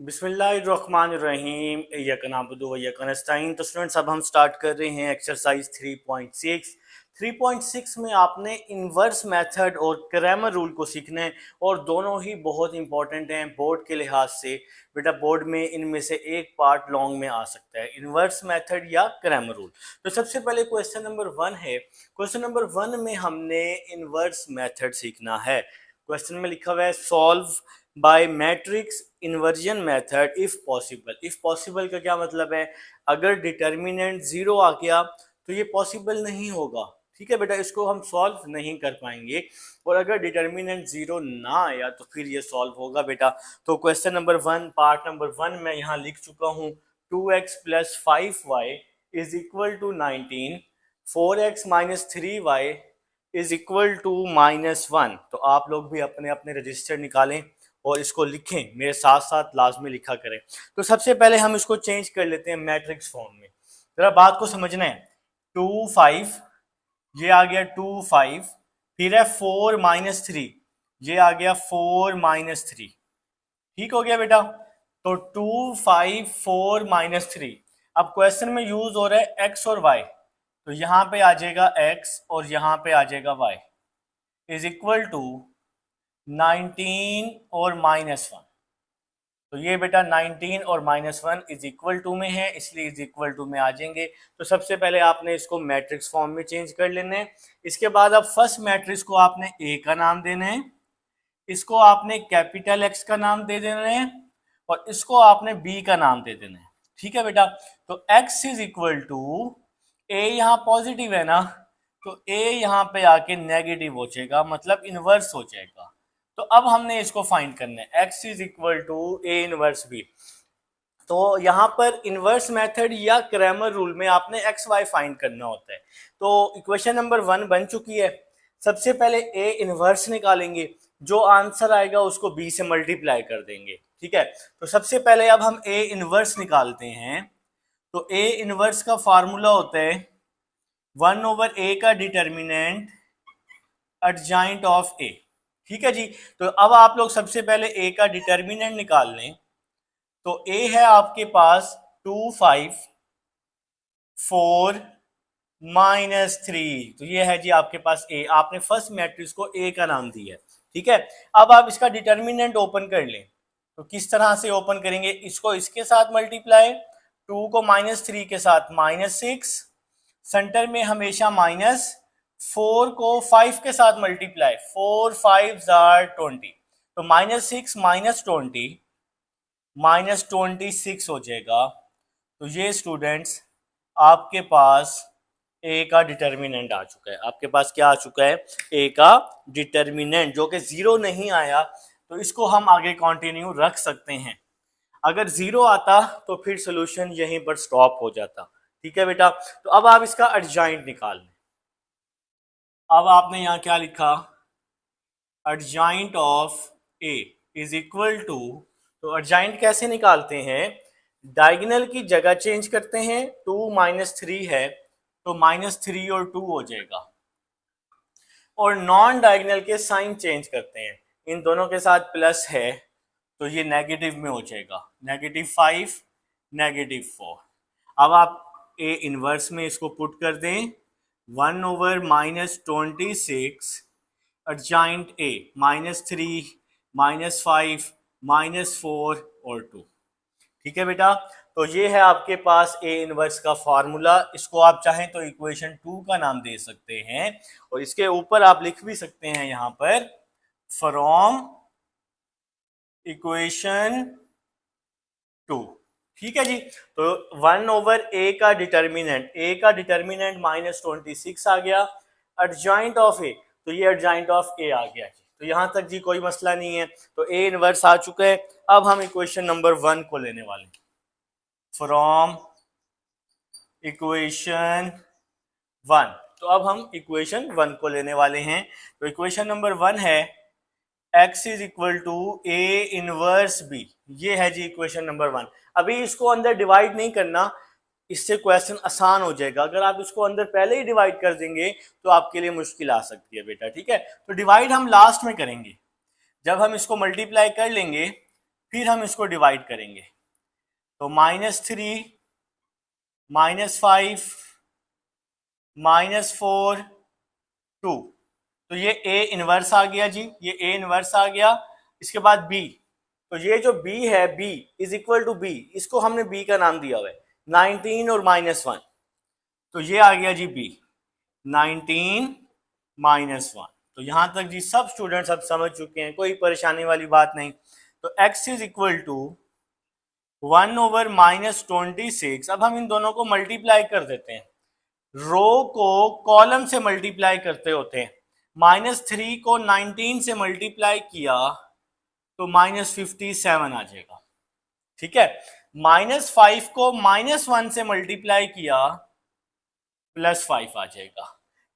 बिस्मिल्लाहिर्रहमानिर्रहीम इय्याका नअबुदु व इय्याका नस्तईन। तो स्टूडेंट्स अब हम स्टार्ट कर रहे हैं एक्सरसाइज 3.6। 3.6 में आपने इन्वर्स मेथड और क्रैमर रूल को सीखना है और दोनों ही बहुत इंपॉर्टेंट हैं बोर्ड के लिहाज से। बेटा बोर्ड में इनमें से एक पार्ट लॉन्ग में आ सकता है, इन्वर्स मेथड या क्रैमर रूल। तो सबसे पहले क्वेश्चन नंबर 1 है। क्वेश्चन नंबर 1 में हमने इन्वर्स मेथड सीखना है। क्वेश्चन में लिखा हुआ है solve by matrix inversion method if possible. If possible का क्या मतलब है? अगर डिटर्मिनेंट जीरो आ गया तो ये पॉसिबल नहीं होगा। ठीक है बेटा, इसको हम सॉल्व नहीं कर पाएंगे। और अगर डिटर्मिनेंट जीरो ना आया तो फिर ये सॉल्व होगा बेटा। तो क्वेश्चन नंबर 1 पार्ट नंबर 1 मैं यहाँ लिख चुका हूँ। 2x + 5y is equal to 19, 4x - 3y is equal to -1। तो आप लोग भी अपने अपने रजिस्टर निकालें और इसको लिखें, मेरे साथ साथ लाजमी लिखा करें। तो सबसे पहले हम इसको चेंज कर लेते हैं मैट्रिक्स फॉर्म में। जरा बात को समझना है। 2 5 ये आ गया 2 5, फिर है 4 - 3 ये आ गया 4 - 3। ठीक हो गया बेटा। तो 2 5 4 - 3। अब क्वेश्चन में यूज हो रहा है एक्स और वाई, तो यहां पे आ जाएगा एक्स और यहां पे आ जाएगा वाई इज इक्वल टू 19 और -1। तो ये बेटा 19 और -1 इज इक्वल टू में है, इसलिए इज इक्वल टू में आ जाएंगे। तो सबसे पहले आपने इसको मैट्रिक्स फॉर्म में चेंज कर लेना है। इसके बाद अब फर्स्ट मैट्रिक्स को आपने ए का नाम देना है, इसको आपने कैपिटल एक्स का नाम दे देना है और इसको आपने बी का नाम दे देना है। ठीक है बेटा। तो x इज इक्वल टू ए, यहाँ पॉजिटिव है ना, तो ए यहाँ पे आके नेगेटिव हो जाएगा, मतलब इनवर्स हो जाएगा। तो अब हमने इसको फाइंड करना है, x is equal to A inverse B. तो यहाँ पर इनवर्स मेथड या क्रैमर रूल में आपने एक्स वाई फाइंड करना होता है। तो इक्वेशन नंबर 1 बन चुकी है। सबसे पहले ए इनवर्स निकालेंगे, जो आंसर आएगा उसको बी से मल्टीप्लाई कर देंगे। ठीक है। तो सबसे पहले अब हम ए इनवर्स निकालते हैं। तो ए इनवर्स का फार्मूला होता है 1/a का डिटर्मिनेंट एडजॉइंट ऑफ ए। ठीक है जी। तो अब आप लोग सबसे पहले ए का डिटर्मिनेंट निकाल लें। तो ए है आपके पास 2 5 4 -3। तो ये है जी आपके पास ए। आपने फर्स्ट मैट्रिक्स को ए का नाम दिया है। ठीक है। अब आप इसका डिटर्मिनेंट ओपन कर लें। तो किस तरह से ओपन करेंगे? इसको इसके साथ मल्टीप्लाई, 2 को -3 के साथ -6, सेंटर में हमेशा -4 को 5 के साथ मल्टीप्लाई, 4 5 20। तो -6 -20 -26 हो जाएगा। तो ये स्टूडेंट्स आपके पास ए का डिटर्मिनेंट आ चुका है। आपके पास क्या आ चुका है? ए का डिटर्मिनेंट, जो कि जीरो नहीं आया तो इसको हम आगे कंटिन्यू रख सकते हैं। अगर जीरो आता तो फिर सोल्यूशन यहीं पर स्टॉप हो जाता। ठीक है बेटा। तो अब आप इसका एडजॉइंट निकाल लें। अब आपने यहाँ क्या लिखा? Adjoint of A is equal to, तो एडजॉइंट कैसे निकालते हैं? डायगोनल की जगह चेंज करते हैं। 2 -3 है तो -3 और 2 हो जाएगा। और नॉन डायगोनल के साइन चेंज करते हैं, इन दोनों के साथ प्लस है तो ये नेगेटिव में हो जाएगा, -5 -4। अब आप ए इनवर्स में इसको पुट कर दें, 1/-26 एडजॉइंट ए, -3 -5 -4 और 2। ठीक है बेटा। तो ये है आपके पास ए इनवर्स का फार्मूला। इसको आप चाहें तो इक्वेशन 2 का नाम दे सकते हैं और इसके ऊपर आप लिख भी सकते हैं यहाँ पर फ्रॉम इक्वेशन 2। ठीक है जी। तो 1/a का डिटर्मिनेंट, ए का डिटर्मिनेंट -26 आ गया, एडजॉइंट ऑफ ए, तो ये एडजॉइंट ऑफ ए आ गया जी। तो यहां तक जी कोई मसला नहीं है। तो ए इनवर्स आ चुका है। अब हम इक्वेशन नंबर 1 को लेने वाले हैं। फ्रॉम इक्वेशन 1, तो अब हम इक्वेशन 1 को लेने वाले हैं। तो इक्वेशन नंबर 1 है x is equal to A inverse B. ये है जी इक्वेशन नंबर 1। अभी इसको अंदर डिवाइड नहीं करना, इससे क्वेश्चन आसान हो जाएगा। अगर आप इसको अंदर पहले ही डिवाइड कर देंगे तो आपके लिए मुश्किल आ सकती है बेटा। ठीक है। तो डिवाइड हम लास्ट में करेंगे, जब हम इसको मल्टीप्लाई कर लेंगे फिर हम इसको डिवाइड करेंगे। तो -3, -5, -4, 2। तो ये ए इनवर्स आ गया जी, ये ए इनवर्स आ गया। इसके बाद बी, तो ये जो बी है, B is equal to B, इसको हमने बी का नाम दिया हुआ है 19 और -1। तो ये आ गया जी बी 19 -1। तो यहां तक जी सब स्टूडेंट्स अब समझ चुके हैं, कोई परेशानी वाली बात नहीं। तो x इज इक्वल टू 1/-26। अब हम इन दोनों को मल्टीप्लाई कर देते हैं, रो को कॉलम से मल्टीप्लाई करते होते हैं। -3 को 19 से मल्टीप्लाई किया तो -57 आ जाएगा, ठीक है। -5 को -1 से मल्टीप्लाई किया +5 आ जाएगा।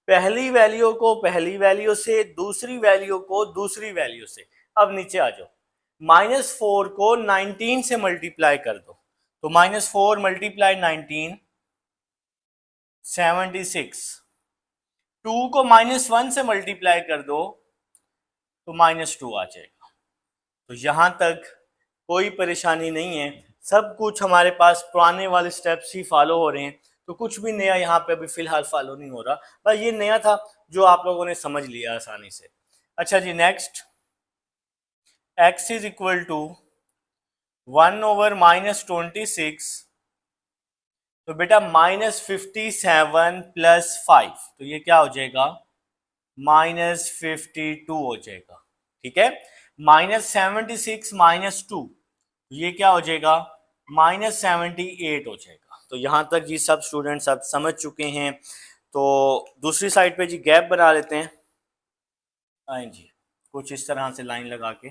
पहली वैल्यू को पहली वैल्यू से, दूसरी वैल्यू को दूसरी वैल्यू से। अब नीचे आ जाओ, -4 को 19 से मल्टीप्लाई कर दो, तो -4 × 19 76। 2 को -1 से मल्टीप्लाई कर दो तो -2 आ जाएगा। तो यहां तक कोई परेशानी नहीं है, सब कुछ हमारे पास पुराने वाले स्टेप्स ही फॉलो हो रहे हैं। तो कुछ भी नया यहाँ पे अभी फिलहाल फॉलो नहीं हो रहा, बस ये नया था जो आप लोगों ने समझ लिया आसानी से। अच्छा जी, next, x is equal to 1/-26। तो बेटा -57 + 5, तो ये क्या हो जाएगा, -52 हो जाएगा, ठीक है। -76 -2, ये क्या हो जाएगा, -78 हो जाएगा। तो यहां तक जी सब स्टूडेंट्स अब समझ चुके हैं। तो दूसरी साइड पे जी गैप बना लेते हैं, आए जी कुछ इस तरह से लाइन लगा के।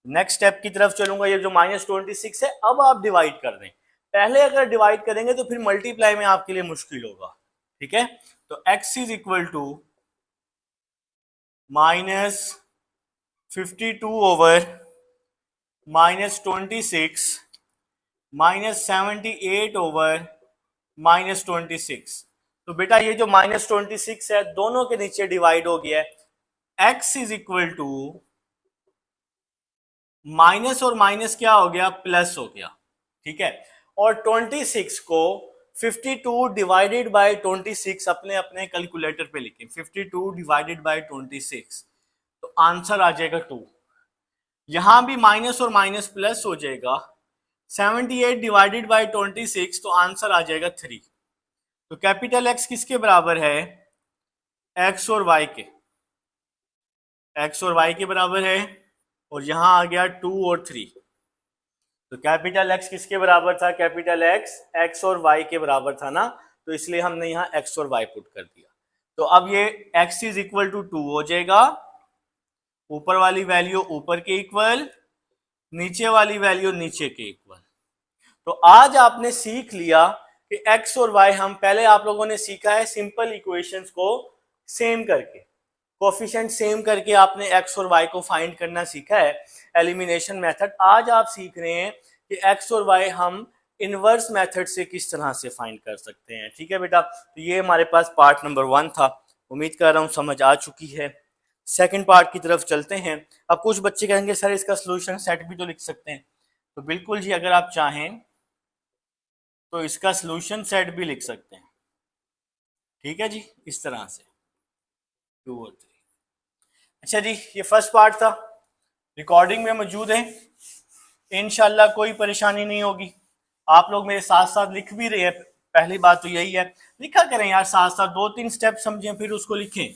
नेक्स्ट स्टेप की तरफ चलूंगा, ये जो -26 है, अब आप डिवाइड कर दें। पहले अगर डिवाइड करेंगे तो फिर मल्टीप्लाई में आपके लिए मुश्किल होगा, ठीक है। तो x इज इक्वल टू -52/-26 -78/-26। तो बेटा ये जो -26 है दोनों के नीचे डिवाइड हो गया है। x is equal to minus और माइनस क्या हो गया, प्लस हो गया, ठीक है। और 26 को 52 डिवाइडेड बाय 26 अपने अपने कैलकुलेटर पे लिखें, 52 डिवाइडेड बाय 26, तो आंसर आ जाएगा 2। यहां भी माइनस और माइनस प्लस हो जाएगा। 78 डिवाइडेड बाय 26, तो आंसर आ जाएगा 3। तो कैपिटल एक्स किसके बराबर है, एक्स और वाई के, एक्स और वाई के बराबर है। और यहां आ गया 2 और 3। तो कैपिटल एक्स किसके बराबर था, कैपिटल एक्स एक्स और वाई के बराबर था ना, तो इसलिए हमने यहाँ एक्स और वाई पुट कर दिया। तो अब ये एक्स इज इक्वल टू 2 हो जाएगा, ऊपर वाली वैल्यू ऊपर के इक्वल, नीचे वाली वैल्यू नीचे के इक्वल। तो आज आपने सीख लिया कि एक्स और वाई, हम पहले आप लोगों ने सीखा है सिंपल इक्वेशंस को सेम करके, कोफिशिएंट सेम करके आपने एक्स और वाई को फाइंड करना सीखा है, एलिमिनेशन मेथड। आज आप सीख रहे हैं कि एक्स और वाई हम इनवर्स मेथड से किस तरह से फाइंड कर सकते हैं, ठीक है बेटा। तो ये हमारे पास पार्ट नंबर 1 था, उम्मीद कर रहा हूँ समझ आ चुकी है। सेकंड पार्ट की तरफ चलते हैं। अब कुछ बच्चे कहेंगे सर इसका सोल्यूशन सेट भी तो लिख सकते हैं, तो बिल्कुल जी, अगर आप चाहें तो इसका सोल्यूशन सेट भी लिख सकते हैं, ठीक है जी, इस तरह से 2 और 3। अच्छा जी, ये फर्स्ट पार्ट था, रिकॉर्डिंग में मौजूद है, इंशाल्लाह कोई परेशानी नहीं होगी। आप लोग मेरे साथ साथ लिख भी रहे हैं, पहली बात तो यही है, लिखा करें यार साथ साथ, 2-3 स्टेप समझें फिर उसको लिखें।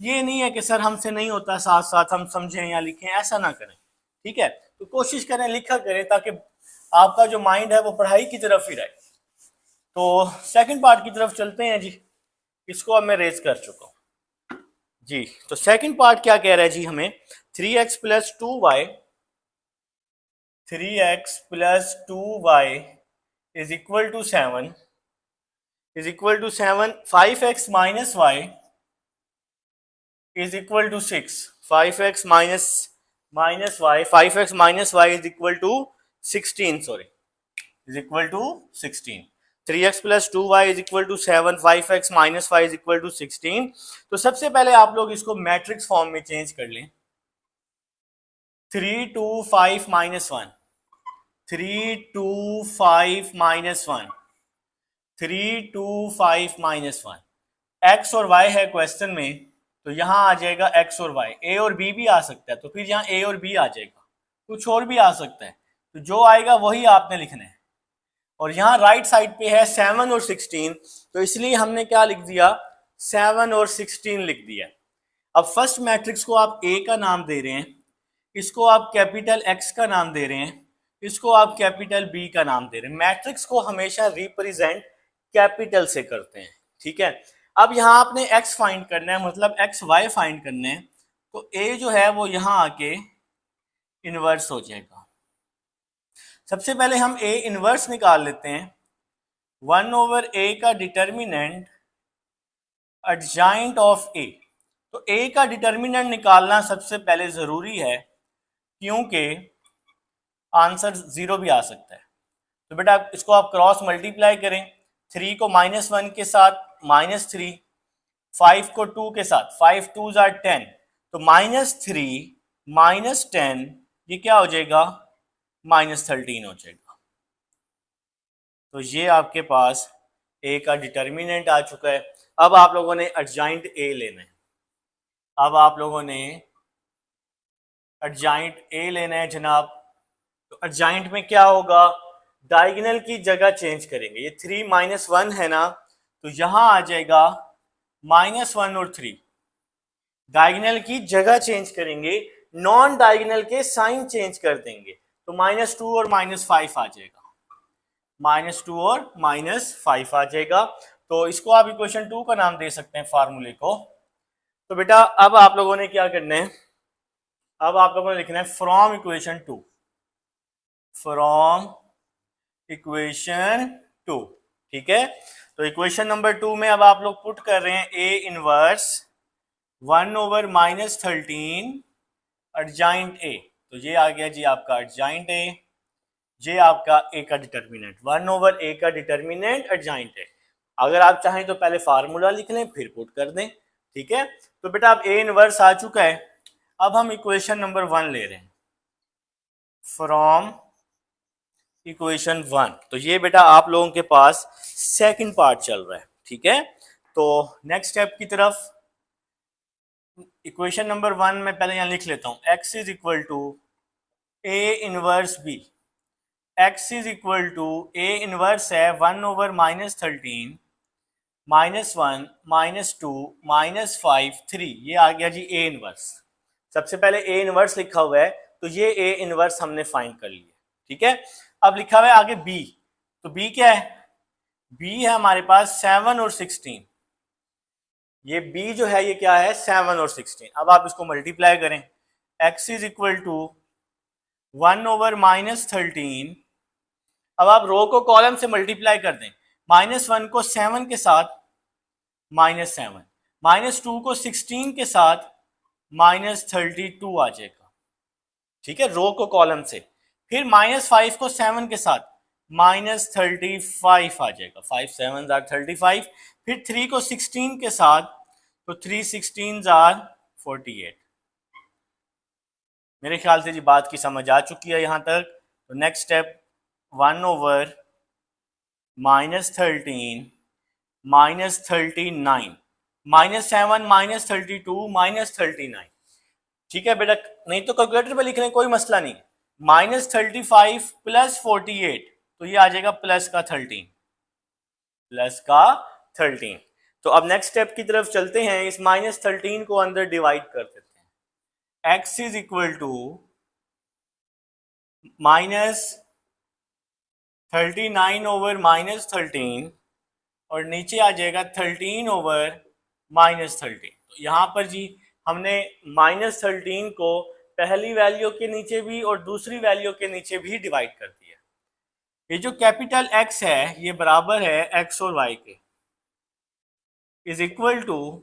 ये नहीं है कि सर हमसे नहीं होता साथ साथ हम समझें या लिखें, ऐसा ना करें, ठीक है। तो कोशिश करें लिखा करें ताकि आपका जो माइंड है वो पढ़ाई की तरफ ही रहे। तो सेकंड पार्ट की तरफ चलते हैं जी, इसको अब मैं रेज कर चुका हूँ जी। तो सेकंड पार्ट क्या कह रहा है जी हमें, 3x + 2y 3x + 2y is equal to 7 is equal to 7, 5x - y is equal to 6, 5x - y 5x - y is equal to 16, sorry, is equal to 16। 3x + 2y is equal to 7, 5x - y is equal to 16। तो सबसे पहले आप लोग इसको matrix form में change कर लें, 3 2 5 - 1, 3 2 5 -1, 3 2 5 -1। X और वाई है क्वेश्चन में, तो यहाँ आ जाएगा एक्स और वाई। ए और बी भी आ सकता है, तो फिर यहाँ ए और बी आ जाएगा, कुछ और भी आ सकता है, तो जो आएगा वही आपने लिखना है। और यहाँ राइट साइड पे है 7 और 16, तो इसलिए हमने क्या लिख दिया, 7 और 16 लिख दिया। अब फर्स्ट मैट्रिक्स को आप ए का नाम दे रहे हैं, इसको आप कैपिटल एक्स का नाम दे रहे हैं, इसको आप कैपिटल बी का नाम दे रहे हैं। मैट्रिक्स को हमेशा रिप्रेजेंट कैपिटल से करते हैं, ठीक है। अब यहाँ आपने एक्स फाइंड करना है, मतलब एक्स वाई फाइंड करने हैं, तो ए जो है वो यहाँ आके इनवर्स हो जाएगा। सबसे पहले हम ए इनवर्स निकाल लेते हैं। 1/a का डिटर्मिनेंट एडजॉइंट ऑफ ए, तो ए का डिटर्मिनेंट निकालना सबसे पहले जरूरी है, क्योंकि आंसर 0 भी आ सकता है। तो बेटा इसको आप क्रॉस मल्टीप्लाई करें, 3 को -1 के साथ -3, 5 को 2 के साथ, 5 2s are 10, तो -3 -10 ये क्या हो जाएगा, -13 हो जाएगा। तो ये आपके पास ए का डिटर्मिनेंट आ चुका है। अब आप लोगों ने एडजॉइंट ए लेना है, अब आप लोगों ने एडजॉइंट ए लेना है जनाब। तो एडजॉइंट में क्या होगा, डायगोनल की जगह चेंज करेंगे। ये 3 -1 है ना, तो यहां आ जाएगा -1 और 3, डायगोनल की जगह चेंज करेंगे, नॉन डायगोनल के साइन चेंज कर देंगे, तो -2 और -5 आ जाएगा, -2 और -5 आ जाएगा। तो इसको आप इक्वेशन 2 का नाम दे सकते हैं फार्मूले को। तो बेटा अब आप लोगों ने क्या करना है, अब आप लोगों ने लिखना है फ्रॉम इक्वेशन 2, फ्रॉम इक्वेशन 2, ठीक है। तो इक्वेशन नंबर 2 में अब आप लोग पुट कर रहे हैं ए इनवर्स 1/-13 एडजॉइंट ए, तो ये आ गया जी आपका एडजॉइंट ए, ये आपका ए का डिटर्मिनेंट, 1/a का डिटर्मिनेंट एडजॉइंट है। अगर आप चाहें तो पहले फार्मूला लिख लें फिर पुट कर दें, ठीक है। तो बेटा अब ए इनवर्स आ चुका है, अब हम इक्वेशन नंबर 1 ले रहे हैं, फ्रॉम इक्वेशन 1। तो ये बेटा आप लोगों के पास सेकंड पार्ट चल रहा है, ठीक है। तो नेक्स्ट स्टेप की तरफ, इक्वेशन नंबर 1 में पहले यहाँ लिख लेता हूं, x is equal to A inverse B, x is equal to A inverse है 1/-13 -1 -2 -5 3, ये आ गया जी ए इनवर्स। सबसे पहले ए इनवर्स लिखा हुआ है, तो ये ए इनवर्स हमने फाइंड कर लिया, ठीक है। अब लिखा हुआ है आगे बी, तो बी क्या है, बी है हमारे पास 7 और 16, ये बी जो है ये क्या है 7 और 16। अब आप इसको मल्टीप्लाई करें, x इज इक्वल टू 1/-13, अब आप रो को कॉलम से मल्टीप्लाई कर दें, -1 को 7 के साथ -7, -2 को 16 के साथ -32 आ जाएगा, ठीक है, रो को कॉलम से। फिर -5 को 7 के साथ -35 आ जाएगा, 5 7s are 35। फिर 3 को 16 के साथ, तो 3 16s are 48। मेरे ख्याल से जी बात की समझ आ चुकी है यहाँ तक। तो नेक्स्ट स्टेप 1/-13 -39 -7 -32 -39, ठीक है बेटा, नहीं तो कैलकुलेटर पे लिख लें, कोई मसला नहीं। -35 + 48, तो ये आ जाएगा +13, +13। तो अब नेक्स्ट स्टेप की तरफ चलते हैं, इस -13 को अंदर डिवाइड कर देते हैं, x इज इक्वल टू -39/-13 और नीचे आ जाएगा 13/-13। तो यहाँ पर जी हमने -13 को पहली वैल्यू के नीचे भी और दूसरी वैल्यू के नीचे भी डिवाइड कर दिया। ये जो कैपिटल X है ये बराबर है x और y के, is equal to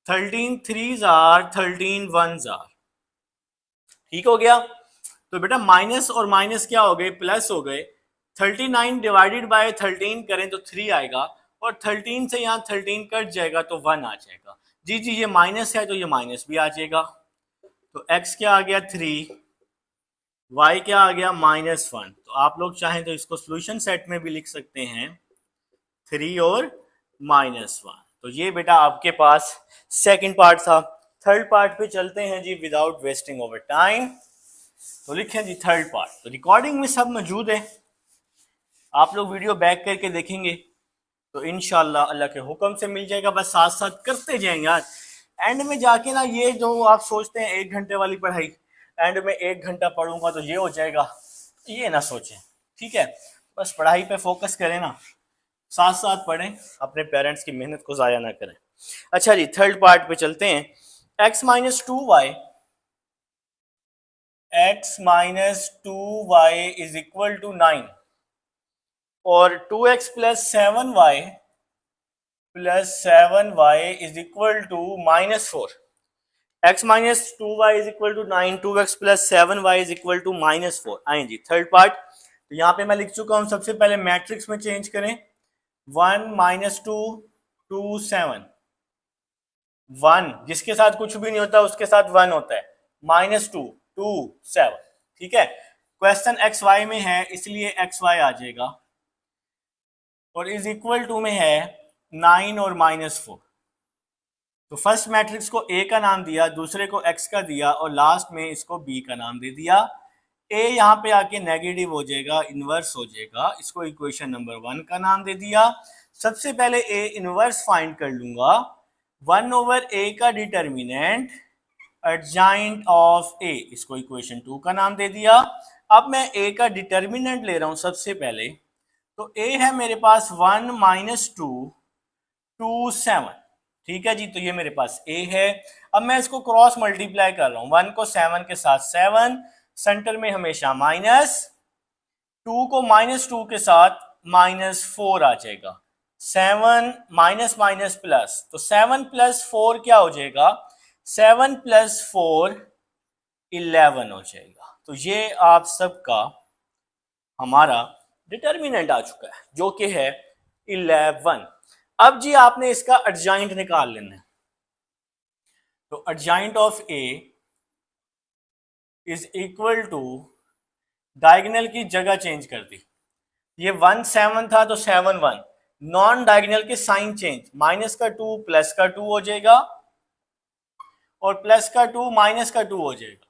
13 3s are 13 1s are, ठीक हो गया। तो बेटा माइनस और माइनस क्या हो गए, प्लस हो गए। 39 डिवाइडेड बाय 13 करें तो 3 आएगा, और 13 से यहाँ 13 कट जाएगा तो 1 आ जाएगा। जी जी ये माइनस है तो ये माइनस भी आ जाएगा। तो x क्या आ गया 3, y क्या आ गया -1। तो आप लोग चाहें तो इसको सोल्यूशन सेट में भी लिख सकते हैं 3 और -1। तो ये बेटा आपके पास सेकंड पार्ट था। थर्ड पार्ट पे चलते हैं जी विदाउट वेस्टिंग ओवर टाइम। तो लिखें जी थर्ड पार्ट। तो रिकॉर्डिंग में सब मौजूद है, आप लोग वीडियो बैक करके देखेंगे तो इंशाल्लाह अल्लाह के हुक्म से मिल जाएगा। बस साथ साथ करते जाएंगे यार। एंड में जाके ना ये जो आप सोचते हैं 1 घंटे वाली पढ़ाई, एंड में 1 घंटा पढ़ूंगा तो ये हो जाएगा, ये ना सोचें, ठीक है। बस पढ़ाई पे फोकस करें ना, साथ साथ पढ़ें, अपने पेरेंट्स की मेहनत को ज़ाया ना करें। अच्छा जी थर्ड पार्ट पे चलते हैं। x-2y इज इक्वल टू 9 और 2x+7y is equal to -4। x-2y is equal to 9, 2x+7y is equal to -4। आए जी थर्ड पार्ट। तो यहाँ पे मैं लिख चुका हूँ, सबसे पहले मैट्रिक्स में चेंज करें। 1 -2 2 7, 1 जिसके साथ कुछ भी नहीं होता उसके साथ 1 होता है, -2 2 7, ठीक है। क्वेश्चन एक्स वाई में है इसलिए एक्स वाई आ जाएगा, और इज इक्वल टू में है 9 और -4। तो फर्स्ट मैट्रिक्स को ए का नाम दिया, दूसरे को एक्स का दिया, और लास्ट में इसको बी का नाम दे दिया। ए यहाँ पे आके नेगेटिव हो जाएगा, इनवर्स हो जाएगा, इसको इक्वेशन नंबर 1 का नाम दे दिया। सबसे पहले ए इनवर्स फाइंड कर लूंगा, 1/a का डिटर्मिनेंट एडजाइंट ऑफ ए, इसको इक्वेशन 2 का नाम दे दिया। अब मैं ए का डिटर्मिनेंट ले रहा हूं सबसे पहले, तो ए है मेरे पास 1 -2 2 7, ठीक है जी। तो ये मेरे पास ए है। अब मैं इसको क्रॉस मल्टीप्लाई कर रहा हूँ, 1 को 7 के साथ 7, सेंटर में हमेशा माइनस, 2 को -2 के साथ -4 आ जाएगा, 7 माइनस माइनस प्लस, तो 7 + 4 क्या हो जाएगा, 7 + 4 11 हो जाएगा। तो ये आप सबका हमारा डिटर्मिनेंट आ चुका है जो कि है 11। अब जी आपने इसका एडजाइंट निकाल लेना है। तो adjoint of A is equal to, diagonal की जगह चेंज कर दी, ये 1 7 था तो 7 1, नॉन डायगोनल के साइन चेंज, माइनस का 2 प्लस का 2 हो जाएगा, और प्लस का 2 माइनस का 2 हो जाएगा,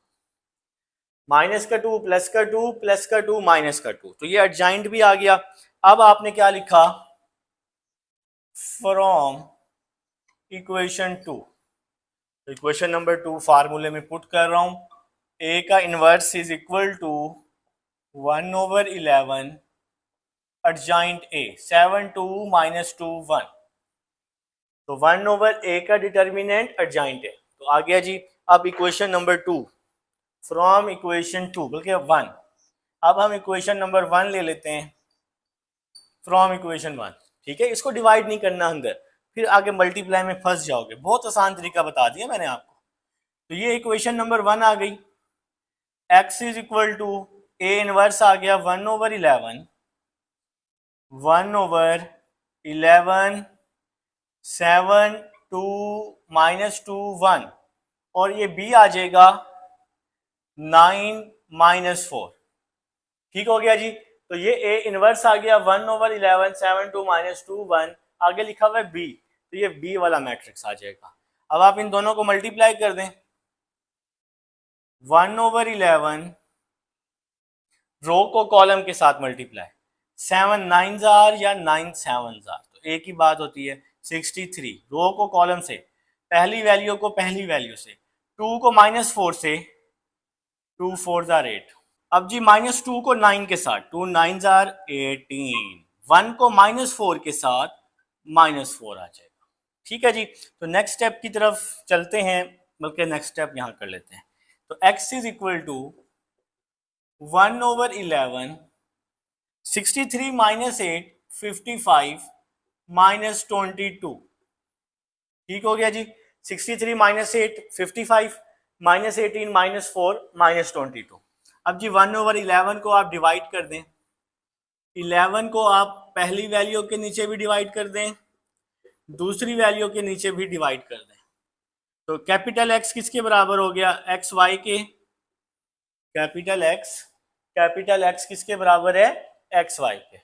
माइनस का 2 प्लस का 2 प्लस का 2 माइनस का 2। तो ये एडजाइंट भी आ गया। अब आपने क्या लिखा, फ्रॉम इक्वेशन 2। तो इक्वेशन नंबर 2 फार्मूले में पुट कर रहा हूं, ए का inverse is equal to 1/11 adjoint A, 7 2 -2 1, तो 1/a का डिटर्मिनेंट एडजाइंट है। तो आ गया जी। अब इक्वेशन नंबर 2, फ्रॉम इक्वेशन 2 बल्कि 1, अब हम इक्वेशन नंबर 1 ले लेते हैं फ्रॉम इक्वेशन 1, ठीक है। इसको डिवाइड नहीं करना अंदर, फिर आगे मल्टीप्लाई में फंस जाओगे, बहुत आसान तरीका बता दिया मैंने आपको। तो ये इक्वेशन नंबर 1 आ गई, x is equal to A inverse आ गया 1/11, 1/11 7 2 -2 1, और ये b आ जाएगा 9 -4, ठीक हो गया जी। तो ये a इनवर्स आ गया 1/11 7 2 -2 1, आगे लिखा हुआ है b, तो ये b वाला मैट्रिक्स आ जाएगा। अब आप इन दोनों को मल्टीप्लाई कर दें, 1/11 रो को कॉलम के साथ मल्टीप्लाई, 7 9 जार या 9 7 जार, तो एक ही बात होती है 63, रो को कॉलम से, पहली वैल्यू को पहली वैल्यू से, 2 को -4 से, 2 4 जार 8। अब जी -2 को 9 के साथ, 2 9 जार 18, 1 को -4 के साथ -4 आ जाएगा, ठीक है जी। तो नेक्स्ट स्टेप की तरफ चलते हैं, बल्कि नेक्स्ट स्टेप यहां कर लेते हैं। तो x इज इक्वल टू 1/11 63 -8 55 -22, ठीक हो गया जी। 63 -8 55 -18 -4 -22। अब जी 1/11 को आप डिवाइड कर दें, 11 को आप पहली वैल्यू के नीचे भी डिवाइड कर दें, दूसरी वैल्यू के नीचे भी डिवाइड कर दें। तो कैपिटल एक्स किसके बराबर हो गया, एक्स वाई के, कैपिटल एक्स किसके बराबर है, एक्स वाई के,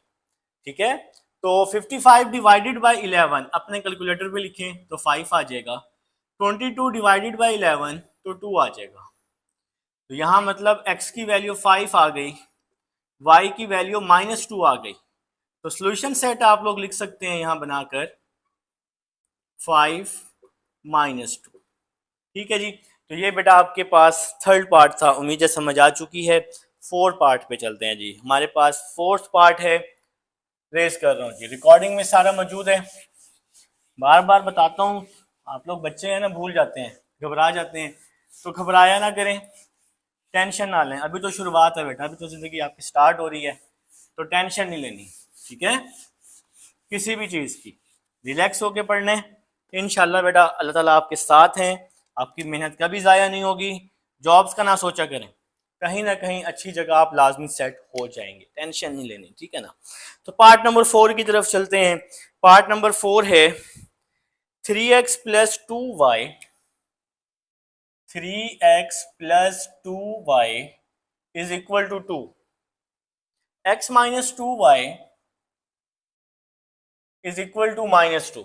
ठीक है। तो 55 डिवाइडेड बाई 11 अपने कैलकुलेटर पे लिखें तो 5 आ जाएगा, 22 डिवाइडेड बाई 11 तो 2 आ जाएगा। तो यहाँ मतलब x की वैल्यू 5 आ गई, y की वैल्यू -2 आ गई। तो सॉल्यूशन सेट आप लोग लिख सकते हैं यहाँ बनाकर 5 -2, ठीक है जी। तो ये बेटा आपके पास थर्ड पार्ट था, उम्मीद है समझ आ चुकी है। फोर्थ पार्ट पे चलते हैं जी, हमारे पास फोर्थ पार्ट है, रेस कर रहा हूँ जी, रिकॉर्डिंग में सारा मौजूद है। बार बार बताता हूँ, आप लोग बच्चे हैं ना, भूल जाते हैं, घबरा जाते हैं, तो घबराया ना करें, टेंशन ना लें, अभी तो शुरुआत है बेटा, अभी तो ज़िंदगी आपकी स्टार्ट हो रही है, तो टेंशन नहीं लेनी, ठीक है, किसी भी चीज़ की, रिलैक्स होके पढ़ने। इंशाल्लाह बेटा अल्लाह ताला आपके साथ हैं, आपकी मेहनत कभी ज़ाया नहीं होगी। जॉब्स का ना सोचा करें, कहीं ना कहीं अच्छी जगह आप लाजमी सेट हो जाएंगे, टेंशन नहीं लेनी, ठीक है ना। तो पार्ट नंबर 4 की तरफ चलते हैं। पार्ट नंबर 4 है 3x plus 2y, 3x plus 2y is equal to 2, x minus 2y is equal to -2,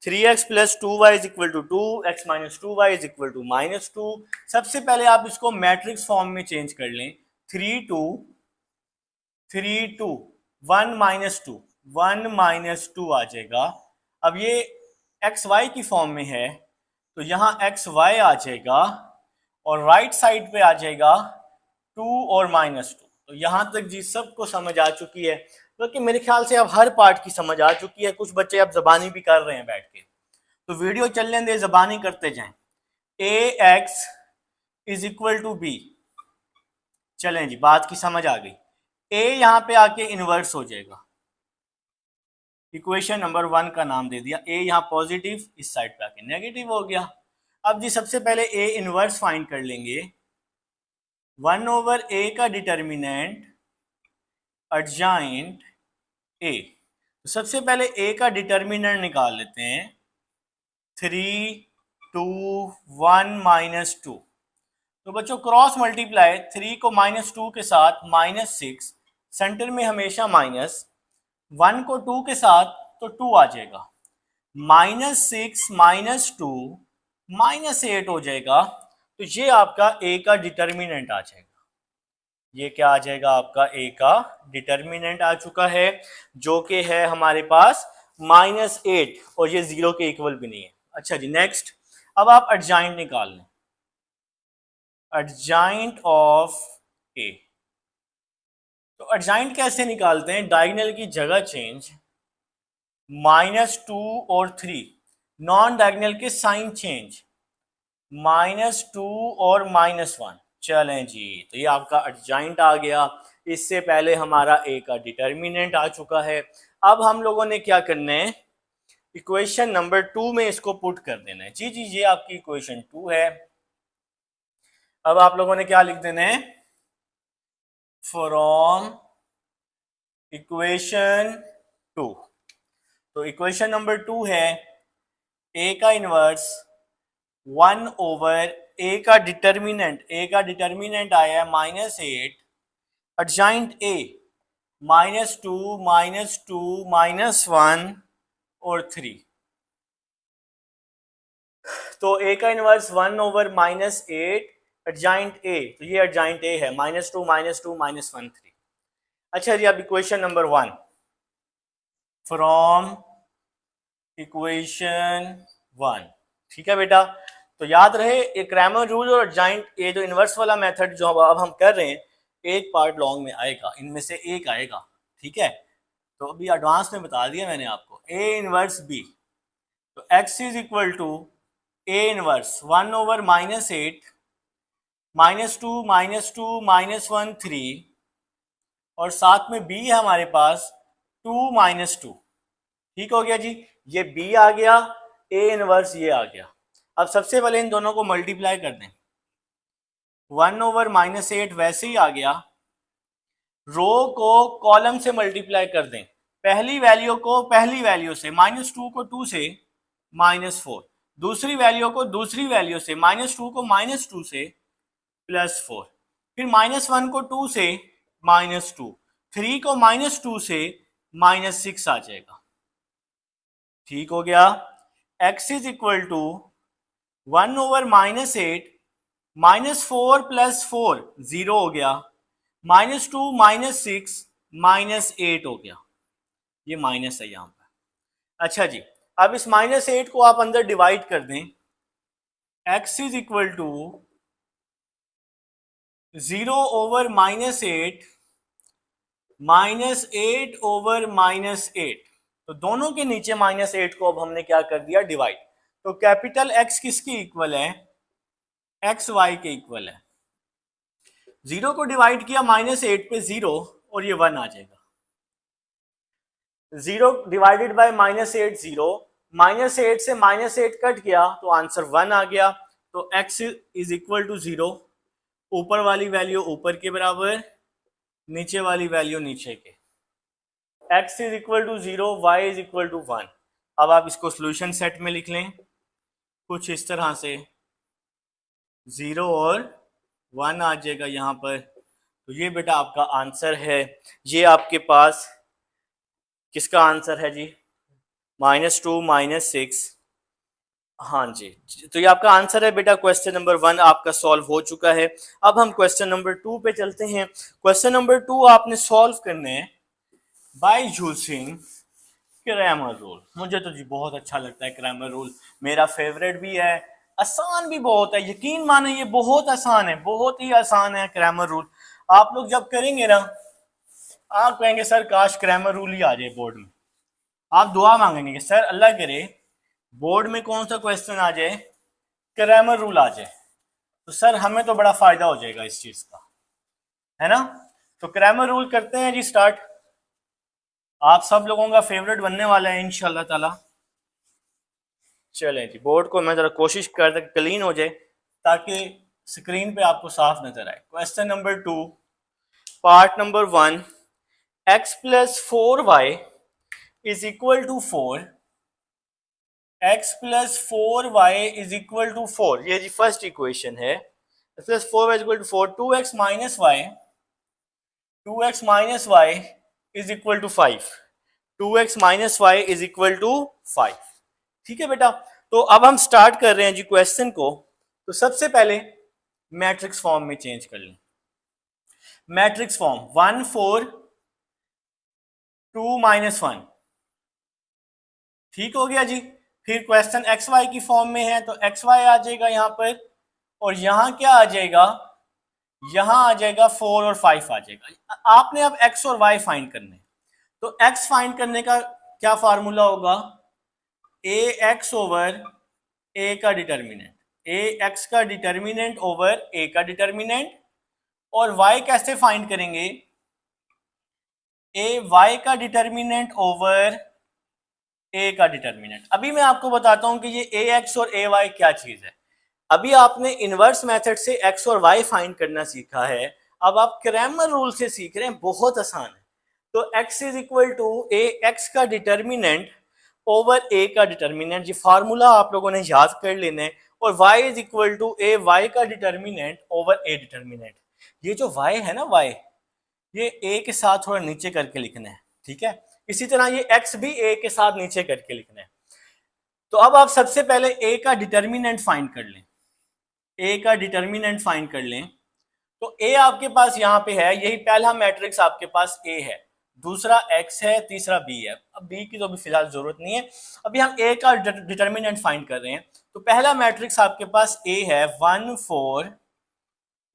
3x plus 2y is equal to 2, x minus 2y is equal to -2। सबसे पहले आप इसको matrix form में change कर लें, 3 2 3 2 1 -2 1 -2 आ जाएगा। अब ये एक्स वाई की फॉर्म में है तो यहाँ एक्स वाई आ जाएगा और राइट साइड पे आ जाएगा 2 और -2। तो यहाँ तक जी सबको समझ आ चुकी है, क्योंकि मेरे ख्याल से अब हर पार्ट की समझ आ चुकी है। कुछ बच्चे अब जबानी भी कर रहे हैं बैठ के, तो वीडियो चलने दे, जबानी करते जाएं। A x is equal to B, चलें जी बात की समझ आ गई। ए यहाँ पे आके इनवर्स हो जाएगा, इक्वेशन नंबर 1 का नाम दे दिया। ए यहाँ पॉजिटिव, इस साइड पे आके नेगेटिव हो गया। अब जी सबसे पहले ए इनवर्स फाइंड कर लेंगे, 1/a का डिटर्मिनेंट एडजॉइंट ए। तो सबसे पहले ए का डिटर्मिनेंट निकाल लेते हैं, 3 2 1 -2। तो बच्चों क्रॉस मल्टीप्लाई 3 को -2 के साथ -6, सेंटर में हमेशा माइनस, 1 को 2 के साथ तो 2 आ जाएगा, -6 -2 -8 हो जाएगा। तो ये आपका ए का डिटर्मिनेंट आ जाएगा। ये क्या आ जाएगा, आपका ए का डिटर्मिनेंट आ चुका है, जो कि है हमारे पास -8, और ये 0 के इक्वल भी नहीं है। अच्छा जी नेक्स्ट, अब आप एडजॉइंट निकाल लें, एडजॉइंट ऑफ ए। तो एडजॉइंट कैसे निकालते हैं, डायगोनल की जगह चेंज, -2 और 3, नॉन डायगोनल के साइन चेंज, -2 और -1। चलें जी, तो ये आपका एडजॉइंट आ गया। इससे पहले हमारा ए का डिटर्मिनेंट आ चुका है। अब हम लोगों ने क्या करना है, इक्वेशन नंबर 2 में इसको पुट कर देना है। जी जी, ये आपकी इक्वेशन 2 है। अब आप लोगों ने क्या लिख देना है, फ्रॉम इक्वेशन 2। तो इक्वेशन नंबर 2 है ए का इनवर्स 1/, ए का डिटर्मिनेंट आया है -8, एडजॉइंट ए -2 -2 -1 और 3। तो ए का इनवर्स 1/, -8, एडजॉइंट ए, तो ये एडजॉइंट ए है, -2 -2 -1 3। अच्छा जी, अब इक्वेशन नंबर 1, फ्रॉम इक्वेशन 1, ठीक है बेटा। तो याद रहे ये क्रैमर रूल और एडजॉइंट, ये जो इनवर्स वाला मेथड जो अब हम कर रहे हैं, एक पार्ट लॉन्ग में आएगा, इनमें से एक आएगा, ठीक है। तो अभी एडवांस में बता दिया मैंने आपको, ए इनवर्स बी, तो x is equal to A inverse 1/, -8 -2 -2 -1 3, और साथ में b है हमारे पास 2 -2, ठीक हो गया जी। ये b आ गया, ए इनवर्स ये आ गया। अब सबसे पहले इन दोनों को मल्टीप्लाई कर दें, 1/, -8 वैसे ही आ गया, रो को कॉलम से मल्टीप्लाई कर दें, पहली वैल्यू को पहली वैल्यू से, -2 को 2 से, -4, दूसरी वैल्यू को दूसरी वैल्यू से, -2 को -2 से, +4। फिर -1 को 2 से -2, 3 को -2 से -6 आ जाएगा। ठीक हो गया। x इज इक्वल टू 1/-8, -4 + 4 0 हो गया, -2 -6 -8 हो गया। ये माइनस है यहाँ पर। अच्छा जी, अब इस -8 को आप अंदर डिवाइड कर दें। x इज इक्वल टू 0/-8 -8/-8, तो दोनों के नीचे -8 को अब हमने क्या कर दिया, डिवाइड। तो कैपिटल X किसकी इक्वल है, XY के इक्वल है। 0 को डिवाइड किया -8 पे 0 और ये 1 आ जाएगा। 0 डिवाइडेड बाय -8 0, -8 से -8 कट गया तो आंसर 1 आ गया। तो x इज इक्वल टू 0, ऊपर वाली वैल्यू ऊपर के बराबर, नीचे वाली वैल्यू नीचे के। x is equal to 0, y is equal to 1। अब आप इसको सोल्यूशन सेट में लिख लें कुछ इस तरह से, 0 और 1 आ जाएगा यहाँ पर। तो ये बेटा आपका आंसर है। ये आपके पास किसका आंसर है जी, -2 -6। हाँ जी, तो ये आपका आंसर है बेटा। क्वेश्चन नंबर 1 आपका सॉल्व हो चुका है। अब हम क्वेश्चन नंबर 2 पे चलते हैं। क्वेश्चन नंबर 2 आपने सॉल्व करने हैं बाय यूजिंग क्रैमर रूल। मुझे तो जी बहुत अच्छा लगता है क्रैमर रूल, मेरा फेवरेट भी है, आसान भी बहुत है। यकीन माने ये बहुत आसान है, बहुत ही आसान है क्रैमर रूल। आप लोग जब करेंगे ना, आप कहेंगे सर काश क्रैमर रूल ही आ जाए बोर्ड में। आप दुआ मांगेंगे कि सर अल्लाह करे बोर्ड में कौन सा क्वेश्चन आ जाए, क्रैमर रूल आ जाए, तो सर हमें तो बड़ा फायदा हो जाएगा इस चीज का, है ना। तो क्रैमर रूल करते हैं जी स्टार्ट। आप सब लोगों का फेवरेट बनने वाला है इंशाल्लाह ताला। चलें जी, बोर्ड को मैं जरा कोशिश करता क्लीन हो जाए ताकि स्क्रीन पे आपको साफ नजर आए। Question number 2 part number 1, x + 4y is equal to 4, x + 4y is equal to 4, ये जी फर्स्ट इक्वेशन है। + 4y is equal to 4, 2x - y is equal to 5, 2x - y is equal to 5। ठीक है बेटा, तो अब हम स्टार्ट कर रहे हैं जी क्वेश्चन को। तो सबसे पहले मैट्रिक्स फॉर्म में चेंज कर लें। मैट्रिक्स फॉर्म 1 4 2 -1, ठीक हो गया जी। फिर क्वेश्चन एक्स वाई की फॉर्म में है तो एक्स वाई आ जाएगा यहाँ पर, और यहाँ क्या आ जाएगा, यहाँ आ जाएगा 4 और 5 आ जाएगा। आपने अब एक्स और वाई फाइंड करने, तो एक्स फाइंड करने का क्या फार्मूला होगा, ए एक्स ओवर ए का डिटर्मिनेंट, ए एक्स का डिटर्मिनेंट ओवर ए का डिटर्मिनेंट। और वाई कैसे फाइंड करेंगे, ए वाई का डिटर्मिनेंट ओवर ए का डिटर्मिनेंट। अभी मैं आपको बताता हूं कि ये ए एक्स और ए वाई क्या चीज है। अभी आपने इनवर्स मेथड से एक्स और वाई फाइंड करना सीखा है, अब आप क्रैमर रूल से सीख रहे हैं, बहुत आसान है। तो x is equal to A x का डिटर्मिनेंट ओवर ए का डिटर्मिनेंट, ये फार्मूला आप लोगों ने याद कर लेना है। और y is equal to A Y का डिटर्मिनेंट ओवर ए डिटर्मिनेंट। ये जो y है ना, y ये a के साथ थोड़ा नीचे करके लिखना है, ठीक है। इसी तरह ये x भी a के साथ नीचे करके लिखना है। तो अब आप सबसे पहले a का डिटर्मिनेंट फाइंड कर लें, a का डिटर्मिनेंट फाइंड कर लें। तो a आपके पास यहाँ पे है, यही पहला मैट्रिक्स आपके पास a है, दूसरा x है, तीसरा b है। अब b की तो अभी फिलहाल जरूरत नहीं है, अभी हम a का डिटर्मिनेंट फाइंड कर रहे हैं। तो पहला मैट्रिक्स आपके पास a है 1 4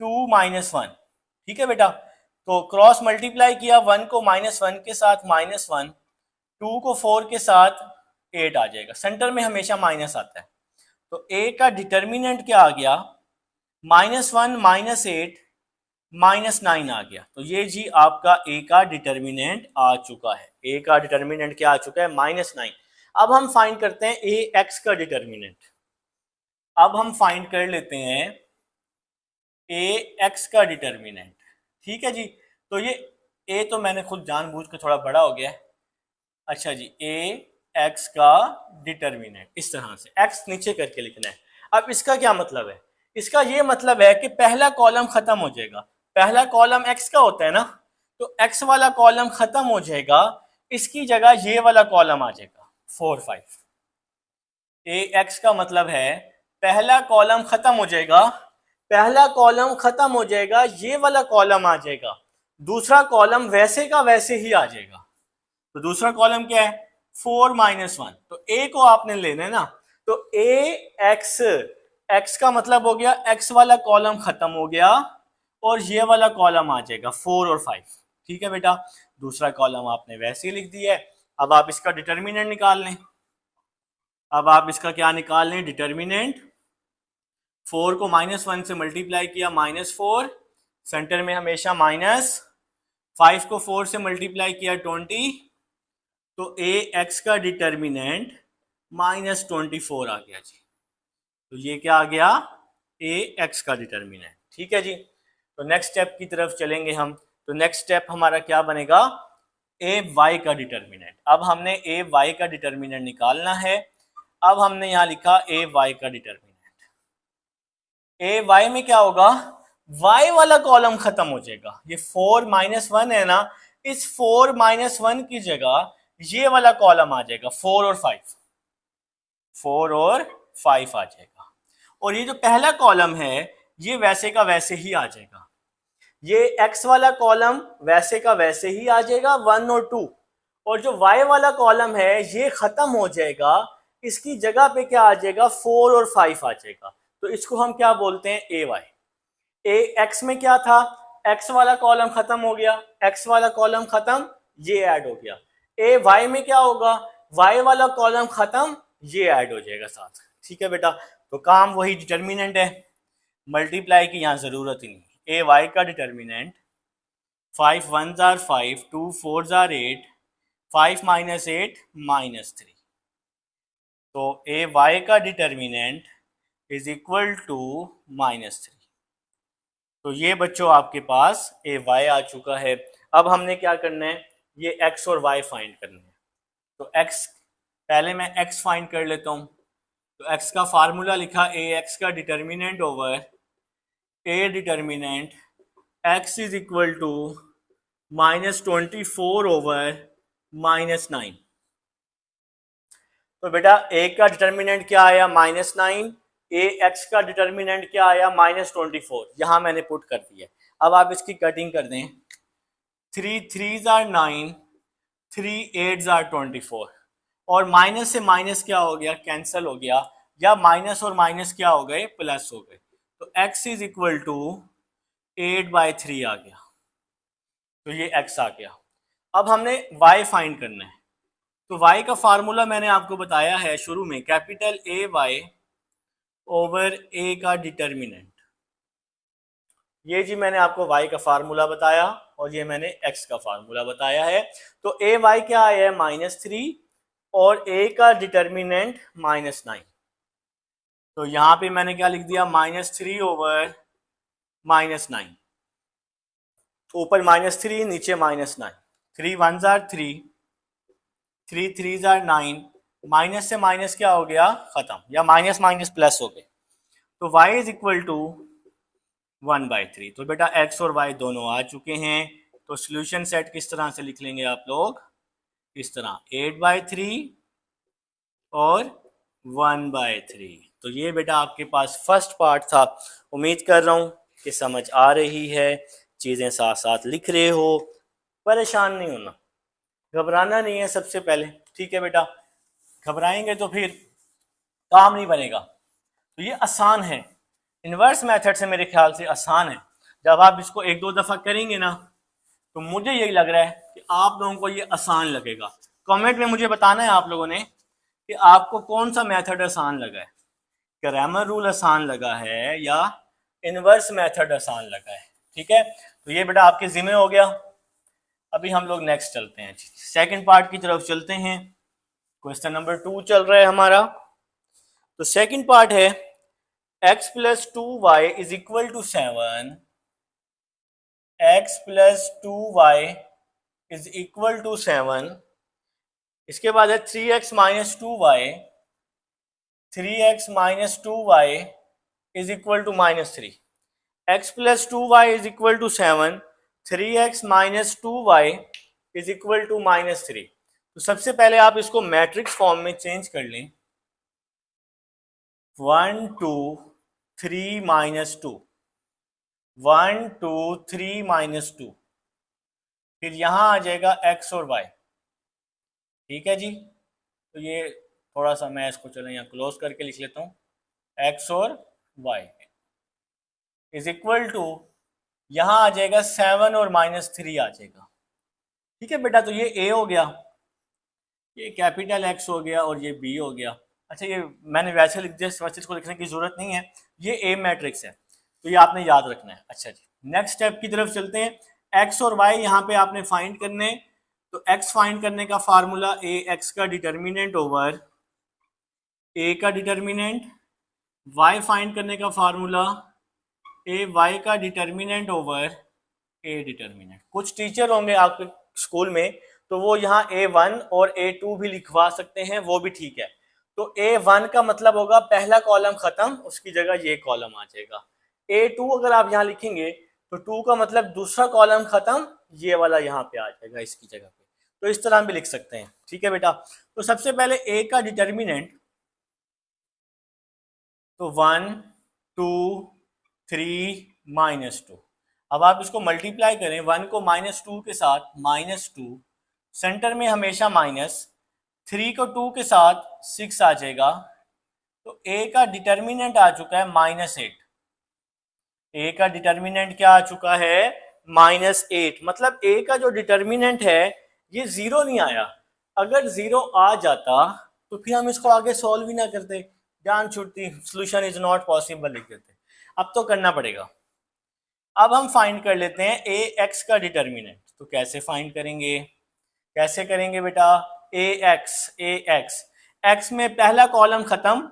2 -1, ठीक है बेटा। तो क्रॉस मल्टीप्लाई किया, 1 को -1 के साथ -1, 2 को 4 के साथ 8 आ जाएगा, सेंटर में हमेशा माइनस आता है। तो a का डिटर्मिनेंट क्या आ गया, -1 -8 -9 आ गया। तो ये जी आपका a का डिटर्मिनेंट आ चुका है, a का डिटर्मिनेंट क्या आ चुका है, -9। अब हम फाइंड करते हैं a x का डिटर्मिनेंट। अब हम फाइंड कर लेते हैं a x का डिटर्मिनेंट, ठीक है जी। तो ये a तो मैंने खुद जानबूझ के थोड़ा बड़ा हो गया है। अच्छा जी, a x का डिटर्मिनेंट इस तरह से x नीचे करके लिखना है। अब इसका क्या मतलब है, इसका ये मतलब है कि पहला कॉलम खत्म हो जाएगा, पहला कॉलम x का होता है ना, तो x वाला कॉलम खत्म हो जाएगा, इसकी जगह ये वाला कॉलम आ जाएगा 4 5। ए एक्स का मतलब है पहला कॉलम खत्म हो जाएगा, पहला कॉलम खत्म हो जाएगा, ये वाला कॉलम आ जाएगा, दूसरा कॉलम वैसे का वैसे ही आ जाएगा। तो दूसरा कॉलम क्या है 4 -1, तो ए को आपने लेना है ना, तो ए एक्स, एक्स का मतलब हो गया एक्स वाला कॉलम खत्म हो गया और ये वाला कॉलम आ जाएगा 4 और 5। ठीक है बेटा, दूसरा कॉलम आपने वैसे ही लिख दिया है। अब आप इसका डिटर्मिनेंट निकाल लें। अब आप इसका क्या निकाल लें, डिटर्मिनेंट। 4 को -1 से मल्टीप्लाई किया -4, सेंटर में हमेशा माइनस, 5 को 4 से मल्टीप्लाई किया 20, तो ए एक्स का डिटर्मिनेंट -24 आ गया जी। तो ये क्या आ गया, ए एक्स का डिटर्मिनेंट। ठीक है जी, तो नेक्स्ट स्टेप की तरफ चलेंगे हम। तो नेक्स्ट स्टेप हमारा क्या बनेगा, ए वाई का डिटर्मिनेंट। अब हमने ए वाई का डिटर्मिनेंट निकालना है। अब हमने यहाँ लिखा ए वाई का डिटर्मिनेंट। ए वाई में क्या होगा, वाई वाला कॉलम खत्म हो जाएगा, ये 4 -1 है ना, इस 4 -1 की जगह ये वाला कॉलम आ जाएगा 4 और 5, 4 और 5 आ जाएगा। और ये जो पहला कॉलम है ये वैसे का वैसे ही आ जाएगा, ये x वाला कॉलम वैसे का वैसे ही आ जाएगा 1 और 2, और जो y वाला कॉलम है ये खत्म हो जाएगा, इसकी जगह पे क्या आ जाएगा 4 और 5 आ जाएगा। तो इसको हम क्या बोलते हैं, ए वाई। ए एक्स में क्या था, x वाला कॉलम खत्म हो गया, x वाला कॉलम खत्म, ये ऐड हो गया। ए वाई में क्या होगा, y वाला कॉलम खत्म, ये ऐड हो जाएगा साथ। ठीक है बेटा, तो काम वही, डिटर्मिनेंट है, मल्टीप्लाई की यहाँ जरूरत ही नहीं। ए वाई का determinant 5 1s are 5, 2 4s are 8, 5 -8 -3। तो ए वाई का डिटर्मिनेंट इज इक्वल टू -3। तो ये बच्चों आपके पास ए वाई आ चुका है। अब हमने क्या करना है, ये एक्स और वाई फाइंड करना है। तो एक्स, पहले मैं एक्स फाइंड कर लेता हूँ। तो एक्स का फार्मूला लिखा, ए एक्स का determinant over A determinant X is equal to -24 over -9। तो बेटा ए का डिटर्मिनेंट क्या आया, -9, ए एक्स का डिटर्मिनेंट क्या आया, -24, यहां मैंने पुट कर दिया। अब आप इसकी कटिंग कर दें, 3 3s are 9, 3 8s are 24, और माइनस से माइनस क्या हो गया, कैंसिल हो गया, या माइनस और माइनस क्या हो गए, प्लस हो गए। तो x इज इक्वल टू 8/3 आ गया, तो ये x आ गया। अब हमने y फाइंड करना है। तो y का फार्मूला मैंने आपको बताया है शुरू में, capital A Y over A का डिटर्मिनेंट। ये जी मैंने आपको y का फार्मूला बताया, और ये मैंने x का फार्मूला बताया है। तो ए वाई क्या आया है, -3, और a का डिटर्मिनेंट -9। तो यहां पे मैंने क्या लिख दिया, -3 ओवर -9, ऊपर -3 नीचे -9, 3 1s are 3, 3 3s are 9, minus से माइनस क्या हो गया, खत्म, या माइनस माइनस प्लस हो गए। तो y इज इक्वल टू 1/3। तो बेटा x और y दोनों आ चुके हैं। तो सोल्यूशन सेट किस तरह से लिख लेंगे आप लोग, इस तरह 8/3 और 1/3। तो ये बेटा आपके पास फर्स्ट पार्ट था। उम्मीद कर रहा हूँ कि समझ आ रही है, चीज़ें साथ साथ लिख रहे हो, परेशान नहीं होना, घबराना नहीं है सबसे पहले। ठीक है बेटा, घबराएंगे तो फिर काम नहीं बनेगा। तो ये आसान है, इन्वर्स मेथड से मेरे ख्याल से आसान है। जब आप इसको 1-2 दफ़ा करेंगे ना, तो मुझे यही लग रहा है कि आप लोगों को ये आसान लगेगा। कमेंट में मुझे बताना है आप लोगों ने कि आपको कौन सा मेथड आसान लगा है, ग्रामर रूल आसान लगा है या इन्वर्स मेथड आसान लगा है। ठीक है, तो ये बेटा आपके जिम्मे हो गया। अभी हम लोग नेक्स्ट चलते हैं, सेकंड पार्ट की तरफ चलते हैं। क्वेश्चन नंबर 2 चल रहा है हमारा। तो सेकंड पार्ट है, x + 2y is equal to 7, x + 2y is equal to 7। इसके बाद है 3x - 2y, 3x - 2y is equal to -3। x plus 2y is equal to 7, 3x minus 2y is equal to -3। तो सबसे पहले आप इसको matrix form में change कर लें, 1 2 3 -2, 1 2 3 -2, फिर यहां आ जाएगा x और y। ठीक है जी, तो ये थोड़ा सा मैं इसको चलो यहाँ क्लोज करके लिख लेता हूँ, x और y इज इक्वल टू, यहाँ आ जाएगा 7 और -3 आ जाएगा। ठीक है बेटा, तो ये a हो गया, ये कैपिटल X हो गया और ये B हो गया। अच्छा, ये मैंने वैसे लिख दिया, वैसे इसको लिखने की जरूरत नहीं है, ये A मैट्रिक्स है, तो ये आपने याद रखना है। अच्छा जी, नेक्स्ट स्टेप की तरफ चलते हैं। X और Y यहाँ पे आपने फाइंड करने, तो X फाइंड करने का फार्मूला A X का डिटर्मिनेंट ओवर A का डिटर्मिनेंट, Y फाइंड करने का फार्मूला A Y का डिटर्मिनेंट ओवर A डिटर्मिनेंट। कुछ टीचर होंगे आपके स्कूल में तो वो यहाँ A1 और A2 भी लिखवा सकते हैं, वो भी ठीक है। तो A1 का मतलब होगा पहला कॉलम खत्म, उसकी जगह ये कॉलम आ जाएगा। A2 अगर आप यहाँ लिखेंगे तो 2 का मतलब दूसरा कॉलम खत्म, ये वाला यहाँ पे आ जाएगा इसकी जगह पे। तो इस तरह भी लिख सकते हैं। ठीक है बेटा, तो सबसे पहले A का डिटर्मिनेंट, तो 1 2 3 -2। अब आप इसको मल्टीप्लाई करें, 1 को -2 के साथ -2, सेंटर में हमेशा माइनस, 3 को 2 के साथ 6 आ जाएगा। तो A का डिटर्मिनेंट आ चुका है -8। A का डिटर्मिनेंट क्या आ चुका है? -8। मतलब A का जो डिटर्मिनेंट है ये 0 नहीं आया। अगर 0 आ जाता तो फिर हम इसको आगे सॉल्व ही ना करते, जान छूटती, सोल्यूशन इज नॉट पॉसिबल लिख देते। अब तो करना पड़ेगा। अब हम फाइंड कर लेते हैं ए एक्स का डिटर्मिनेंट। तो कैसे फाइंड करेंगे, कैसे करेंगे बेटा? ए एक्स, एक्स में पहला कॉलम खत्म,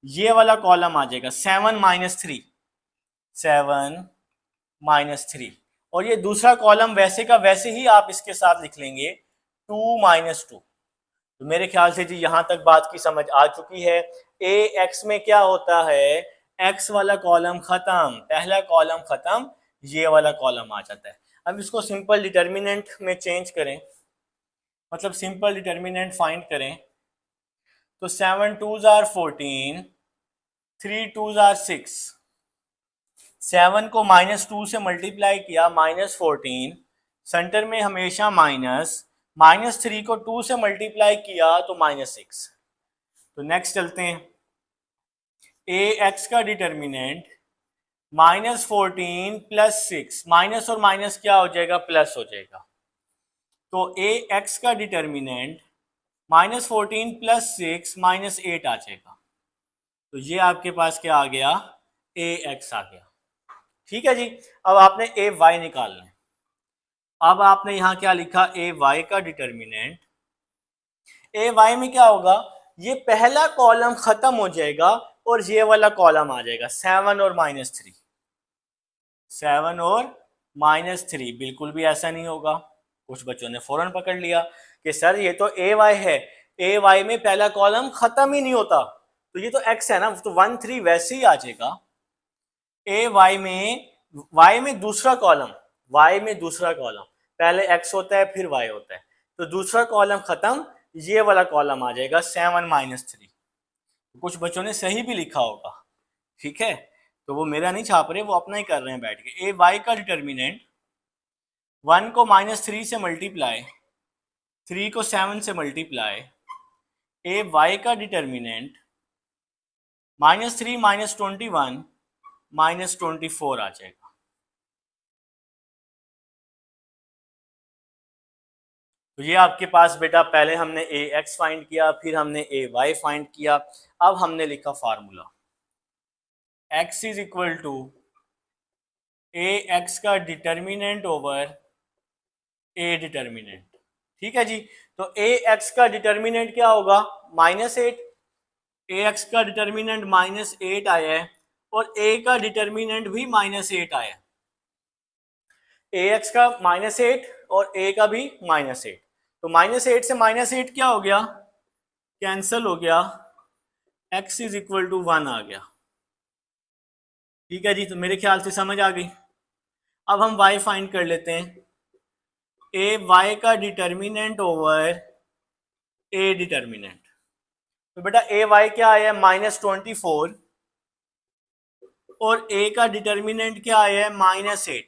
ये वाला कॉलम आ जाएगा 7 -3, 7 -3, और ये दूसरा कॉलम वैसे का वैसे ही आप इसके साथ लिख लेंगे 2 -2। तो मेरे ख्याल से जी यहां तक बात की समझ आ चुकी है। ए एक्स में क्या होता है, एक्स वाला कॉलम खत्म, पहला कॉलम खत्म, ये वाला कॉलम आ जाता है। अब इसको सिंपल डिटर्मिनेंट में चेंज करें, मतलब सिंपल डिटर्मिनेंट फाइंड करें, तो 7 2s are 14, 3 2s are 6, 7 को -2 से मल्टीप्लाई किया -14, सेंटर में हमेशा माइनस, -3 को 2 से मल्टीप्लाई किया तो -6। तो नेक्स्ट चलते हैं, ए एक्स का डिटर्मिनेंट -14 + 6, माइनस और माइनस क्या हो जाएगा, प्लस हो जाएगा। तो ए एक्स का डिटर्मिनेंट -14 + 6 -8 आ जाएगा। तो ये आपके पास क्या आ गया, ए एक्स आ गया। ठीक है जी, अब आपने ए वाई निकालना है। अब आपने यहां क्या लिखा, ए वाई का डिटर्मिनेंट, ए वाई में क्या होगा, ये पहला कॉलम खत्म हो जाएगा और ये वाला कॉलम आ जाएगा 7 और -3, 7 और -3। बिल्कुल भी ऐसा नहीं होगा। कुछ बच्चों ने फौरन पकड़ लिया कि सर ये तो ए वाई है, ए वाई में पहला कॉलम खत्म ही नहीं होता, तो ये तो एक्स है ना, तो 1 3 वैसे ही आ जाएगा। ए वाई में दूसरा कॉलम, वाई में दूसरा कॉलम, पहले एक्स होता है फिर वाई होता है, तो दूसरा कॉलम खत्म, ये वाला कॉलम आ जाएगा 7 -3। कुछ बच्चों ने सही भी लिखा होगा। ठीक है, तो वो मेरा नहीं छाप रहे, वो अपना ही कर रहे हैं बैठ के। ए वाई का डिटर्मिनेंट, 1 को -3 से मल्टीप्लाई, 3 को 7 से मल्टीप्लाई, ए वाई का डिटर्मिनेंट -3 -21 -24 आ जाएगा। तो ये आपके पास बेटा, पहले हमने ए एक्स फाइंड किया, फिर हमने ए वाई फाइंड किया, अब हमने लिखा formula x is equal to A x का डिटर्मिनेंट ओवर ए डिटर्मिनेंट। ठीक है जी, तो ए एक्स का डिटर्मिनेंट क्या होगा, -8। ए एक्स का डिटर्मिनेंट -8 आया है और ए का डिटर्मिनेंट भी -8 आया है। ए एक्स का -8 और ए का भी -8, तो -8 से -8 क्या हो गया, कैंसल हो गया, x इज इक्वल टू 1 आ गया। ठीक है जी, तो मेरे ख्याल से समझ आ गई। अब हम y फाइंड कर लेते हैं। ए y का डिटर्मिनेंट ओवर ए डिटर्मिनेंट। तो बेटा ए वाई क्या आया है -24 और ए का डिटर्मिनेंट क्या आया है -8।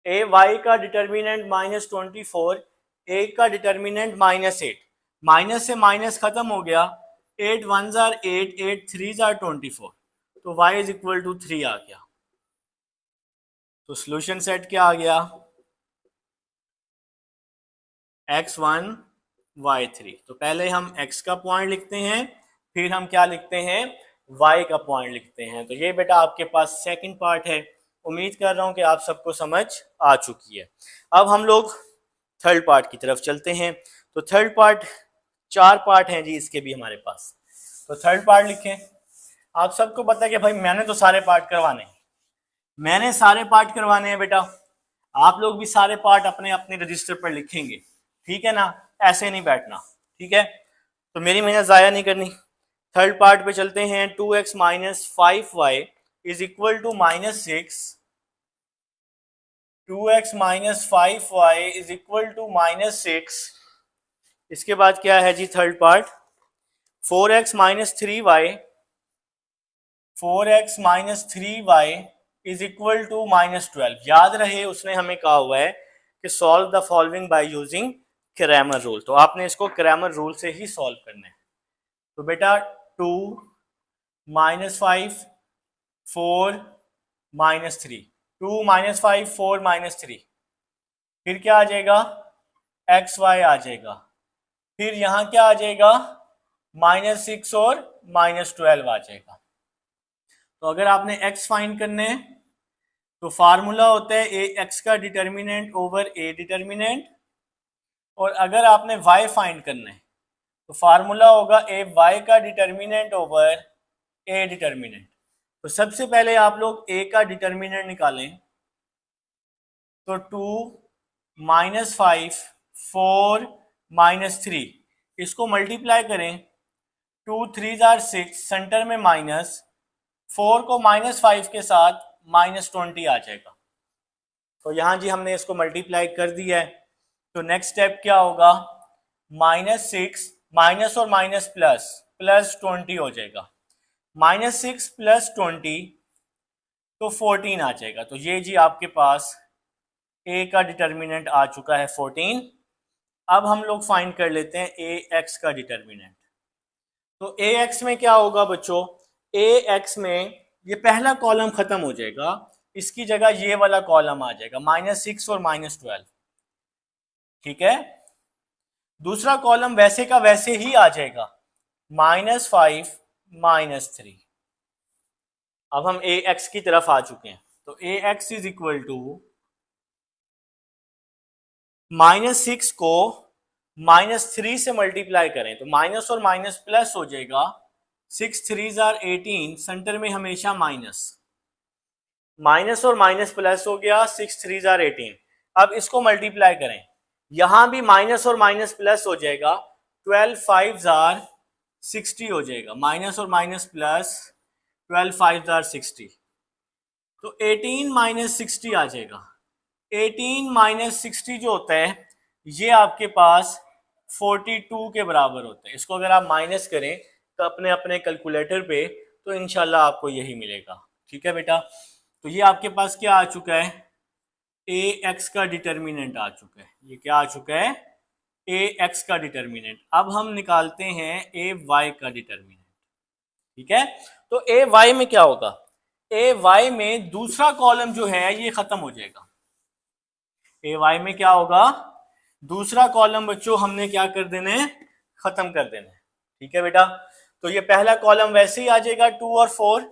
ए वाई का डिटर्मिनेंट -24, ए का डिटर्मिनेंट -8। माइनस से माइनस खत्म हो गया, 8 1 जार 8, 8 3 जार 24, तो y इज इक्वल टू 3 आ गया। तो सोल्यूशन सेट क्या आ गया, x1 y3। तो पहले हम x का पॉइंट लिखते हैं, फिर हम क्या लिखते हैं, y का पॉइंट लिखते हैं। तो ये बेटा आपके पास सेकंड पार्ट है। उम्मीद कर रहा हूं कि आप सबको समझ आ चुकी है। अब हम लोग थर्ड पार्ट की तरफ चलते हैं। तो थर्ड पार्ट, 4 पार्ट हैं जी इसके भी हमारे पास। तो थर्ड पार्ट लिखें। आप सबको पता है कि भाई मैंने तो सारे पार्ट करवाने हैं, मैंने सारे पार्ट करवाने हैं बेटा। आप लोग भी सारे पार्ट अपने अपने रजिस्टर पर लिखेंगे, ठीक है ना, ऐसे नहीं बैठना, ठीक है। तो मेरी मेहनत ज़ाया नहीं करनी। थर्ड पार्ट पे चलते हैं। 2x minus 5y is equal to -6। 2x minus 5y is equal to -6। इसके बाद क्या है जी third part, 4x minus 3y, 4x minus 3y is equal to -12। याद रहे उसने हमें कहा हुआ है कि solve the following by using Cramer rule, तो आपने इसको क्रैमर रूल से ही सॉल्व करना है। तो बेटा 2 -5 4 -3, 2 -5 4 -3, फिर क्या आ जाएगा, XY आ जाएगा, फिर यहाँ क्या आ जाएगा, -6 और -12 आ जाएगा। तो अगर आपने x फाइंड करने हैं तो फार्मूला होता है ए एक्स का डिटर्मिनेंट ओवर ए डिटर्मिनेंट, और अगर आपने y फाइंड करना है तो फार्मूला होगा ए वाई का डिटर्मिनेंट ओवर ए डिटर्मिनेंट। तो सबसे पहले आप लोग ए का डिटर्मिनेंट निकालें। तो 2 -5 4 -3, इसको मल्टीप्लाई करें, 2 3 जार 6, सेंटर में माइनस, 4 को -5 के साथ -20 आ जाएगा। तो यहाँ जी हमने इसको मल्टीप्लाई कर दिया है। तो नेक्स्ट स्टेप क्या होगा, -6 माइनस और माइनस प्लस, +20 हो जाएगा, -6 + 20 तो 14 आ जाएगा। तो ये जी आपके पास ए का डिटर्मिनेंट आ चुका है 14। अब हम लोग फाइंड कर लेते हैं ए एक्स का डिटर्मिनेंट। तो ए एक्स में क्या होगा बच्चों, ए एक्स में ये पहला कॉलम खत्म हो जाएगा, इसकी जगह ये वाला कॉलम आ जाएगा, -6 और -12, ठीक है। दूसरा कॉलम वैसे का वैसे ही आ जाएगा, -5 -3। अब हम ए एक्स की तरफ आ चुके हैं। तो A x is equal to, -6 को -3 से मल्टीप्लाई करें तो माइनस और माइनस प्लस हो जाएगा, 6 3 जार 18, सेंटर में हमेशा माइनस, माइनस और माइनस प्लस हो गया, 6 3 जार 18। अब इसको मल्टीप्लाई करें, यहां भी माइनस और माइनस प्लस हो जाएगा, 12 5 जार 60 हो जाएगा, माइनस और माइनस प्लस, 12 5 जार 60, तो 18 - 60 आ जाएगा। 18 - 60 जो होता है ये आपके पास 42 के बराबर होता है। इसको अगर आप माइनस करें तो अपने अपने कैलकुलेटर पे, तो इंशाल्लाह आपको यही मिलेगा, ठीक है बेटा। तो ये आपके पास क्या आ चुका है, ए एक्स का डिटर्मिनेंट आ चुका है। ये क्या आ चुका है, ए एक्स का डिटर्मिनेंट। अब हम निकालते हैं ए वाई का डिटर्मिनेंट, ठीक है। तो ए वाई में क्या होगा, ए वाई में दूसरा कॉलम जो है ये खत्म हो जाएगा। ए वाई में क्या होगा, दूसरा कॉलम बच्चों हमने क्या कर देना है, खत्म कर देना है, ठीक है बेटा। तो ये पहला कॉलम वैसे ही आ जाएगा 2 और 4,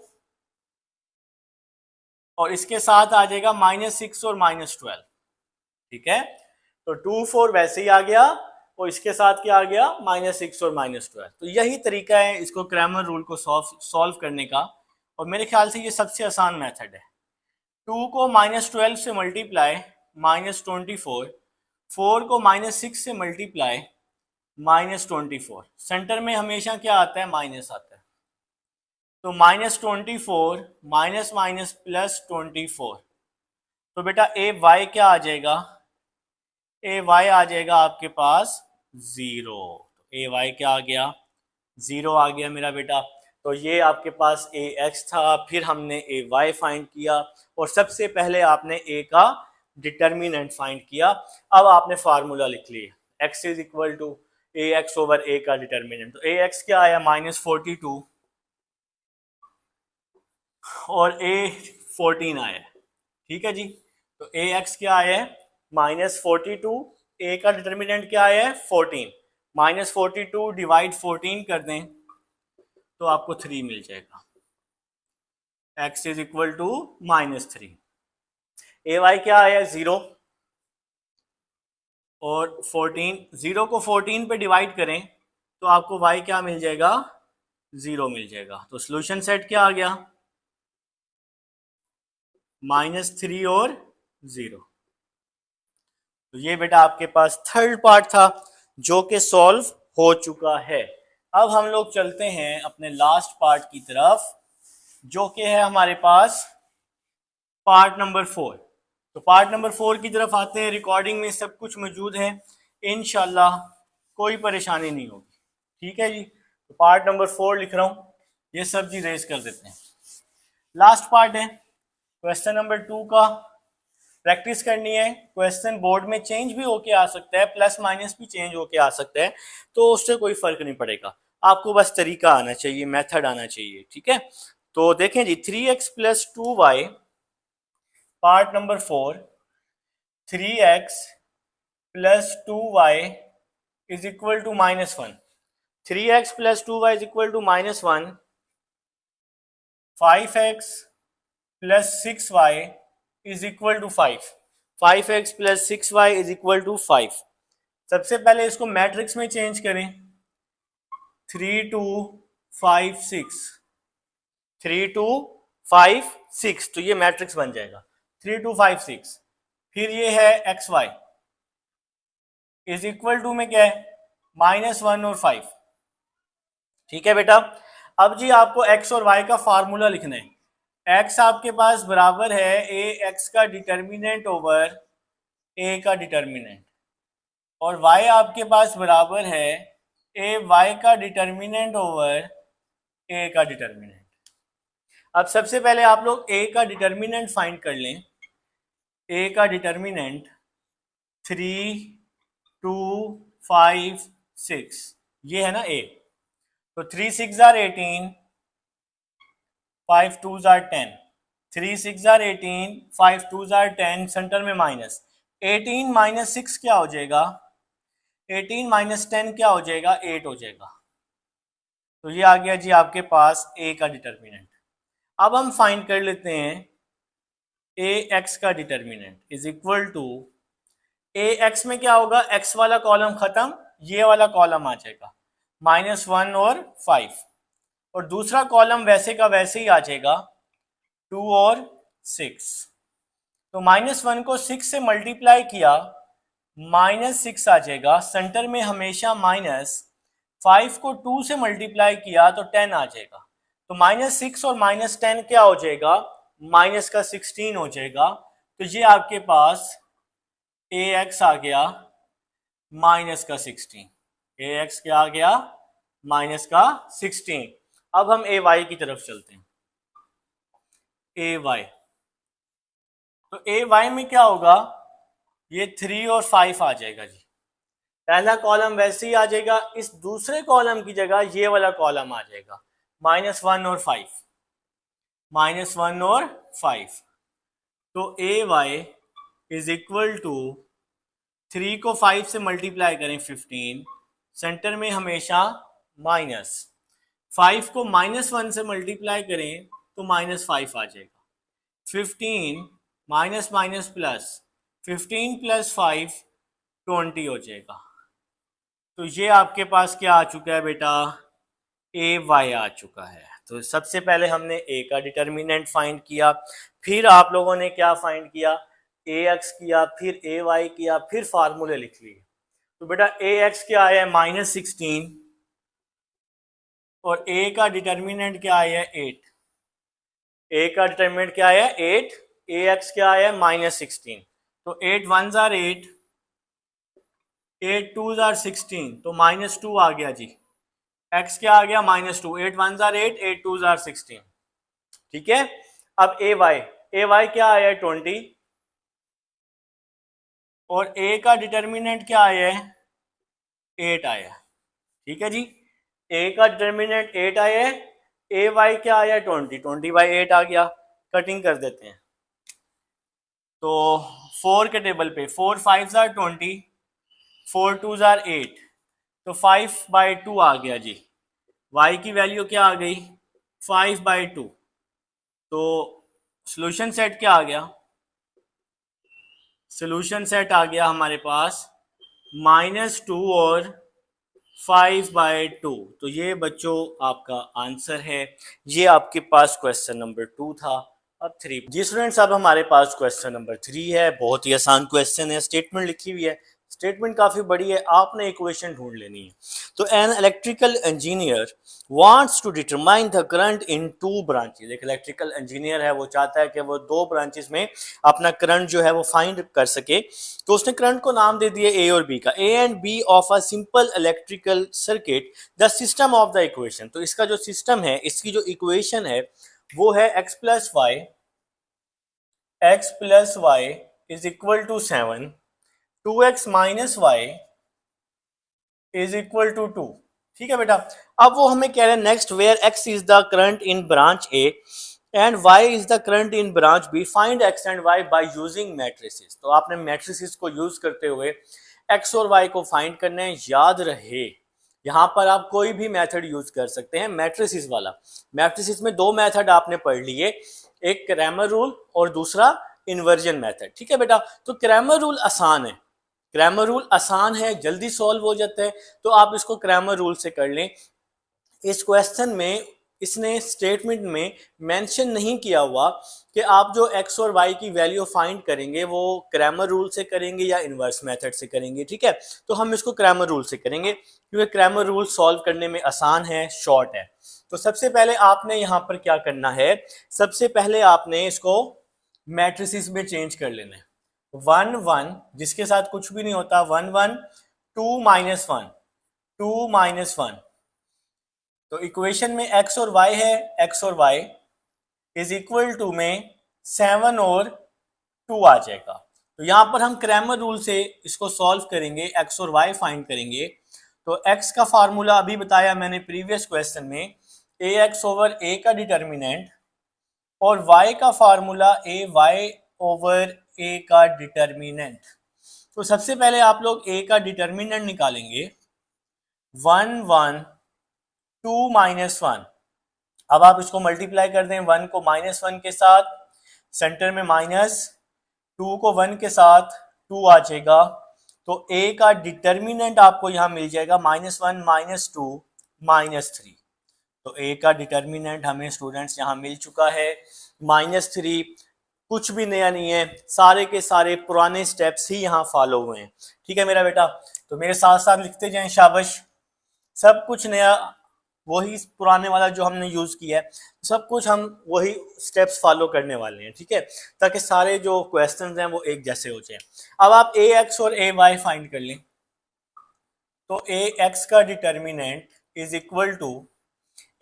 और इसके साथ आ जाएगा -6 और -12, ठीक है। तो 2 4 वैसे ही आ गया, और इसके साथ क्या आ गया, -6 और -12। तो यही तरीका है इसको क्रैमर रूल को सॉल्व करने का, और मेरे ख्याल से ये सबसे आसान मेथड है। 2 को -12 से मल्टीप्लाई, -24, 4 को -6 से मल्टीप्लाई, -24, सेंटर में हमेशा क्या आता है, माइनस आता है। तो -24 माइनस माइनस +24, तो बेटा ए वाई क्या आ जाएगा, ए वाई आ जाएगा आपके पास 0। तो ए वाई क्या आ गया, 0 आ गया मेरा बेटा। तो ये आपके पास ए एक्स था, फिर हमने ए वाई फाइंड किया और सबसे पहले आपने ए का डिटर्मिनेंट फाइंड किया। अब आपने फार्मूला लिख लिया, x is equal to A x over A का डिटर्मिनेंट। तो ए एक्स क्या आया, -42 और ए 14 आया। ठीक है जी, तो ए एक्स क्या आया है, -42, ए का डिटर्मिनेंट क्या आया है 14, -42 डिवाइड 14 कर दें तो आपको 3 मिल जाएगा, x is equal to -3। A Y क्या आया 0 और 14, 0 को 14 पे डिवाइड करें तो आपको y क्या मिल जाएगा, 0 मिल जाएगा। तो सोल्यूशन सेट क्या आ गया, -3 और 0। तो ये बेटा आपके पास थर्ड पार्ट था जो कि सॉल्व हो चुका है। अब हम लोग चलते हैं अपने लास्ट पार्ट की तरफ जो कि है हमारे पास पार्ट नंबर 4। तो पार्ट नंबर 4 की तरफ आते हैं। रिकॉर्डिंग में सब कुछ मौजूद है, इंशाल्लाह कोई परेशानी नहीं होगी। ठीक है जी, तो पार्ट नंबर 4 लिख रहा हूँ, ये सब जी रेज कर देते हैं। लास्ट पार्ट है क्वेश्चन नंबर 2 का, प्रैक्टिस करनी है। क्वेश्चन बोर्ड में चेंज भी होके आ सकता है, प्लस माइनस भी चेंज होके आ सकता है, तो उससे कोई फर्क नहीं पड़ेगा, आपको बस तरीका आना चाहिए, मेथड आना चाहिए। ठीक है, तो देखें जी, 3x + 2y part number 4, 3x + 2y is equal to -1, 3x + 2y is equal to -1, 5x + 6y is equal to 5, 5x + 6y is equal to 5। सबसे पहले इसको मैट्रिक्स में चेंज करें, 3 2 5 6, 3 2 5 6, तो ये मैट्रिक्स बन जाएगा 3 2 5 6। फिर ये है X Y is equal to में क्या है, -1 और 5। ठीक है बेटा, अब जी आपको एक्स और वाई का फार्मूला लिखना है। एक्स आपके पास बराबर है ए एक्स का डिटर्मिनेंट ओवर ए का डिटर्मिनेंट, और y आपके पास बराबर है ए वाई का डिटर्मिनेंट ओवर ए का डिटर्मिनेंट। अब सबसे पहले आप लोग ए का डिटर्मिनेंट फाइंड कर लें। ए का डिटर्मिनेंट 3 2 5 6, ये है ना ए, तो 3 6 are 18, 5 2 are 10, 3 6 are 18, 5 2 are 10, center में माइनस, 18 - 6 क्या हो जाएगा, 18 - 10 क्या हो जाएगा, 8 हो जाएगा। तो ये आ गया जी आपके पास ए का डिटर्मिनेंट। अब हम फाइंड कर लेते हैं ए एक्स का determinant is equal to, A X में क्या होगा, एक्स वाला कॉलम खत्म, ये वाला कॉलम आ जाएगा -1 और 5, और दूसरा कॉलम वैसे का वैसे ही आ जाएगा 2 और 6। तो -1 को 6 से मल्टीप्लाई किया, -6 आ जाएगा, सेंटर में हमेशा माइनस, 5 को 2 से मल्टीप्लाई किया तो 10 आ जाएगा, तो -6 और -10 क्या हो जाएगा, माइनस का 16 हो जाएगा। तो ये आपके पास ए एक्स आ गया -16, ए एक्स क्या आ गया, -16। अब हम ए वाई की तरफ चलते हैं। ए वाई, तो ए वाई में क्या होगा, ये 3 और 5 आ जाएगा जी, पहला कॉलम वैसे ही आ जाएगा, इस दूसरे कॉलम की जगह ये वाला कॉलम आ जाएगा -1 और 5, -1 और 5। तो A y is equal to, 3 को 5 से मल्टीप्लाई करें 15, सेंटर में हमेशा माइनस, 5 को -1 से मल्टीप्लाई करें तो -5 आ जाएगा, 15 माइनस माइनस प्लस, 15 + 5 20 हो जाएगा। तो ये आपके पास क्या आ चुका है बेटा, ए वाई आ चुका है। तो सबसे पहले हमने ए का डिटर्मिनेंट फाइंड किया, फिर आप लोगों ने क्या फाइंड किया, ए एक्स किया, फिर ए वाई किया, फिर फार्मूले लिख लिए। तो बेटा ए एक्स क्या आया है, -16, और ए का डिटर्मिनेंट क्या आया है 8, ए का डिटर्मिनेंट क्या आया है 8, ए एक्स क्या आया है -16, तो 8 वन जार 8, 8 टू जार 16, तो -2 आ गया जी, एक्स क्या आ गया -2, 8 वन जार 8, 8 टू जार 16, ठीक है। अब ए वाई क्या आया है 20, और ए का डिटर्मिनेंट क्या आया है 8 आया, ठीक है जी। ए का डिटर्मिनेंट 8 आया है, ए वाई क्या आया 20, 20/8 आ गया, कटिंग कर देते हैं। तो 4 के टेबल पे 4 5 जार 20, 4 2 जार 8, तो 5/2 आ गया जी। y की वैल्यू क्या आ गई 5/2, तो सोल्यूशन सेट क्या आ गया, सोल्यूशन सेट आ गया हमारे पास -2 और 5/2, तो ये बच्चों आपका आंसर है। ये आपके पास क्वेश्चन नंबर 2 था। अब 3 जी स्टूडेंट्स, अब हमारे पास क्वेश्चन नंबर 3 है। बहुत ही आसान क्वेश्चन है, स्टेटमेंट लिखी हुई है, स्टेटमेंट काफी बड़ी है, आपने इक्वेशन ढूंढ लेनी है। तो an electrical engineer wants to determine the current in 2 branches. एक इलेक्ट्रिकल इंजीनियर है, वो चाहता है कि वो 2 ब्रांचेस में अपना करंट जो है वो फाइंड कर सके। तो उसने करंट को नाम दे दिया ए और बी का, A and B of a simple electrical circuit, the system of the equation. तो इसका जो सिस्टम है, इसकी जो इक्वेशन है वो है x plus Y is equal to 7, 2x minus Y is equal to 2, ठीक है बेटा। अब वो हमें कह रहे हैं next, where x is the current in branch A and y is the current in branch B, find x and y by using matrices. तो आपने मैट्रिसेस को यूज करते हुए x और y को फाइंड करना है। याद रहे यहाँ पर आप कोई भी मेथड यूज कर सकते हैं मैट्रिसेस वाला। मैट्रिसेस में 2 मेथड आपने पढ़ लिए, एक क्रैमर रूल और दूसरा इन्वर्जन मेथड, ठीक है बेटा। तो क्रैमर रूल आसान है, क्रैमर रूल आसान है, जल्दी सॉल्व हो जाता है, तो आप इसको क्रैमर रूल से कर लें। इस क्वेश्चन में इसने स्टेटमेंट में मेंशन नहीं किया हुआ कि आप जो x और y की वैल्यू फाइंड करेंगे वो क्रैमर रूल से करेंगे या इन्वर्स मेथड से करेंगे, ठीक है। तो हम इसको क्रैमर रूल से करेंगे क्योंकि क्रैमर रूल सॉल्व करने में आसान है, शॉर्ट है। तो सबसे पहले आपने यहाँ पर क्या करना है, सबसे पहले आपने इसको मैट्रिसेस में चेंज कर लेना है। 1 1 जिसके साथ कुछ भी नहीं होता, 1 1, 2 माइनस 1, 2 माइनस 1, तो इक्वेशन में x और y है, x और y इज इक्वल टू में 7 और 2 आ जाएगा। तो यहाँ पर हम क्रैमर रूल से इसको सॉल्व करेंगे, x और y फाइंड करेंगे। तो x का फार्मूला अभी बताया मैंने प्रीवियस क्वेश्चन में, ax ओवर a का डिटर्मिनेंट, और y का फार्मूला ay ओवर a का डिटर्मिनेंट। तो सबसे पहले आप लोग a का डिटर्मिनेंट निकालेंगे, 1 1 2 माइनस 1। अब आप इसको मल्टीप्लाई कर दें 1 को -1 के साथ, सेंटर में माइनस, 2 को 1 के साथ 2 आ जाएगा। तो a का डिटर्मिनेंट आपको यहाँ मिल जाएगा -1 -2 -3। तो a का डिटर्मिनेंट हमें स्टूडेंट्स यहाँ मिल चुका है -3। कुछ भी नया नहीं है, सारे के सारे पुराने स्टेप्स ही यहाँ फॉलो हुए हैं, ठीक है मेरा बेटा। तो मेरे साथ साथ लिखते जाएं, शाबाश। सब कुछ नया, वही पुराने वाला जो हमने यूज किया है, सब कुछ हम वही स्टेप्स फॉलो करने वाले हैं, ठीक है, ताकि सारे जो क्वेश्चंस हैं वो एक जैसे हो जाए। अब आप ए एक्स और ए वाई फाइंड कर लें। तो ए एक्स का determinant is equal to,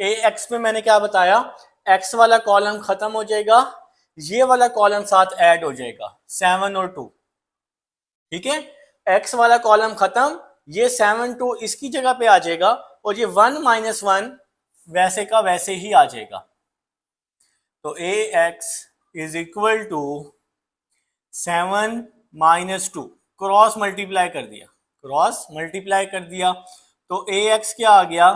A X में मैंने क्या बताया, एक्स वाला कॉलम खत्म हो जाएगा, ये वाला कॉलम साथ ऐड हो जाएगा 7 और 2, ठीक है। एक्स वाला कॉलम खत्म, ये 7 2 इसकी जगह पे आ जाएगा, और ये 1 -1 वैसे का वैसे ही आ जाएगा। तो A x is equal to 7 -2, cross multiply कर दिया, क्रॉस मल्टीप्लाई कर दिया। तो ए एक्स क्या आ गया,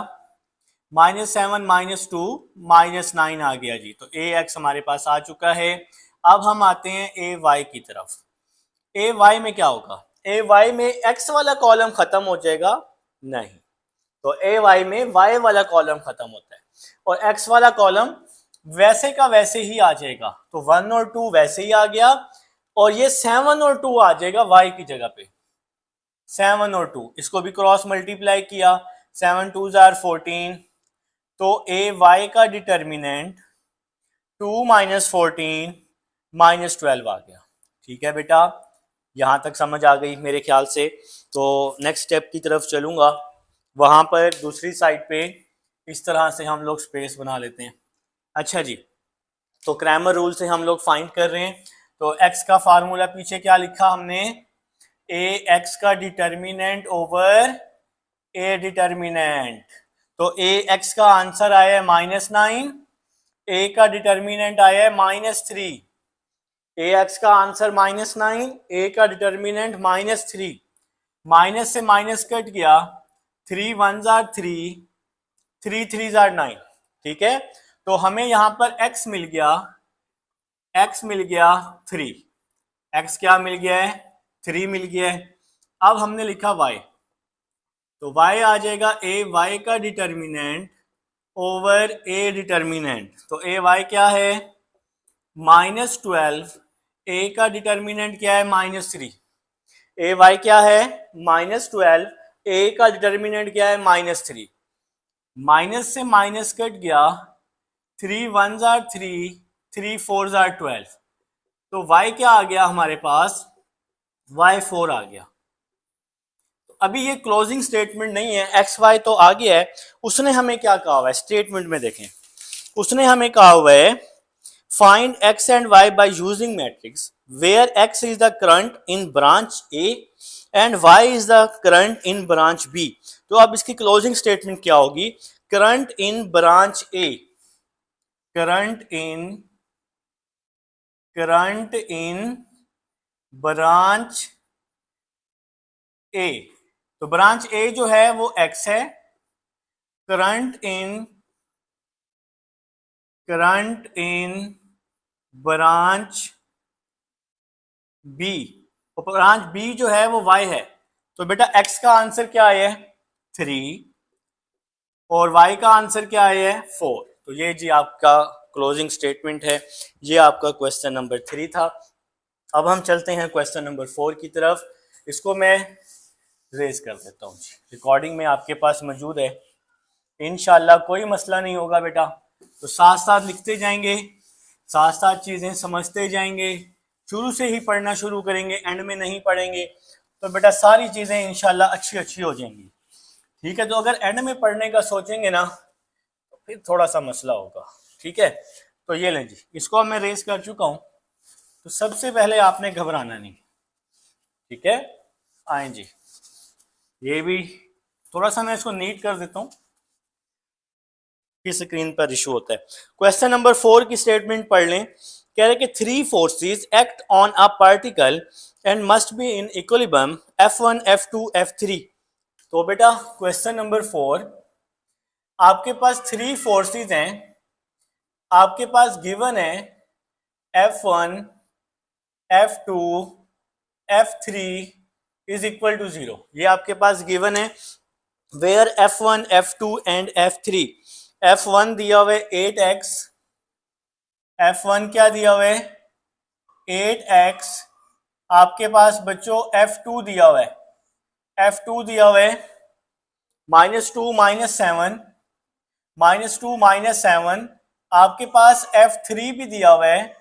-7 -2 -9 आ गया जी। तो ए एक्स हमारे पास आ चुका है। अब हम आते हैं ए वाई की तरफ। ए वाई में क्या होगा, ए वाई में एक्स वाला कॉलम खत्म हो जाएगा, नहीं, तो ए वाई में वाई वाला कॉलम खत्म होता है, और एक्स वाला कॉलम वैसे का वैसे ही आ जाएगा। तो 1 और 2 वैसे ही आ गया, और ये 7 और 2 आ जाएगा वाई की जगह पे, 7 और 2 इसको भी क्रॉस मल्टीप्लाई किया, 7 2 जार 14, तो ए वाई का डिटर्मिनेंट 2 माइनस 14 माइनस 12 आ गया। ठीक है बेटा, यहाँ तक समझ आ गई मेरे ख्याल से। तो नेक्स्ट स्टेप की तरफ चलूँगा, वहाँ पर दूसरी साइड पे इस तरह से हम लोग स्पेस बना लेते हैं। अच्छा जी, तो क्रैमर रूल से हम लोग फाइंड कर रहे हैं। तो x का फार्मूला पीछे क्या लिखा हमने, ए एक्स का डिटर्मिनेंट ओवर ए डिटर्मिनेंट। तो ए एक्स का आंसर आया है -9, ए का डिटर्मिनेंट आया है -3। ए एक्स का आंसर -9, ए का डिटर्मिनेंट -3। माइनस से माइनस कट गया, 3 1 जार 3, 3 3 जार 9। ठीक है, तो हमें यहां पर x मिल गया, x मिल गया 3, x क्या मिल गया है, 3 मिल गया है। अब हमने लिखा y, तो y आ जाएगा ए वाई का डिटर्मिनेंट ओवर ए डिटर्मिनेंट। तो ए वाई क्या है, -12, ए का डिटर्मिनेंट क्या है, -3। ए वाई क्या है, -12, ए का डिटर्मिनेंट क्या है, -3। माइनस से माइनस कट गया, 3 1 जार 3, 3 4 जार 12। तो y क्या आ गया हमारे पास, y 4 आ गया। तो अभी ये क्लोजिंग स्टेटमेंट नहीं है, एक्स वाई तो आ गया है। उसने हमें क्या कहा हुआ है स्टेटमेंट में, देखें उसने हमें कहा हुआ है find x and y by using matrix where x is the current in branch a and y is the current in branch b। तो अब इसकी क्लोजिंग स्टेटमेंट क्या होगी, current in branch a, current in branch A. तो branch A जो है वो x है, करंट इन ब्रांच बी, और ब्रांच बी जो है वो y है। तो बेटा x का आंसर क्या है, 3, और y का आंसर क्या है, 4। तो ये जी आपका क्लोजिंग स्टेटमेंट है। ये आपका क्वेश्चन नंबर 3 था। अब हम चलते हैं क्वेश्चन नंबर 4 की तरफ। इसको मैं रेज कर देता हूँ जी, रिकॉर्डिंग में आपके पास मौजूद है, इंशाल्लाह कोई मसला नहीं होगा बेटा। तो साथ साथ लिखते जाएंगे, साथ साथ चीज़ें समझते जाएंगे, शुरू से ही पढ़ना शुरू करेंगे, एंड में नहीं पढ़ेंगे तो बेटा सारी चीज़ें इंशाल्लाह अच्छी अच्छी हो जाएंगी। ठीक है, तो अगर एंड में पढ़ने का सोचेंगे ना तो फिर थोड़ा सा मसला होगा। ठीक है, तो ये लें जी, इसको मैं रेस कर चुका हूँ। तो सबसे पहले आपने घबराना नहीं, ठीक है। आए जी, ये भी थोड़ा सा मैं इसको नीट कर देता हूँ कि स्क्रीन पर इशू होता है। क्वेश्चन नंबर 4 की स्टेटमेंट पढ़ लें। कह रहे कि 3 forces act on a particle and must be in equilibrium F1 F2 F3। तो बेटा क्वेश्चन नंबर 4, आपके पास 3 फोर्सेस हैं, आपके पास गिवन है F1 F2 F3 is equal to 0। ये आपके पास गिवन है, where F1 F2 and F3। F1 दिया हुआ है 8x, F1 क्या दिया हुआ है 8x। आपके पास बच्चों F2 दिया हुआ है, F2 दिया हुआ है -2 -7, -2 -7। आपके पास F3 भी दिया हुआ है,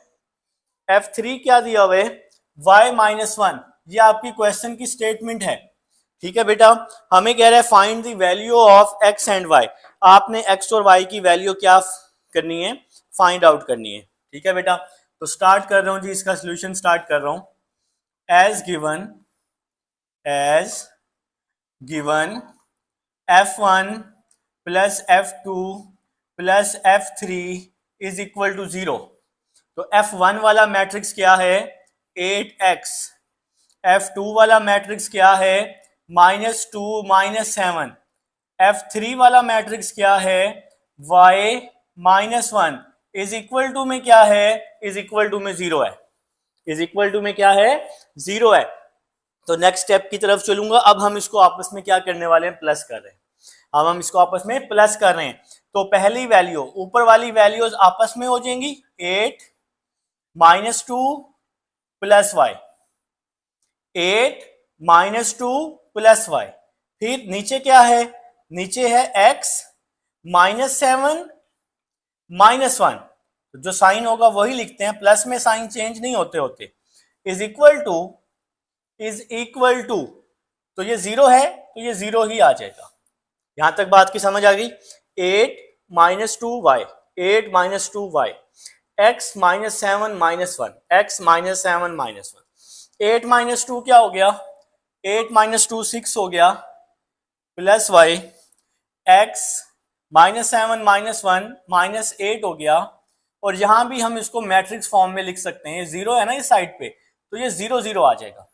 F3 क्या दिया हुआ है y-1। ये आपकी क्वेश्चन की स्टेटमेंट है। ठीक है बेटा, हमें कह रहा है find the value of x and y। आपने x और y की वैल्यू क्या करनी है, फाइंड आउट करनी है। ठीक है बेटा, तो स्टार्ट कर रहा हूं जी, इसका सोल्यूशन स्टार्ट कर रहा हूं। As given f1 plus f2 plus f3 is equal to 0। तो f1 वाला मैट्रिक्स क्या है 8x, f2 वाला मैट्रिक्स क्या है -2 -7, f3 वाला मैट्रिक्स क्या है y-1 इज इक्वल टू में क्या है, इज इक्वल टू में 0 है, इज इक्वल टू में क्या है 0 है। तो नेक्स्ट स्टेप की तरफ चलूंगा। अब हम इसको आपस में क्या करने वाले हैं, प्लस कर रहे हैं। अब हम इसको आपस में प्लस कर रहे हैं। तो पहली वैल्यू, ऊपर वाली वैल्यूज आपस में हो जाएंगी, 8 -2 प्लस y, 8 -2 प्लस y। फिर नीचे क्या है, नीचे है x -7 -1, तो जो साइन होगा वही लिखते हैं, प्लस में साइन चेंज नहीं होते होते, इज इक्वल टू, तो ये 0 है तो ये 0 ही आ जाएगा। यहां तक बात की समझ आ गई। 8 - 2y, 8 - 2y, x -7 -1, x -7 -1, 8 - 2 क्या हो गया, 8 - 2 6 हो गया, प्लस y, x -7 -1 -8 हो गया, और यहां भी हम इसको मैट्रिक्स फॉर्म में लिख सकते हैं, 0 है ना इस साइड पे, तो ये 0 0 आ जाएगा।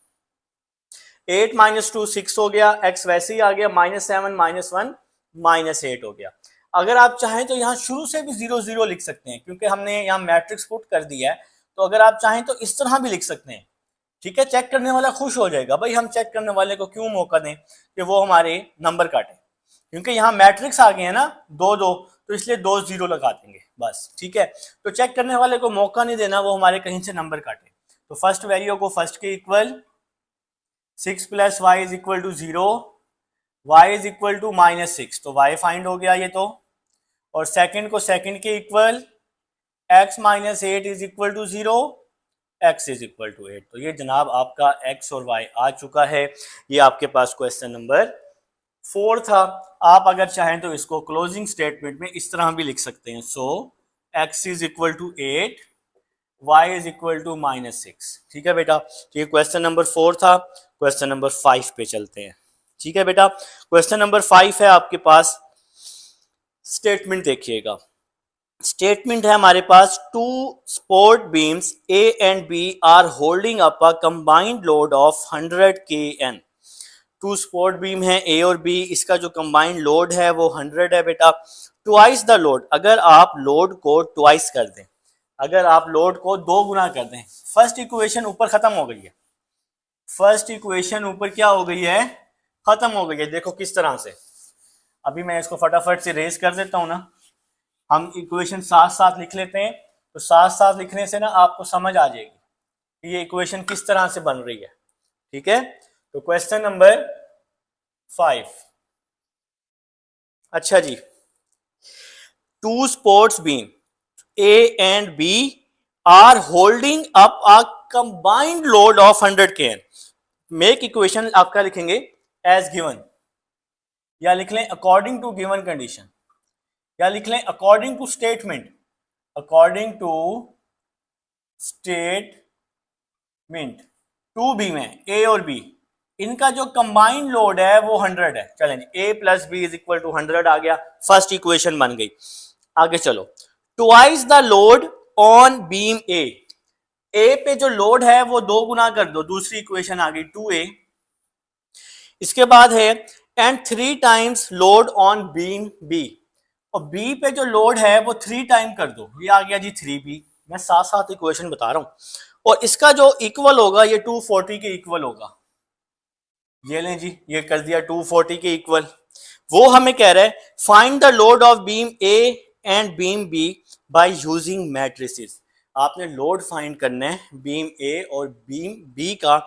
8 - 2 6 हो गया, x वैसे ही आ गया, -7 -1 -8 हो गया। अगर आप चाहें तो यहाँ शुरू से भी 0 0 लिख सकते हैं, क्योंकि हमने यहाँ मैट्रिक्स पुट कर दिया है, तो अगर आप चाहें तो इस तरह भी लिख सकते हैं। ठीक है, चेक करने वाला खुश हो जाएगा, भाई हम चेक करने वाले को क्यों मौका दें कि वो हमारे नंबर काटे, क्योंकि यहाँ मैट्रिक्स आ गए हैं ना 2 2, तो इसलिए 2 0 लगा देंगे बस। ठीक है, तो चेक करने वाले को मौका नहीं देना वो हमारे कहीं से नंबर काटे। तो फर्स्ट वैल्यू को फर्स्ट के इक्वल, 6 + y = 0, y = -6, तो y फाइंड हो गया ये तो, और सेकंड को सेकंड के इक्वल, x - 8 = 0, x = 8, तो ये जनाब आपका x और y आ चुका है। ये आपके पास क्वेश्चन नंबर 4 था। आप अगर चाहें तो इसको क्लोजिंग स्टेटमेंट में इस तरह भी लिख सकते हैं, सो x = 8, y = -6। ठीक है बेटा, तो ये क्वेश्चन नंबर 4 था। क्वेश्चन नंबर 5 पे चलते हैं। ठीक है बेटा, क्वेश्चन नंबर 5 है आपके पास, स्टेटमेंट देखिएगा। स्टेटमेंट है हमारे पास, 2 support beams A and B are holding up a combined load of 100 kN। 2 support beam है A और B, इसका जो कंबाइंड लोड है वो 100 है बेटा। ट्वाइस द लोड, अगर आप लोड को ट्वाइस कर दें, अगर आप लोड को 2 गुना कर दें, फर्स्ट इक्वेशन ऊपर खत्म हो गई है, फर्स्ट इक्वेशन ऊपर क्या हो गई है, खत्म हो गई है। देखो किस तरह से, अभी मैं इसको फटाफट से रेज कर देता हूं ना, हम इक्वेशन साथ साथ लिख लेते हैं, तो साथ साथ लिखने से ना आपको समझ आ जाएगी कि ये इक्वेशन किस तरह से बन रही है। ठीक है, तो क्वेश्चन नंबर 5, अच्छा जी, 2 supports beam A and B are holding up a combined load of 100 kN। Make equation आपका लिखेंगे एज गिवन, या लिख लें अकॉर्डिंग टू गिवन कंडीशन, या लिख लें according to statement, according to statement. 2 beam है ए और बी, इनका जो कंबाइंड लोड है वो 100 है। चलें जी, A + B = 100 आ गया, फर्स्ट इक्वेशन बन गई। आगे चलो, twice the load on beam ए पे जो लोड है वो 2 गुना कर दो, दूसरी इक्वेशन आ गई 2A। इसके बाद है and 3 times load on beam B, और बी पे जो लोड है वो 3 टाइम कर दो, ये आ गया जी 3B। मैं साथ साथ इक्वेशन बता रहा हूं, और इसका जो इक्वल होगा ये 240 के इक्वल होगा। ये लें जी, ये कर दिया 240 के इक्वल। वो हमें कह रहा है find the load of beam A and beam B by using matrices. आपने लोड फाइंड करना है बीम ए और बीम बी का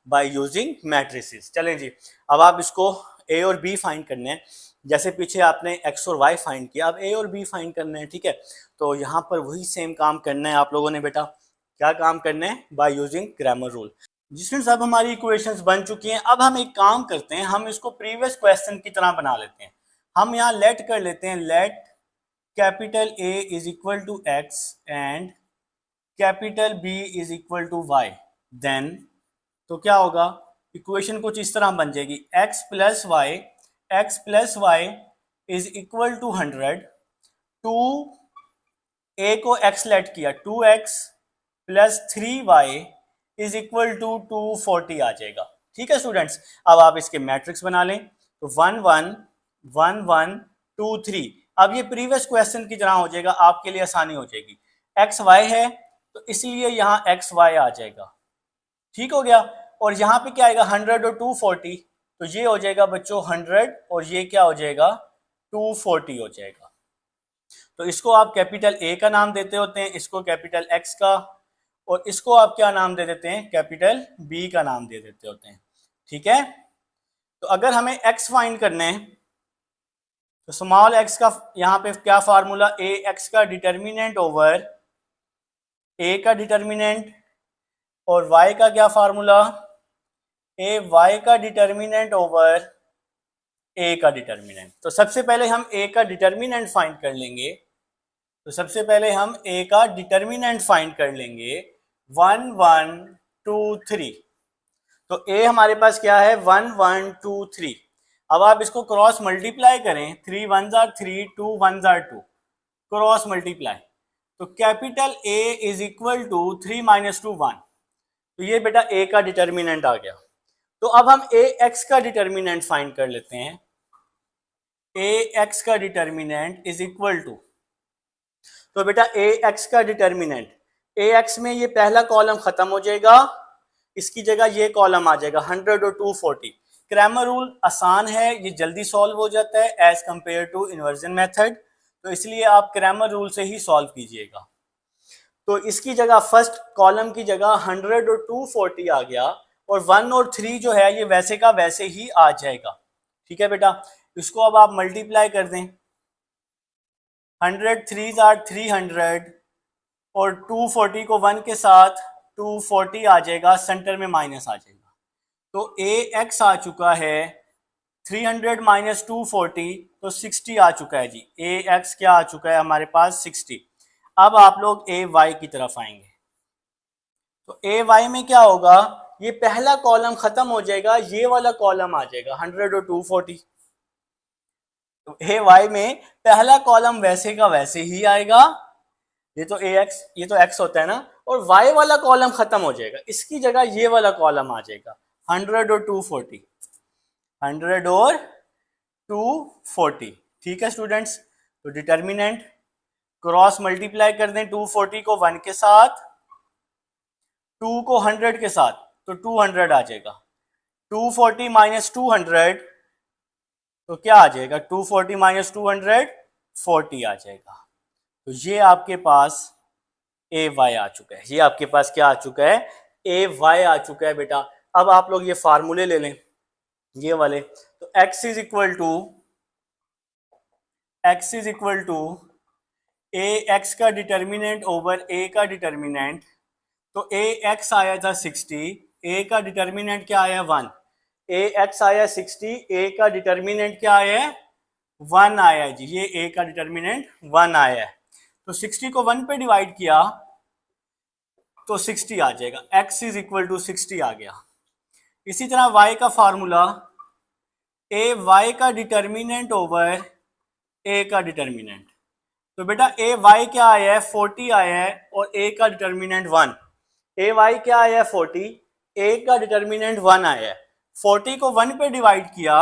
बाय यूजिंग मैट्रिसेस। चलें जी, अब आप इसको ए और बी फाइंड करने हैं, जैसे पीछे आपने एक्स और वाई फाइंड किया, अब ए और बी फाइंड करने हैं। ठीक है, तो यहाँ पर वही सेम काम करना है आप लोगों ने बेटा। क्या काम करना है, bye using Cramer rule. Students, अब हमारी इक्वेशंस बन चुकी हैं। अब हम एक काम करते हैं, हम इसको प्रीवियस क्वेश्चन की तरह बना लेते हैं। हम यहाँ लेट कर लेते हैं, let capital A = x and capital B = y। Then तो क्या होगा, इक्वेशन कुछ इस तरह बन जाएगी, x + y = 100, 2a को x लेट किया, 2x + 3y = 240 आ जाएगा। ठीक है स्टूडेंट्स, अब आप इसके मैट्रिक्स बना लें, तो 1 1 1 1 2 3। अब ये प्रीवियस क्वेश्चन की तरह हो जाएगा, आपके लिए आसानी हो जाएगी। एक्स वाई है तो इसलिए यहाँ एक्स वाई आ जाएगा, ठीक हो गया। और यहाँ पे क्या आएगा, 100 और 240, तो ये हो जाएगा बच्चों 100 और ये क्या हो जाएगा 240 हो जाएगा। तो इसको आप कैपिटल A का नाम देते होते हैं, इसको कैपिटल X का, और इसको आप क्या नाम दे देते हैं, कैपिटल B का नाम दे देते होते हैं। ठीक है, तो अगर हमें X फाइंड करना है तो स्मॉल एक्स का यहाँ पे क्या फार्मूला, ए एक्स का डिटर्मिनेंट ओवर ए का डिटर्मिनेंट, और वाई का क्या फार्मूला, ए वाई का डिटर्मिनेंट ओवर ए का डिटर्मिनेंट। तो सबसे पहले हम ए का डिटर्मिनेंट फाइंड कर लेंगे। तो सबसे पहले हम ए का डिटर्मिनेंट फाइंड कर लेंगे, 1 1 2 3। तो ए हमारे पास क्या है, 1 1 2 3। अब आप इसको क्रॉस मल्टीप्लाई करें, 3 1 आर 3, 2 1 आर 2, क्रॉस मल्टीप्लाई, तो capital A is equal to 3 minus 2 1। तो ये बेटा ए का डिटर्मिनेंट आ गया। तो अब हम ए एक्स का डिटर्मिनेंट फाइंड कर लेते हैं। ए एक्स का डिटर्मिनेंट इज इक्वल टू, तो बेटा ए एक्स का डिटर्मिनेंट, ए एक्स में ये पहला कॉलम खत्म हो जाएगा, इसकी जगह ये कॉलम आ जाएगा 100 और 240। क्रैमर रूल आसान है, ये जल्दी सॉल्व हो जाता है as compare to inversion method, तो इसलिए आप क्रैमर रूल से ही सॉल्व कीजिएगा। तो इसकी जगह फर्स्ट कॉलम की जगह 100 और 240 आ गया, और 1 और 3 जो है ये वैसे का वैसे ही आ जाएगा। ठीक है बेटा, इसको अब आप मल्टीप्लाई कर दें, 100 3 आर 300, और 240 को 1 के साथ 240 आ जाएगा, सेंटर में माइनस आ जाएगा। तो ए एक्स आ चुका है 300 माइनस 240, तो 60 आ चुका है जी। ए एक्स क्या आ चुका है हमारे पास, 60। अब आप लोग ए वाई की तरफ आएंगे, तो ए वाई में क्या होगा, ये पहला कॉलम खत्म हो जाएगा, ये वाला कॉलम आ जाएगा 100 और 240। तो ए वाई में पहला कॉलम वैसे का वैसे ही आएगा, ये तो ए एक्स, ये तो एक्स होता है ना, और वाई वाला कॉलम खत्म हो जाएगा, इसकी जगह ये वाला कॉलम आ जाएगा 100 और 240, 100 और 240। ठीक है स्टूडेंट्स, तो डिटर्मिनेंट क्रॉस मल्टीप्लाई कर दें, 240 को 1 के साथ, 2 को 100 के साथ, तो 200 आ जाएगा। 240 माइनस 200, तो क्या आ जाएगा, 240 माइनस 200 40 आ जाएगा। तो ये आपके पास ए वाई आ चुका है, ये आपके पास क्या आ चुका है, ए वाई आ चुका है बेटा। अब आप लोग ये फार्मूले ले लें, ये वाले, तो x is equal to A x का डिटर्मिनेंट ओवर ए का डिटर्मिनेंट। तो ए एक्स आया था 60, ए का डिटर्मिनेंट क्या आया 1, ए एक्स आया 60, ए का डिटर्मिनेंट क्या आया है 1 आया जी, ये ए का डिटर्मिनेंट 1 आया है। तो 60 को 1 पे डिवाइड किया तो 60 आ जाएगा, x इज इक्वल टू 60 आ गया। इसी तरह y का फार्मूला, ए वाई का डिटर्मिनेंट ओवर ए का डिटर्मिनेंट। तो बेटा ए वाई क्या आया है 40 आया है, और ए का डिटर्मिनेंट 1। ए वाई क्या आया है 40, ए का डिटर्मिनेंट 1 आया है, 40 को 1 पे डिवाइड किया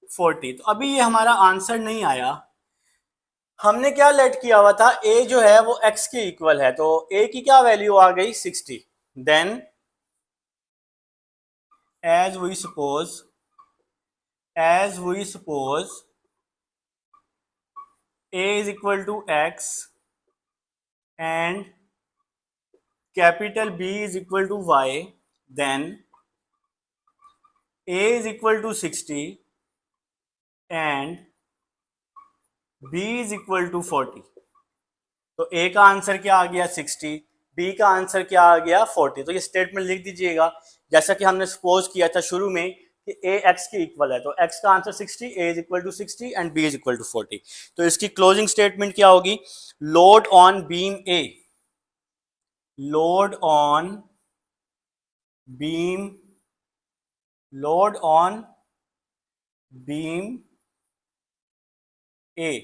40। तो अभी ये हमारा आंसर नहीं आया, हमने क्या लेट किया हुआ था, a जो है वो x के इक्वल है, तो a की क्या वैल्यू आ गई 60। Then as we suppose a is equal to x and capital B is equal to y, then a is equal to 60 and b is equal to 40। तो a का answer क्या आ गया 60, b का answer क्या आ गया 40। तो ये स्टेटमेंट लिख दीजिएगा, जैसा कि हमने सपोज किया था शुरू में कि a x के इक्वल है, तो x का answer 60, a is equal to 60 and b is equal to 40। तो इसकी क्लोजिंग स्टेटमेंट क्या होगी, load on beam a, load on beam A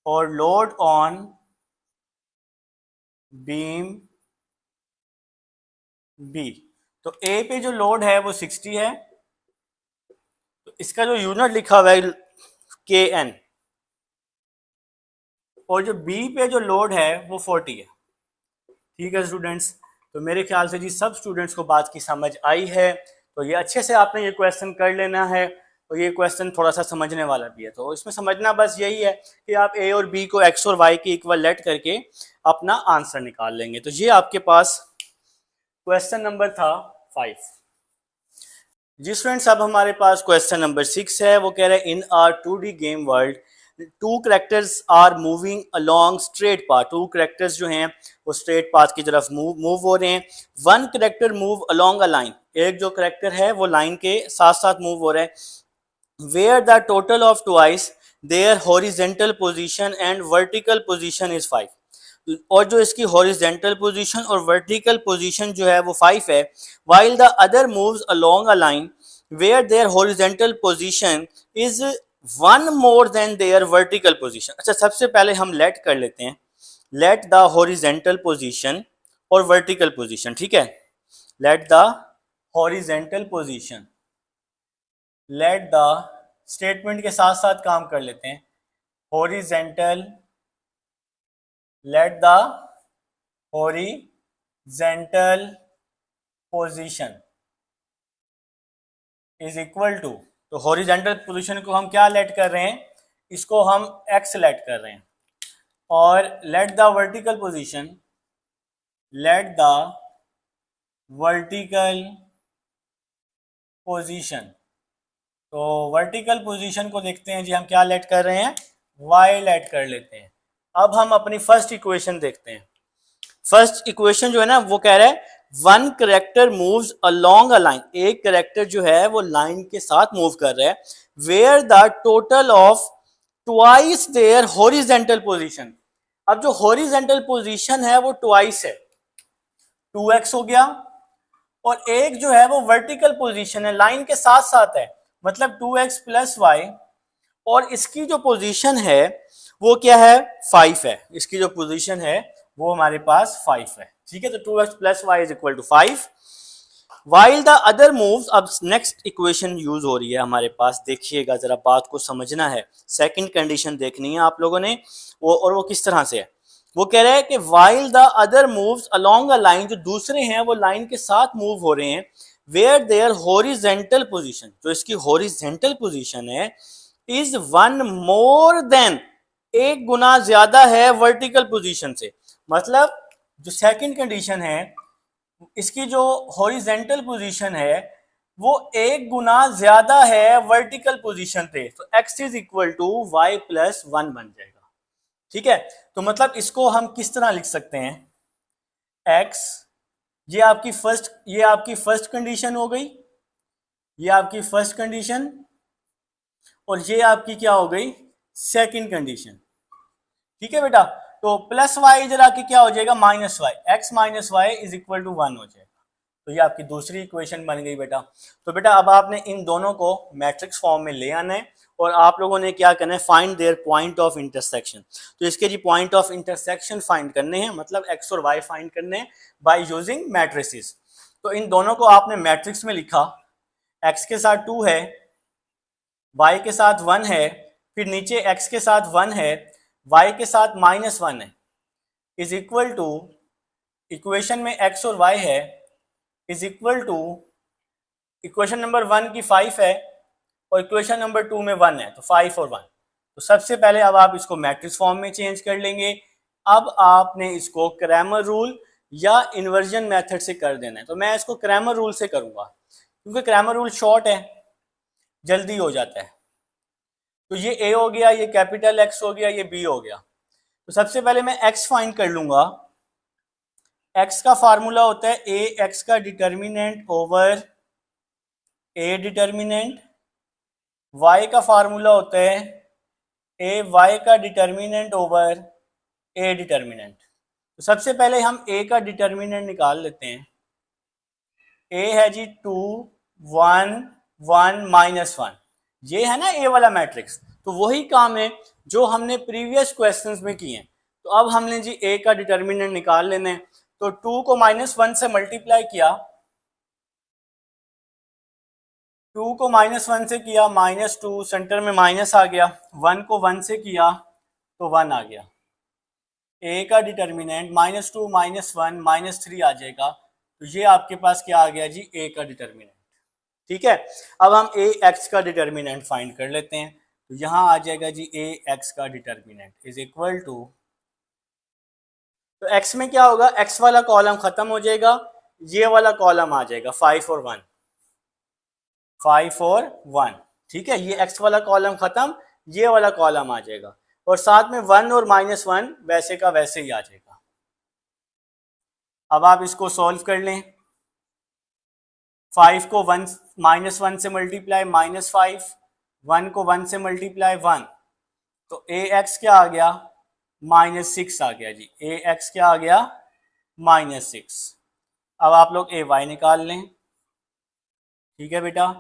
और लोड ऑन बीम B। तो A पे जो लोड है वो 60 है, तो इसका जो यूनिट लिखा हुआ है KN, और जो B पे जो लोड है वो 40 है। ठीक है स्टूडेंट्स, तो मेरे ख्याल से जी सब स्टूडेंट्स को बात की समझ आई है, तो ये अच्छे से आपने ये क्वेश्चन कर लेना है, और ये क्वेश्चन थोड़ा सा समझने वाला भी है। तो इसमें समझना बस यही है कि आप ए और बी को एक्स और वाई के इक्वल लेट करके अपना आंसर निकाल लेंगे। तो ये आपके पास क्वेश्चन नंबर था 5। जी स्टूडेंट्स, अब हमारे पास क्वेश्चन नंबर 6 है। वो कह रहे हैं in are 2D game world two characters are moving along straight path. Two characters जो हैं वो स्ट्रेट पाथ की तरफ मूव हो रहे हैं। One character move along a line, एक जो करेक्टर है वो लाइन के साथ साथ मूव हो रहा है। Where the total of twice their horizontal position and vertical position is 5। और जो इसकी हॉरिजेंटल पोजीशन और वर्टिकल पोजीशन जो है वो 5 है। while the other moves along a line where their horizontal position is one more than their vertical position। अच्छा, सबसे पहले हम लेट कर लेते हैं, लेट द हॉरिजेंटल पोजीशन और वर्टिकल पोजीशन। ठीक है, let the horizontal position, let the statement के साथ साथ काम कर लेते हैं। Horizontal, let the horizontal position is equal to, तो हॉरिजेंटल पोजीशन को हम क्या लेट कर रहे हैं, इसको हम एक्स लेट कर रहे हैं। और let the vertical position, let the vertical position, तो वर्टिकल पोजीशन को देखते हैं जी, हम क्या लेट कर रहे हैं, वाई लेट कर लेते हैं। अब हम अपनी फर्स्ट इक्वेशन देखते हैं। फर्स्ट इक्वेशन जो है ना वो कह रहा है one character moves along a line, एक करेक्टर जो है वो लाइन के साथ मूव कर रहा है। Where the total of twice their horizontal position. अब जो हॉरिजेंटल पोजीशन है वो ट्वाइस है, 2x हो गया। और एक जो है वो वर्टिकल पोजीशन है, लाइन के साथ साथ है, मतलब 2x प्लस वाई। और इसकी जो पोजीशन है वो क्या है, 5 है। इसकी जो पोजीशन है वो हमारे पास 5 है। ठीक है, तो 2x plus Y is equal to 5। While the other moves, अब नेक्स्ट इक्वेशन यूज हो रही है हमारे पास। देखिएगा जरा, बात को समझना है, सेकंड कंडीशन देखनी है आप लोगों ने वो, और वो किस तरह से है। वो कह रहा है कि while the other moves along a line, जो दूसरे हैं वो लाइन के साथ मूव हो रहे हैं। वेयर देयर हॉरिजेंटल पोजीशन, जो इसकी हॉरिजेंटल पोजीशन है, इज वन मोर देन, एक गुना ज्यादा है वर्टिकल पोजीशन से। मतलब जो सेकंड कंडीशन है, इसकी जो हॉरिजेंटल पोजीशन है वो एक गुना ज्यादा है वर्टिकल पोजीशन पे, तो x is equal to y plus 1 बन जाएगा। ठीक है, तो मतलब इसको हम किस तरह लिख सकते हैं, x, ये आपकी फर्स्ट कंडीशन हो गई, ये आपकी फर्स्ट कंडीशन, और ये आपकी क्या हो गई, सेकंड कंडीशन। ठीक है बेटा, तो प्लस वाई इधर आके क्या हो जाएगा, minus y, x minus Y is equal to 1 हो जाएगा। तो ये आपकी दूसरी इक्वेशन बन गई बेटा। तो बेटा अब आपने इन दोनों को मैट्रिक्स फॉर्म में ले आना है और आप लोगों ने क्या करना है, find their point of intersection. तो इसके जी पॉइंट ऑफ इंटरसेक्शन फाइंड करने हैं, मतलब एक्स और वाई फाइंड करने हैं बाय यूजिंग मैट्रिसेस। तो इन दोनों को आपने मैट्रिक्स में लिखा, एक्स के साथ 2 है, वाई के साथ 1 है, फिर नीचे एक्स के साथ 1 है, वाई के साथ -1 है, इज इक्वल टू, इक्वेशन में एक्स और वाई है, is equal to, equation number 1 की 5 है और इक्वेशन नंबर 2 में 1 है, तो 5 और 1। तो सबसे पहले अब आप इसको मैट्रिक्स फॉर्म में चेंज कर लेंगे। अब आपने इसको क्रैमर रूल या इन्वर्जन मेथड से कर देना है। तो मैं इसको क्रैमर रूल से करूंगा क्योंकि क्रैमर रूल शॉर्ट है, जल्दी हो जाता है। तो ये ए हो गया, ये कैपिटल एक्स हो गया, ये बी हो गया। तो सबसे पहले मैं एक्स फाइंड कर लूंगा। एक्स का फार्मूला होता है ए एक्स का determinant over A determinant, y का फार्मूला होता है ए वाई का डिटर्मिनेंट ओवर ए डिटर्मिनेंट। तो सबसे पहले हम ए का डिटर्मिनेंट निकाल लेते हैं। ए है जी 2 1 1 -1, ये है ना ए वाला मैट्रिक्स। तो वही काम है जो हमने प्रीवियस क्वेश्चंस में किए हैं। तो अब हमने जी ए का डिटर्मिनेंट निकाल लेना है। तो 2 को -1 से मल्टीप्लाई किया, 2 को -1 से किया, -2, सेंटर में माइनस आ गया, 1 को 1 से किया तो 1 आ गया। ए का डिटर्मिनेंट -2 -1 -3 आ जाएगा। तो ये आपके पास क्या आ गया जी, ए का डिटर्मिनेंट। ठीक है, अब हम ए एक्स का डिटर्मिनेंट फाइंड कर लेते हैं। तो यहां आ जाएगा जी ए एक्स का डिटर्मिनेंट इज इक्वल टू, तो एक्स में क्या होगा, एक्स वाला कॉलम खत्म हो जाएगा, ये वाला कॉलम आ जाएगा 5 और 1। 5 और 1, ठीक है। ये x वाला कॉलम खत्म, ये वाला कॉलम आ जाएगा और साथ में 1 और -1 वैसे का वैसे ही आ जाएगा। अब आप इसको सॉल्व कर लें। 5 को 1 -1 से मल्टीप्लाई -5, 1 को 1 से मल्टीप्लाई 1, तो ax क्या आ गया, -6 आ गया जी। ax क्या आ गया, -6। अब आप लोग ay निकाल लें, ठीक है बेटा।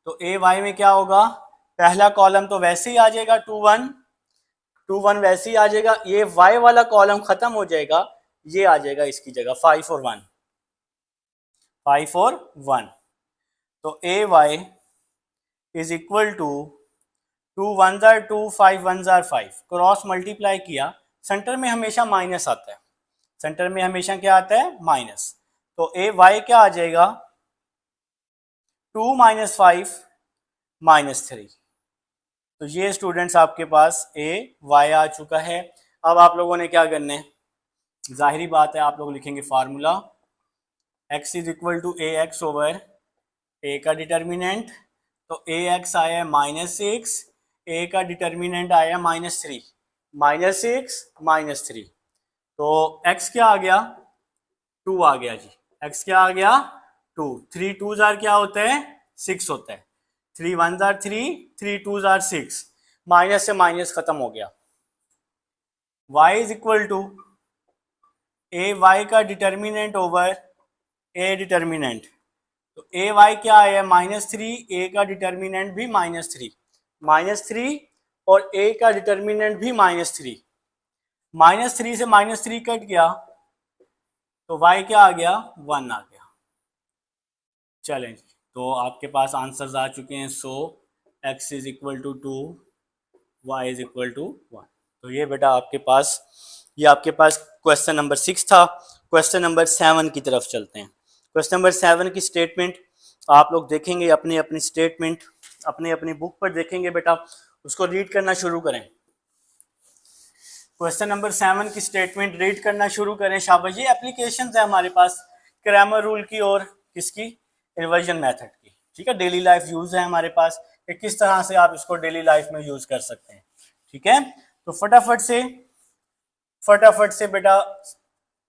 तो ay में क्या होगा, पहला कॉलम तो वैसे ही आ जाएगा 2 1, 2 1 वैसे ही आ जाएगा। ये y वाला कॉलम खत्म हो जाएगा, ये आ जाएगा इसकी जगह 5 और 1, 5 और 1। तो ay इज इक्वल टू 2 1 जार 2, 5 1 जार 5, क्रॉस मल्टीप्लाई किया, सेंटर में हमेशा माइनस आता है, सेंटर में हमेशा क्या आता है, माइनस। तो ay क्या आ जाएगा, 2 - 5 -3। तो ये स्टूडेंट्स आपके पास ay आ चुका है। अब आप लोगों ने क्या करना है, जाहिरी बात है आप लोग लिखेंगे formula x is equal to A x over a का डिटर्मिनेंट। तो ax आया -6, a का डिटर्मिनेंट आया -3, -6 -3, तो x क्या आ गया, 2 आ गया जी। x क्या आ गया, 2। 3 2 जार क्या होता है, 6 होता है। 3 1 जार 3, 3 2 जार 6, माइनस से माइनस खत्म हो गया। y is equal to A Y का डिटर्मिनेंट ओवर ए डिटर्मिनेंट। तो ए वाई क्या आया, -3, ए का डिटर्मिनेंट भी -3, -3 और ए का डिटर्मिनेंट भी -3, -3 से -3 कट गया, तो y क्या आ गया, 1 आ गया। चलें जी, तो आपके पास आंसर्स आ चुके हैं। So x is equal to 2, y is equal to 1। तो ये बेटा आपके पास, ये आपके पास क्वेश्चन नंबर 6 था। क्वेश्चन नंबर 7 की तरफ चलते हैं। क्वेश्चन नंबर 7 की स्टेटमेंट आप लोग देखेंगे, अपनी अपनी स्टेटमेंट अपनी अपनी बुक पर देखेंगे बेटा, उसको रीड करना शुरू करें। क्वेश्चन नंबर 7 की स्टेटमेंट रीड करना शुरू करें। शाबाश। ये एप्लीकेशंस है हमारे पास ग्रामर रूल की और किसकी, रिवर्जन मेथड की, ठीक है। डेली लाइफ यूज है हमारे पास कि किस तरह से आप इसको डेली लाइफ में यूज कर सकते हैं, ठीक है। तो फटाफट से बेटा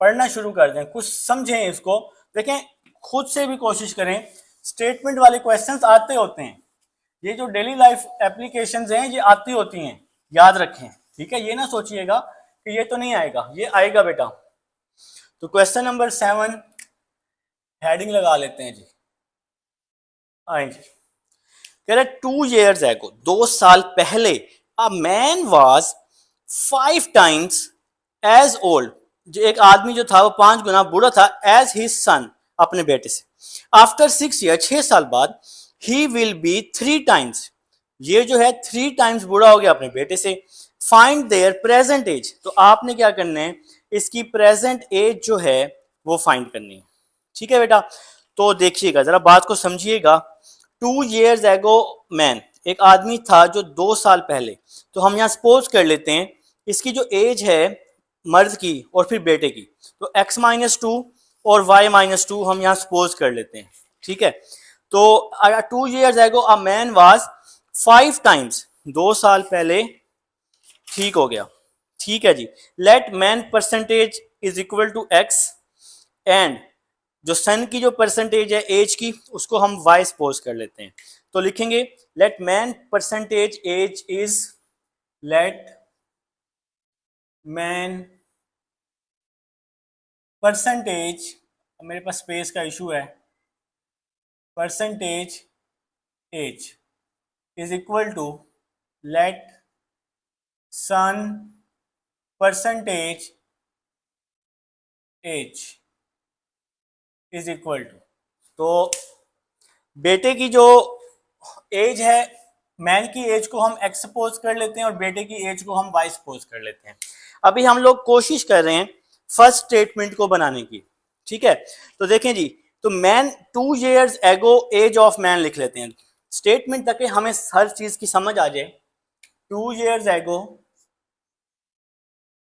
पढ़ना शुरू कर दें, कुछ समझें इसको, देखें, खुद से भी कोशिश करें। स्टेटमेंट वाले क्वेश्चंस आते होते हैं, ये जो डेली लाइफ एप्लीकेशंस हैं ये आती होती हैं, याद रखें, ठीक है। ये ना सोचिएगा कि ये तो नहीं आएगा, ये आएगा बेटा। तो क्वेश्चन नंबर 7 हेडिंग लगा लेते हैं जी, आएंगे। कह रहे 2 years ago, 2 साल पहले, a man was 5 times age old, जो एक आदमी जो था वो 5 गुना बूढ़ा था, एज हिज सन, अपने बेटे से। आफ्टर 6 years, 6 साल बाद, ही विल बी 3 times, ये जो है 3 times बूढ़ा हो गया अपने बेटे से। फाइंड देयर प्रेजेंट एज, तो आपने क्या करना है, इसकी प्रेजेंट एज जो है वो फाइंड करनी है, ठीक है बेटा। तो देखिएगा जरा बात को समझिएगा। 2 years ago मैन, एक आदमी था जो 2 साल पहले, तो हम यहाँ सपोज कर लेते हैं इसकी जो एज है मर्द की और फिर बेटे की, तो x-2 और y-2 हम यहाँ सपोज कर लेते हैं, ठीक है। तो 2 years ago a man was 5 times, 2 साल पहले, ठीक हो गया, ठीक है जी। Let man percentage is equal to x, and जो सन की जो परसेंटेज है एज की, उसको हम y सपोज कर लेते हैं। तो लिखेंगे let man percentage age is, let man percentage, मेरे पास स्पेस का इशू है, percentage age is equal to let son percentage age is equal to, तो बेटे की जो एज है, मैन की एज को हम x सपोज कर लेते हैं और बेटे की एज को हम y सपोज कर लेते हैं। अभी हम लोग कोशिश कर रहे हैं फर्स्ट स्टेटमेंट को बनाने की, ठीक है। तो देखें जी, तो man 2 years ago age of man लिख लेते हैं, स्टेटमेंट तक हमें हर चीज की समझ आ जाए। 2 years ago,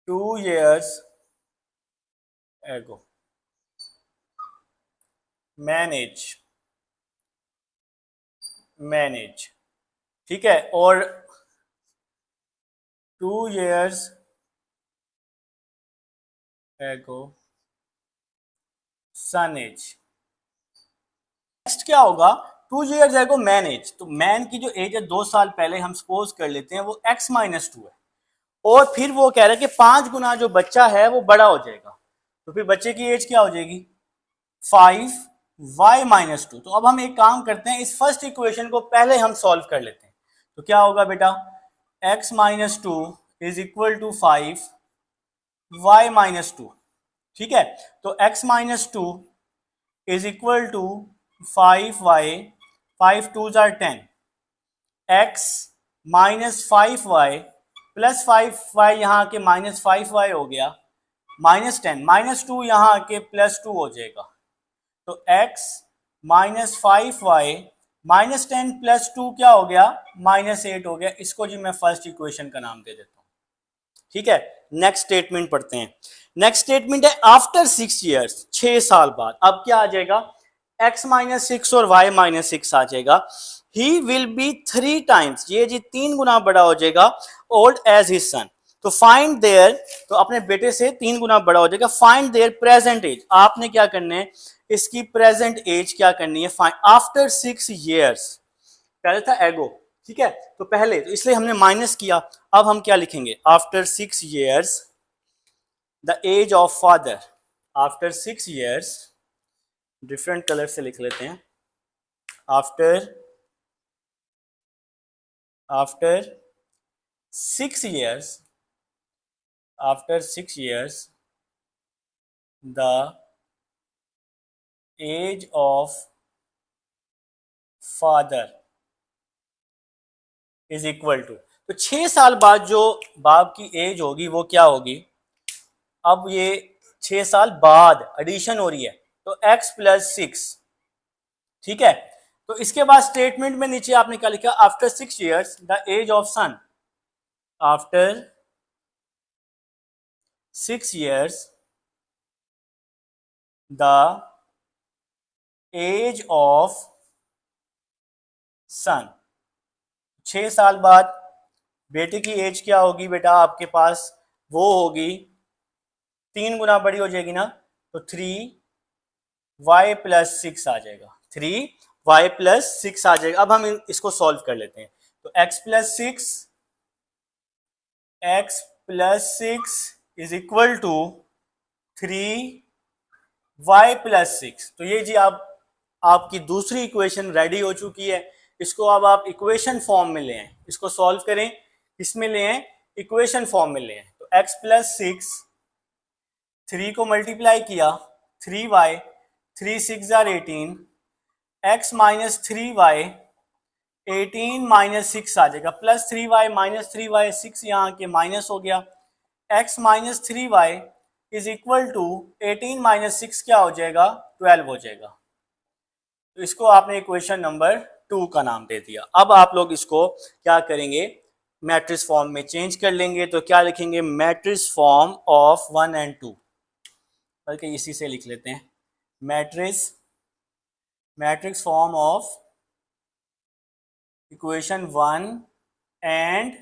2 years ago man age, manage, ठीक है, और 2 years ago son age. Next क्या होगा, 2 years ago मैन एज, तो मैन की जो एज है 2 साल पहले हम सपोज कर लेते हैं वो x-2 है, और फिर वो कह रहा है कि 5 गुना जो बच्चा है वो बड़ा हो जाएगा, तो फिर बच्चे की एज क्या हो जाएगी 5y-2। तो अब हम एक काम करते हैं, इस फर्स्ट इक्वेशन को पहले हम सॉल्व कर लेते हैं। तो क्या होगा बेटा, x-2 is equal to 5y-2, ठीक है। तो x-2 is equal to 5y, 5 2s are 10, x -5y plus 5y यहाँ आके -5y हो गया, -10, -2 यहाँ आके +2 हो जाएगा, तो x -5y -10 +2 क्या हो गया, -8 हो गया। इसको जी मैं फर्स्ट इक्वेशन का नाम दे देता हूँ, ठीक है। नेक्स्ट स्टेटमेंट पढ़ते हैं। नेक्स्ट स्टेटमेंट है आफ्टर 6 years, 6 साल बाद। अब क्या आ जाएगा, x-6 और y-6 आ जाएगा। ही विल बी 3 times, ये जी 3 गुना बड़ा हो जाएगा, ओल्ड एज हिज सन। तो फाइंड देयर, तो अपने बेटे से 3 गुना बड़ा हो जाएगा। फाइंड देयर प्रेजेंट एज, आपने क्या करना है, इसकी प्रेजेंट एज क्या करनी है, फाइंड आफ्टर 6 years, पहले था एगो, ठीक है, तो पहले, तो इसलिए हमने माइनस किया। अब हम क्या लिखेंगे, after 6 years the age of father, after 6 years, different colour से लिख लेते हैं, after 6 years, after 6 years the age of father is equal to, तो 6 साल बाद जो बाप की एज होगी वो क्या होगी, अब ये 6 साल बाद एडिशन हो रही है, तो x+6, ठीक है। तो इसके बाद स्टेटमेंट में नीचे आपने क्या लिखा, after 6 years the age of son, after 6 years the age of son, 6 साल बाद बेटे की एज क्या होगी बेटा, आपके पास वो होगी 3 गुना बड़ी हो जाएगी ना, तो 3y+6 आ जाएगा, 3y+6 आ जाएगा। अब हम इसको सॉल्व कर लेते हैं, तो x+6 is equal to 3y+6। तो ये जी आपकी दूसरी इक्वेशन रेडी हो चुकी है। इसको अब आप इक्वेशन फॉर्म में ले आए, इसको सॉल्व करें, इसमें ले आए, इक्वेशन फॉर्म में ले आए। तो x+6, 3 को मल्टीप्लाई किया, 3y, 3 6 are 18, x -3y, 18 -6 आ जाएगा, प्लस 3y -3y, 6 यहाँ के माइनस हो गया, x -3y is equal to 18 -6 क्या हो जाएगा, 12 हो जाएगा। तो इसको आपने इक्वेशन नंबर 2 का नाम दे दिया। अब आप लोग इसको क्या करेंगे, मैट्रिक्स फॉर्म में चेंज कर लेंगे। तो क्या लिखेंगे, मैट्रिक्स फॉर्म ऑफ 1 and 2, बल्कि इसी से लिख लेते हैं, matrix form of equation 1 and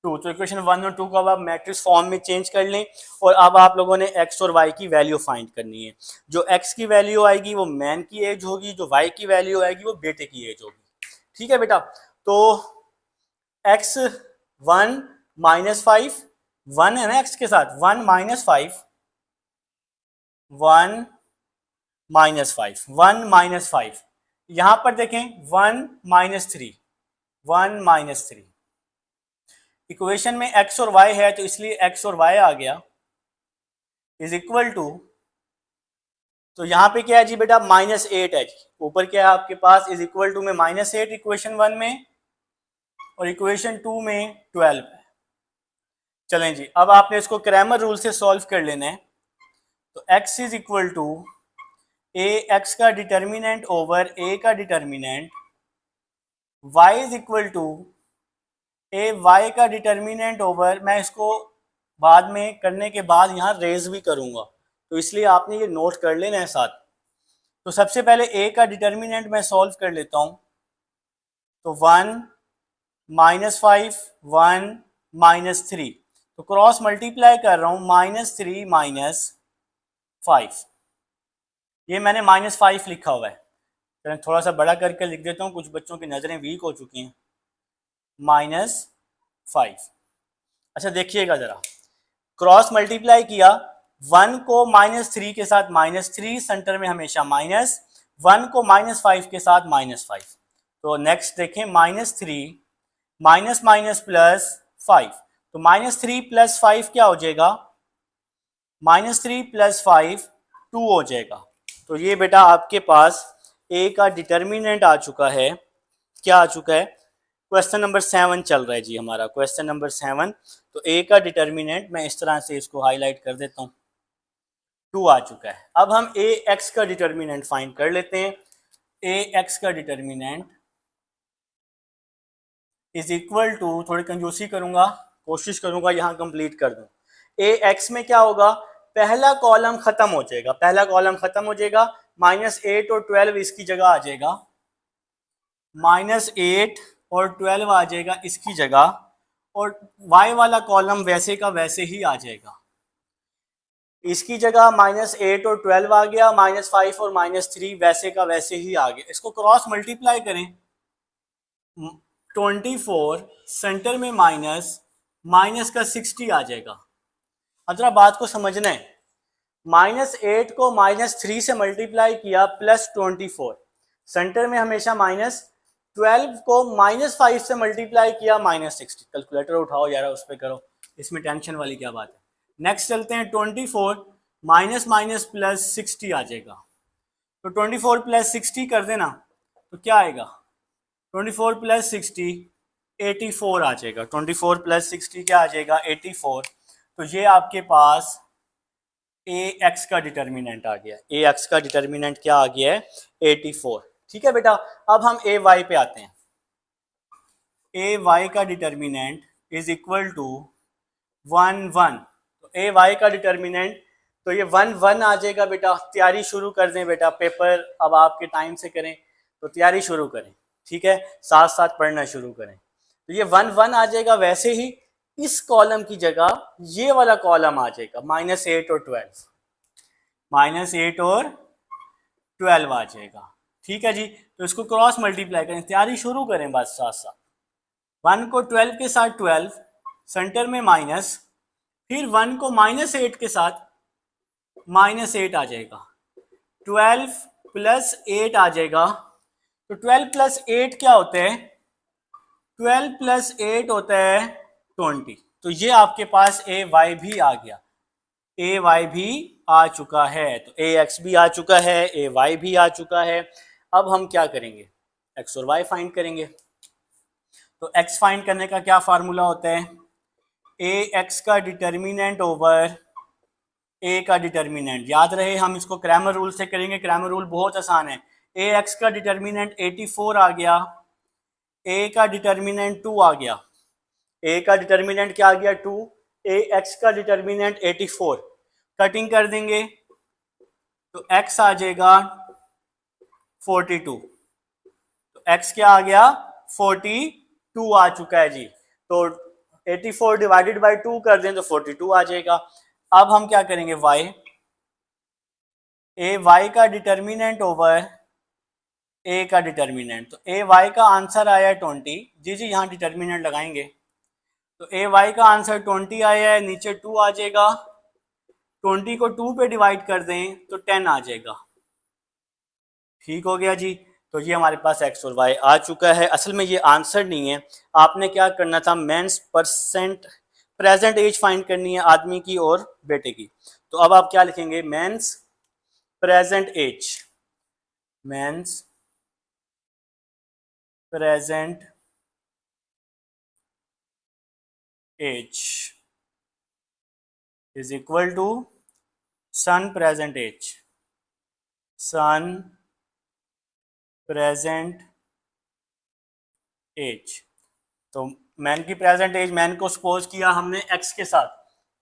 2। तो इक्वेशन 1 और 2 को अब आप मैट्रिक्स फॉर्म में चेंज कर लें, और अब आप लोगों ने x और y की वैल्यू फाइंड करनी है। जो x की वैल्यू आएगी वो मैन की एज होगी, जो y की वैल्यू आएगी वो बेटे की एज होगी, ठीक है बेटा। तो x 1 -5, 1 है ना x के साथ, 1 -5, 1 -5 यहां पर देखें, 1 -3, 1 -3, इक्वेशन में x और y है तो इसलिए x और y आ गया, इज इक्वल टू, तो यहां पे क्या है जी बेटा, -8 है जी, ऊपर क्या है आपके पास, इज इक्वल टू में -8 इक्वेशन 1 में, और इक्वेशन 2 में 12 है। चलें जी, अब आपने इसको क्रैमर रूल से सॉल्व कर लेना है। तो x is equal to a x का डिटर्मिनेंट ओवर a का determinant, y is equal to A y का डिटर्मिनेंट ओवर, मैं इसको बाद में करने के बाद यहाँ रेज भी करूँगा, तो इसलिए आपने ये नोट कर लेना है साथ। तो सबसे पहले a का डिटर्मिनेंट मैं सॉल्व कर लेता हूँ, तो 1 -5 1 -3, तो क्रॉस मल्टीप्लाई कर रहा हूं -3 -5, ये मैंने -5 लिखा हुआ है। तो थोड़ा सा बड़ा करके लिख देता हूँ, कुछ बच्चों की नज़रें वीक हो चुकी हैं। -5। अच्छा देखिएगा ज़रा, क्रॉस मल्टीप्लाई किया, 1 को -3 के साथ -3, सेंटर में हमेशा माइनस, 1 को -5 के साथ -5। तो नेक्स्ट देखें, -3 माइनस माइनस प्लस 5, तो -3 + 5 क्या हो जाएगा, -3 + 5 2 हो जाएगा। तो ये बेटा आपके पास ए का डिटर्मिनेंट आ चुका है। क्या आ चुका है, क्वेश्चन नंबर 7 चल रहा है जी हमारा, क्वेश्चन नंबर 7। तो ए का डिटर्मिनेंट मैं इस तरह से इसको हाईलाइट कर देता हूँ, 2 आ चुका है। अब हम ए एक्स का डिटर्मिनेंट फाइंड कर लेते हैं। ए एक्स का डिटर्मिनेंट इज इक्वल टू, थोड़ी कंजूसी करूंगा, कोशिश करूंगा यहाँ कंप्लीट कर दूं। ए एक्स में क्या होगा, पहला कॉलम खत्म हो जाएगा, पहला कॉलम खत्म हो जाएगा, -8 और 12 इसकी जगह आ जाएगा, -8 और 12 आ जाएगा इसकी जगह, और y वाला कॉलम वैसे का वैसे ही आ जाएगा, इसकी जगह -8 और 12 आ गया, -5 और -3 वैसे का वैसे ही आ गया। इसको क्रॉस मल्टीप्लाई करें, 24 सेंटर में माइनस का 60 आ जाएगा। अब जरा बात को समझना है, -8 को -3 से मल्टीप्लाई किया +24, सेंटर में हमेशा माइनस, 12 को -5 से मल्टीप्लाई किया -60। कैलकुलेटर उठाओ यार, उस पर करो, इसमें टेंशन वाली क्या बात है। नेक्स्ट चलते हैं, 24 माइनस माइनस प्लस 60 आ जाएगा, तो 24 + 60 कर देना, तो क्या आएगा, 24 + 60 84 आ जाएगा। 24 + 60 क्या आ जाएगा, 84। तो ये आपके पास ए एक्स का डिटर्मिनेंट आ गया। ए एक्स का डिटर्मिनेंट क्या आ गया है, 84। ठीक है बेटा, अब हम ए वाई पे आते हैं। ए वाई का डिटर्मिनेंट इज इक्वल टू 1 1, तो ए वाई का डिटर्मिनेंट, तो ये 1 1 आ जाएगा बेटा। तैयारी शुरू कर दें बेटा, पेपर अब आपके टाइम से करें, तो तैयारी शुरू करें, ठीक है, साथ साथ पढ़ना शुरू करें। तो ये 1 1 आ जाएगा, वैसे ही इस कॉलम की जगह ये वाला कॉलम आ जाएगा, -8 और 12, -8 और 12 आ जाएगा। ठीक है जी, तो इसको क्रॉस मल्टीप्लाई करें, तैयारी शुरू करें बस साथ साथ। 1 को 12 के साथ 12, सेंटर में माइनस, फिर 1 को -8 के साथ -8 आ जाएगा, 12 + 8 आ जाएगा। तो 12 + 8 क्या होता है, 12 + 8 होता है 20। तो ये आपके पास ए वाई भी आ गया, ए वाई भी आ चुका है। तो ए एक्स भी आ चुका है, ए वाई भी आ चुका है। अब हम क्या करेंगे, एक्स और वाई फाइंड करेंगे। तो एक्स फाइंड करने का क्या फार्मूला होता है, ए एक्स का डिटर्मिनेंट ओवर ए का डिटर्मिनेंट। याद रहे हम इसको क्रैमर रूल से करेंगे, क्रैमर रूल बहुत आसान है। ए एक्स का डिटर्मिनेंट 84 आ गया, ए का डिटर्मिनेंट 2 आ गया, ए का डिटर्मिनेंट क्या आ गया 2, ए एक्स का डिटर्मिनेंट 84, कटिंग कर देंगे तो एक्स आ जाएगा 42। तो एक्स क्या आ गया, 42 आ चुका है जी। तो 84 डिवाइडेड बाई 2 कर दें तो 42 आ जाएगा। अब हम क्या करेंगे, वाई, ए वाई का डिटर्मिनेंट ओवर ए का डिटर्मिनेंट। तो ए वाई का आंसर आया है 20, जी जी यहाँ डिटर्मिनेंट लगाएंगे। तो ए वाई का आंसर 20 आया है, नीचे 2 आ जाएगा, 20 को 2 पे डिवाइड कर दें तो 10 आ जाएगा। ठीक हो गया जी। तो ये हमारे पास एक्स और वाई आ चुका है। असल में ये आंसर नहीं है, आपने क्या करना था, मेंस प्रेजेंट एज फाइंड करनी है आदमी की और बेटे की। तो अब आप क्या लिखेंगे, man's present age, man's present age is equal to son present age, son present age. तो मैन की प्रेजेंट एज, मैन को सपोज किया हमने एक्स के साथ,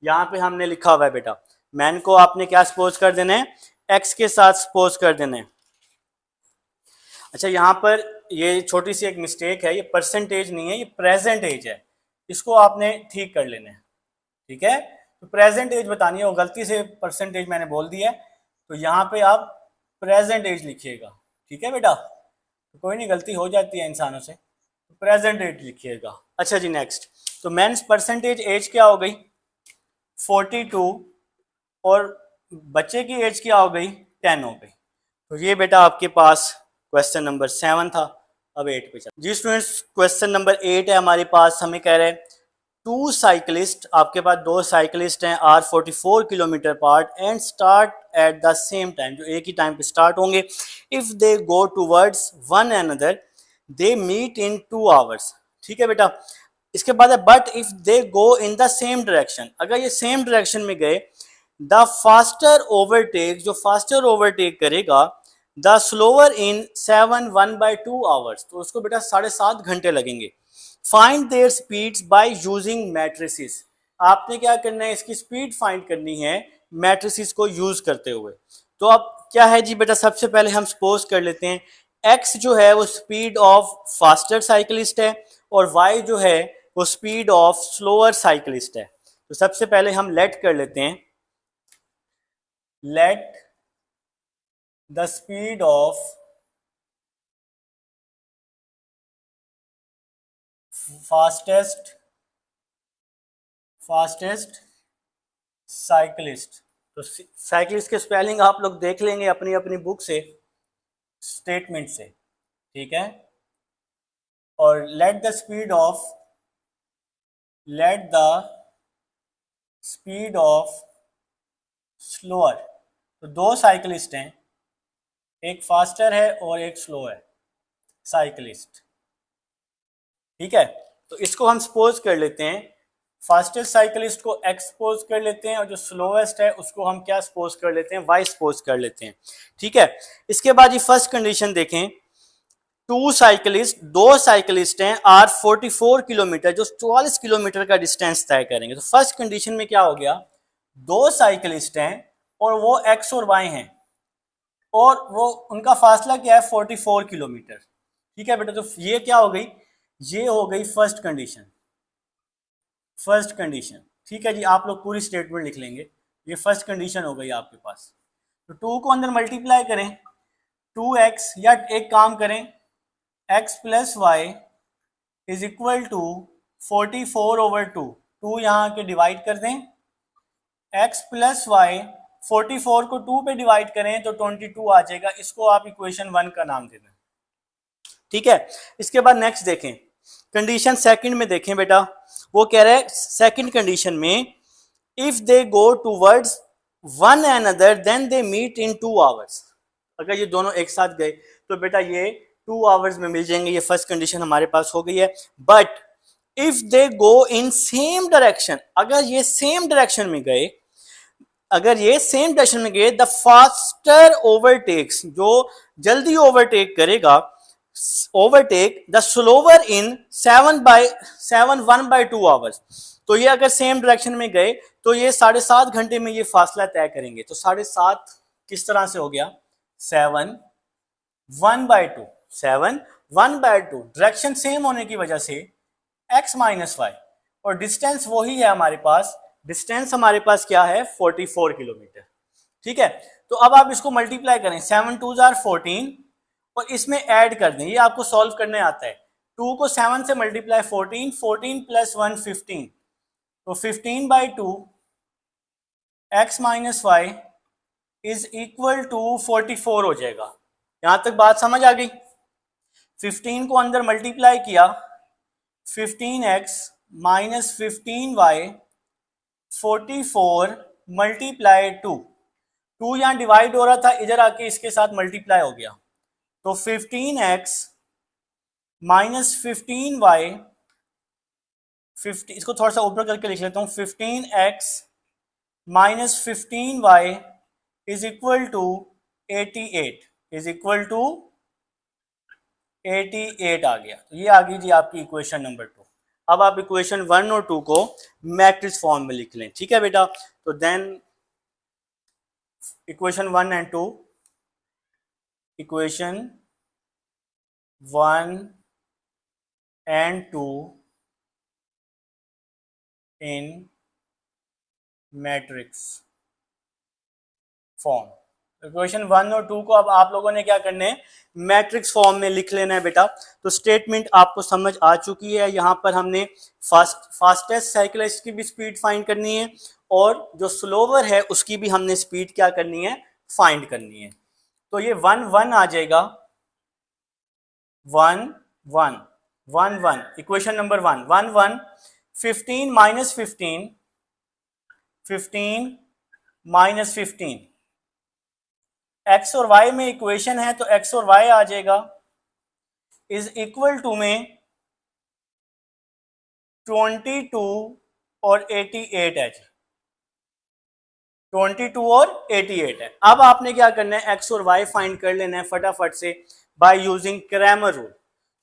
यहाँ पे हमने लिखा हुआ है बेटा, मैन को आपने क्या सपोज कर देना है, एक्स के साथ सपोज कर देना है। अच्छा यहाँ पर ये छोटी सी एक मिस्टेक है, ये परसेंटेज नहीं है, ये प्रेजेंट एज है, इसको आपने ठीक कर लेना है। ठीक है, तो प्रेजेंट एज बतानी है, वो गलती से परसेंटेज मैंने बोल दिया है, तो यहाँ पे आप प्रेजेंट एज लिखिएगा। ठीक है बेटा, तो कोई नहीं, गलती हो जाती है इंसानों से, तो प्रेजेंट एज लिखिएगा। अच्छा जी, नेक्स्ट, तो मेंस परसेंटेज एज क्या हो गई 42 और बच्चे की एज क्या हो गई 10 हो गई। तो ये बेटा आपके पास क्वेश्चन नंबर 7 था। अब 8 पे चल जी स्टूडेंट्स, क्वेश्चन नंबर 8 है हमारे पास। हमें कह रहे हैं टू साइकिलिस्ट, आपके पास दो साइकिलिस्ट हैं, are 44 kilometre part and start at the same time, जो एक ही टाइम पे स्टार्ट होंगे। If they go towards one another they meet in 2 hours. ठीक है बेटा, इसके बाद है but if they go in the same direction, अगर ये सेम डायरेक्शन में गए, द फास्टर ओवरटेक, जो फास्टर ओवरटेक करेगा, द स्लोअर इन 7 1/2 आवर्स, तो उसको बेटा 7.5 घंटे लगेंगे। Find their speeds by using matrices, आपने क्या करना है, इसकी स्पीड फाइंड करनी है मैट्रिसेस को यूज करते हुए। तो अब क्या है जी बेटा, सबसे पहले हम सपोज कर लेते हैं x जो है वो स्पीड ऑफ फास्टर साइकिलिस्ट है और y जो है वो स्पीड ऑफ स्लोअर साइकिलिस्ट है। तो सबसे पहले हम लेट कर लेते हैं, let the speed of fastest cyclist. तो साइकिलिस्ट के स्पेलिंग आप लोग देख लेंगे अपनी अपनी बुक से, स्टेटमेंट से। ठीक है, और let the speed of slower, तो दो साइकिलिस्ट हैं, एक फास्टर है और एक स्लो है साइकिलिस्ट। ठीक है, तो इसको हम सपोज कर लेते हैं, फास्टेस्ट साइकिलिस्ट को x सपोज कर लेते हैं और जो स्लोएस्ट है उसको हम क्या सपोज कर लेते हैं, y सपोज कर लेते हैं। ठीक है, इसके बाद ये फर्स्ट कंडीशन देखें, दो साइकिलिस्ट हैं, आर 44 किलोमीटर, जो 44 किलोमीटर का डिस्टेंस तय करेंगे। तो फर्स्ट कंडीशन में क्या हो गया, दो साइकिलिस्ट हैं और वो x और y हैं और वो उनका फासला क्या है 44 किलोमीटर। ठीक है बेटा, तो ये क्या हो गई, ये हो गई फर्स्ट कंडीशन। ठीक है जी, आप लोग पूरी स्टेटमेंट लिख लेंगे, ये फर्स्ट कंडीशन हो गई आपके पास। तो 2 को अंदर मल्टीप्लाई करें, 2x, या एक काम करें x plus Y is equal to 44/2, 2 यहाँ के डिवाइड कर दें, x प्लस वाई 44 को 2 पे डिवाइड करें तो 22 आ जाएगा। इसको आप इक्वेशन 1 का नाम दे दें। ठीक है, इसके बाद नेक्स्ट देखें, कंडीशन सेकंड में देखें बेटा, वो कह रहा है सेकंड कंडीशन में if they go towards one another then they meet in 2 hours, अगर ये दोनों एक साथ गए तो बेटा ये 2 आवर्स में मिल जाएंगे। ये फर्स्ट कंडीशन हमारे पास हो गई है। But if they go in same direction, अगर ये सेम डायरेक्शन में गए, द फास्टर ओवरटेक्स, जो जल्दी ओवरटेक करेगा, overtake the slower in 1/2 hours. तो ये अगर सेम डायरेक्शन में गए तो ये 7.5 घंटे में ये फासला तय करेंगे। तो 7.5 किस तरह से हो गया, 7 1/2, डायरेक्शन सेम होने की वजह से x माइनस वाई, और डिस्टेंस वही है हमारे पास, डिस्टेंस हमारे पास क्या है 44 किलोमीटर। ठीक है, तो अब आप इसको मल्टीप्लाई करें, 7 2 जार 14 और इसमें ऐड कर दें, ये आपको सॉल्व करने आता है। 2 को 7 से मल्टीप्लाई 14 प्लस 1 15, तो 15/2 x minus Y is equal to 44 हो जाएगा। यहां तक बात समझ आ गई। 15 को अंदर मल्टीप्लाई किया, 15x माइनस 15y 44 मल्टीप्लाई 2 यहाँ डिवाइड हो रहा था, इधर आके इसके साथ मल्टीप्लाई हो गया, तो 15x माइनस 15y 50, इसको थोड़ा सा ऊपर करके लिख लेता हूं, 15x minus 15y is equal to 88 आ गया। तो ये आ गई जी आपकी इक्वेशन नंबर 2। अब आप इक्वेशन 1 और 2 को मैट्रिक्स फॉर्म में लिख लें। ठीक है बेटा, तो then equation 1 and 2, equation 1 and 2 in matrix form. Equation 1 और 2 को अब आप लोगों ने क्या करना है, मैट्रिक्स फॉर्म में लिख लेना है बेटा। तो स्टेटमेंट आपको समझ आ चुकी है। यहाँ पर हमने फास्टेस्ट साइक्लिस्ट की भी स्पीड फाइंड करनी है और जो स्लोवर है उसकी भी हमने स्पीड क्या करनी है, फाइंड करनी है। तो ये 1 1 आ जाएगा, 1 1 1 1, equation number 1 1 1, 15 minus 15, 15 minus 15, x और वाई में इक्वेशन है तो एक्स और वाई आ जाएगा, इज इक्वल टू में 22 और 88 है, 22 और 88 है। अब आपने क्या करना है, एक्स और वाई फाइंड कर लेना है फटाफट से बाय यूजिंग क्रैमर रूल।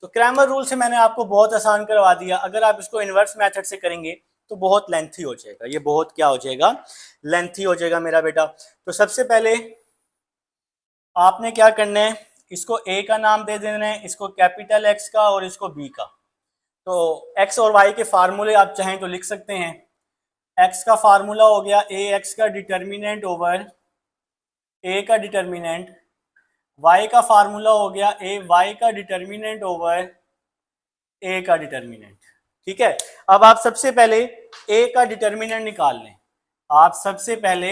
तो क्रैमर रूल से मैंने आपको बहुत आसान करवा दिया। अगर आप इसको इन्वर्स मेथड से करेंगे तो बहुत लेंथी हो जाएगा, ये बहुत क्या हो जाएगा, लेंथी हो जाएगा मेरा बेटा। तो सबसे पहले आपने क्या करना है, इसको ए का नाम दे देना है, इसको कैपिटल एक्स का और इसको बी का। तो एक्स और वाई के फार्मूले आप चाहें तो लिख सकते हैं। एक्स का फार्मूला हो गया ए एक्स का डिटर्मिनेंट ओवर ए का डिटर्मिनेंट, वाई का फार्मूला हो गया ए वाई का डिटर्मिनेंट ओवर ए का डिटर्मिनेंट। ठीक है, अब आप सबसे पहले ए का डिटर्मिनेंट निकाल लें। आप सबसे पहले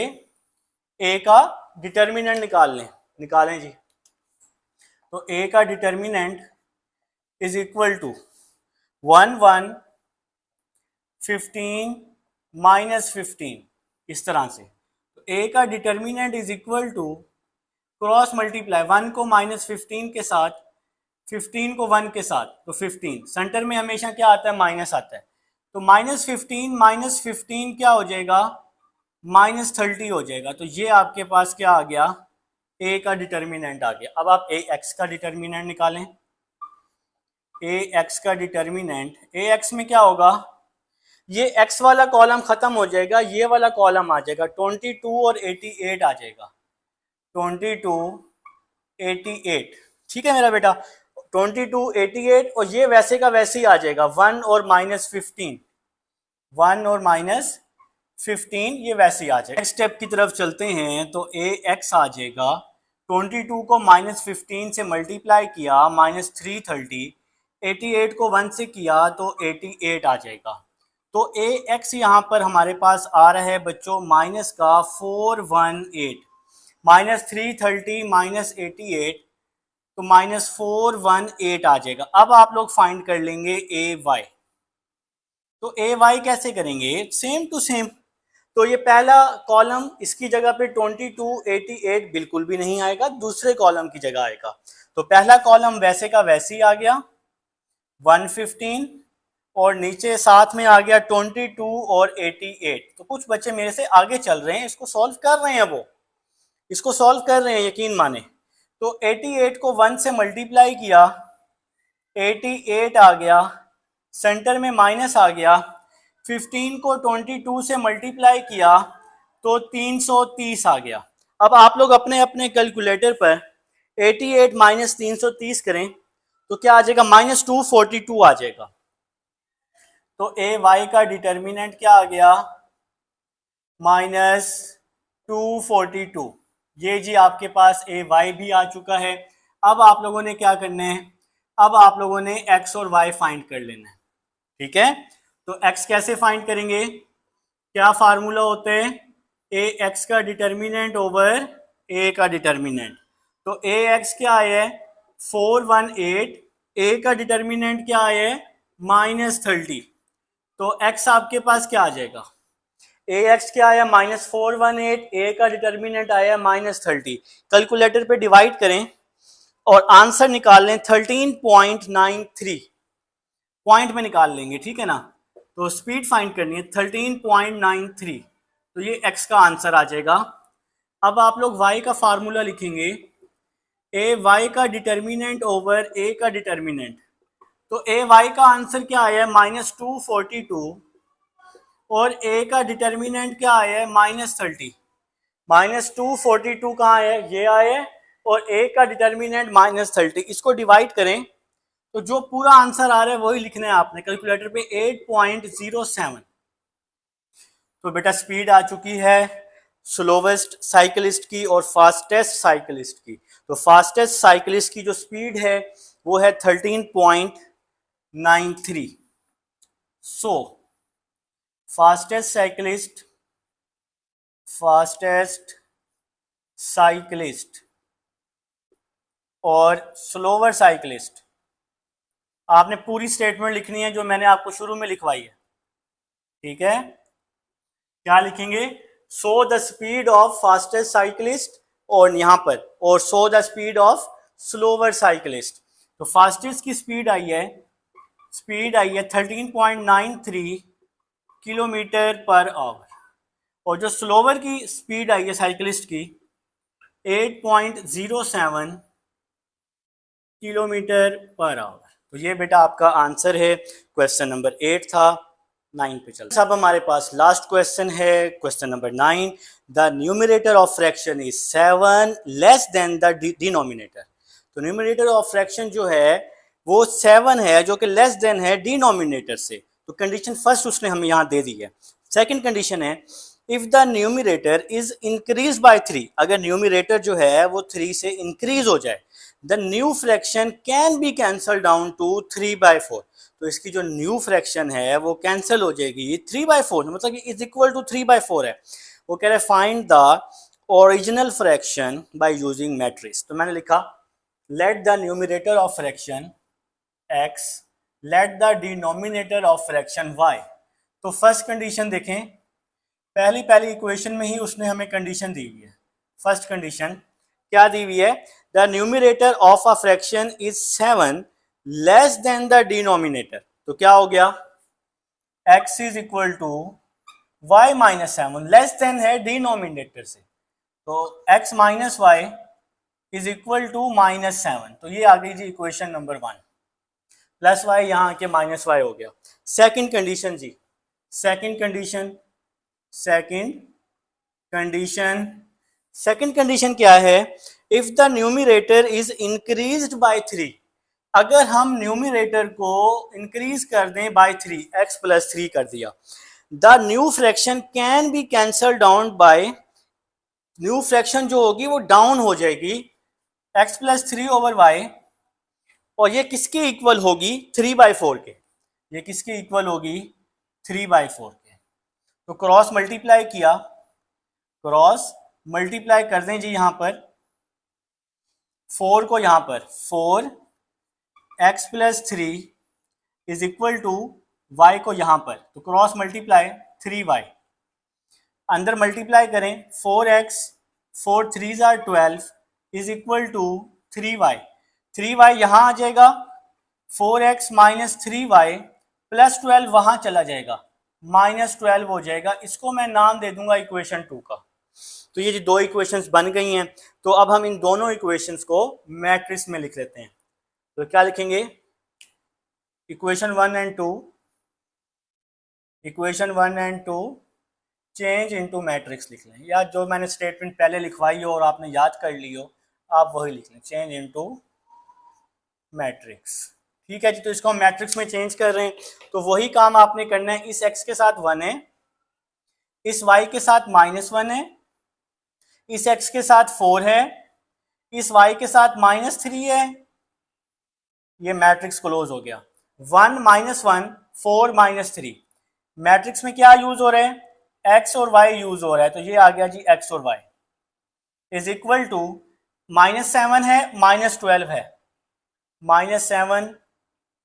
ए का डिटर्मिनेंट निकालें जी। तो ए का determinant is equal to 1 1 15 minus 15, इस तरह से। तो ए का determinant is equal to cross multiply 1 को माइनस 15 के साथ, 15 को 1 के साथ, तो 15 सेंटर में हमेशा क्या आता है, माइनस आता है। तो माइनस 15 क्या हो जाएगा, माइनस 30 हो जाएगा। तो ये आपके पास क्या आ गया, ए का डिटर्मिनेंट आ गया। अब आप ए एक्स का डिटर्मिनेंट निकालें। ए एक्स का डिटर्मिनेंट, ए एक्स में क्या होगा, ये एक्स वाला कॉलम खत्म हो जाएगा, ये वाला कॉलम आ जाएगा, 22 और 88 आ जाएगा, 22 88। ठीक है मेरा बेटा, 22 88 और ये वैसे का वैसे ही आ जाएगा, 1 और माइनस 15, 1 और माइनस 15 ये वैसे ही आ जाएगा। नेक्स्ट स्टेप की तरफ चलते हैं। तो ए एक्स आ जाएगा, 22 को माइनस 15 से मल्टीप्लाई किया, माइनस 330, 88 को 1 से किया तो 88 आ जाएगा। तो ए एक्स यहाँ पर हमारे पास आ रहा है बच्चों माइनस का 418, माइनस 330 माइनस 88, तो माइनस 418 आ जाएगा। अब आप लोग फाइंड कर लेंगे ए वाई। तो ए वाई कैसे करेंगे, सेम टू सेम। तो ये पहला कॉलम, इसकी जगह पे 22 88 बिल्कुल भी नहीं आएगा, दूसरे कॉलम की जगह आएगा। तो पहला कॉलम वैसे का वैसे ही आ गया 115 और नीचे साथ में आ गया 22 और 88। तो कुछ बच्चे मेरे से आगे चल रहे हैं, इसको सॉल्व कर रहे हैं, वो इसको सॉल्व कर रहे हैं, यकीन माने। तो 88 को 1 से मल्टीप्लाई किया, 88 आ गया, सेंटर में माइनस आ गया, 15 को 22 से मल्टीप्लाई किया तो 330 आ गया। अब आप लोग अपने अपने कैलकुलेटर पर 88 माइनस 330 करें तो क्या आ जाएगा, माइनस 242 आ जाएगा। तो ए वाई का डिटर्मिनेंट क्या आ गया, माइनस 242। ये जी आपके पास ए वाई भी आ चुका है। अब आप लोगों ने क्या करना है, अब आप लोगों ने एक्स और वाई फाइंड कर लेना है। ठीक है, तो एक्स कैसे फाइंड करेंगे, क्या फार्मूला होते हैं, ए एक्स का डिटर्मिनेंट ओवर ए का डिटर्मिनेंट। तो ए एक्स क्या है 418, ए का डिटर्मिनेंट क्या है माइनस 30। तो एक्स आपके पास क्या आ जाएगा, ए एक्स क्या आया माइनस 418, ए का डिटर्मिनेंट आया माइनस 30। कैलकुलेटर पे डिवाइड करें और आंसर निकाल लें 13.93, पॉइंट में निकाल लेंगे, ठीक है ना। तो स्पीड फाइंड करनी है 13.93, तो ये एक्स का आंसर आ जाएगा। अब आप लोग वाई का फार्मूला लिखेंगे, ए वाई का डिटर्मिनेंट ओवर ए का डिटर्मिनेंट। तो ए वाई का आंसर क्या आया है माइनस 242 और ए का डिटर्मिनेंट क्या आया है माइनस 30। माइनस 242 कहाँ है, ये आया है, और ए का डिटर्मिनेंट माइनस 30। इसको डिवाइड करें तो जो पूरा आंसर आ रहा है वही लिखना है आपने कैलकुलेटर पे 8.07। तो बेटा स्पीड आ चुकी है स्लोवेस्ट साइकिलिस्ट की और फास्टेस्ट साइकिलिस्ट की। तो फास्टेस्ट साइकिलिस्ट की जो स्पीड है वो है 13.93। सो फास्टेस्ट साइकिलिस्ट और स्लोवर साइकिलिस्ट, आपने पूरी स्टेटमेंट लिखनी है जो मैंने आपको शुरू में लिखवाई है। ठीक है, क्या लिखेंगे? So the speed of fastest cyclist और यहां पर और so the speed of slower cyclist. तो फास्टेस्ट की स्पीड आई है 13.93 किलोमीटर पर आवर और जो स्लोवर की स्पीड आई है साइकिलिस्ट की 8.07 किलोमीटर पर आवर। तो ये बेटा आपका आंसर है, क्वेश्चन नंबर 8 था। 9 पे चलते हैं। अब हमारे पास लास्ट क्वेश्चन है, question number 9। The numerator of fraction is 7 less than the denominator. तो न्यूमरेटर ऑफ फ्रैक्शन जो है वो 7 है जो कि लेस देन है डिनोमिनेटर से। तो कंडीशन फर्स्ट उसने हमें यहाँ दे दी है। सेकंड कंडीशन है if the numerator is increase by 3, अगर न्यूमरेटर जो है वो 3 से इंक्रीज हो जाए, the new fraction can be cancel down to 3/4। तो इसकी जो न्यू फ्रैक्शन है वो कैंसिल हो जाएगी 3/4, मतलब कि इज इक्वल टू 3/4 है। वो कह रहे हैं find the original fraction by using matrix. तो मैंने लिखा let the numerator of fraction x, let the denominator of fraction y। तो फर्स्ट कंडीशन देखें, पहली इक्वेशन में ही उसने हमें कंडीशन दी हुई है। फर्स्ट कंडीशन क्या दी हुई है? The numerator of a fraction is 7 less than the denominator. तो क्या हो गया? x is equal to y minus 7, less than है डिनोमिनेटर से, तो x minus Y is equal to -7। तो ये आ गई जी इक्वेशन नंबर 1। प्लस वाई यहाँ आके माइनस वाई हो गया। सेकंड कंडीशन जी, सेकंड कंडीशन क्या है? If the numerator is increased by 3, अगर हम न्यूमरेटर को इंक्रीज कर दें बाय 3, x+3 कर दिया, the new fraction can be cancel down by, new fraction जो होगी वो डाउन हो जाएगी x+3 ओवर y, और ये किसके इक्वल होगी? 3/4 के। ये किसके इक्वल होगी? 3/4 के। तो क्रॉस मल्टीप्लाई किया, क्रॉस मल्टीप्लाई कर दें जी, यहां पर 4 को यहां पर 4x+3 is equal to y को यहां पर, तो क्रॉस मल्टीप्लाई 3y, अंदर मल्टीप्लाई करें 4x 4 3 are 12 is equal to 3y, 3y यहां आ जाएगा, 4x माइनस 3y प्लस 12 वहां चला जाएगा, -12 हो जाएगा। इसको मैं नाम दे दूंगा इक्वेशन 2 का। तो ये जो दो इक्वेशंस बन गई हैं, तो अब हम इन दोनों इक्वेशंस को मैट्रिक्स में लिख लेते हैं। तो क्या लिखेंगे? Equation 1 and 2, equation 1 and 2 change into matrix लिख लें, या जो मैंने स्टेटमेंट पहले लिखवाई हो और आपने याद कर ली हो आप वही लिख लें, चेंज इनटू मैट्रिक्स। ठीक है जी, तो इसको हम मैट्रिक्स में चेंज कर रहे हैं। तो वही काम आपने करना है, इस x के साथ 1 है, इस y के साथ -1 है, इस x के साथ 4 है, इस y के साथ -3 है, ये मैट्रिक्स क्लोज हो गया। 1 -1 4 -3, मैट्रिक्स में क्या यूज हो रहा है? x और y यूज हो रहा है, तो ये आ गया जी x और y इज इक्वल टू -7 है -12 है, -7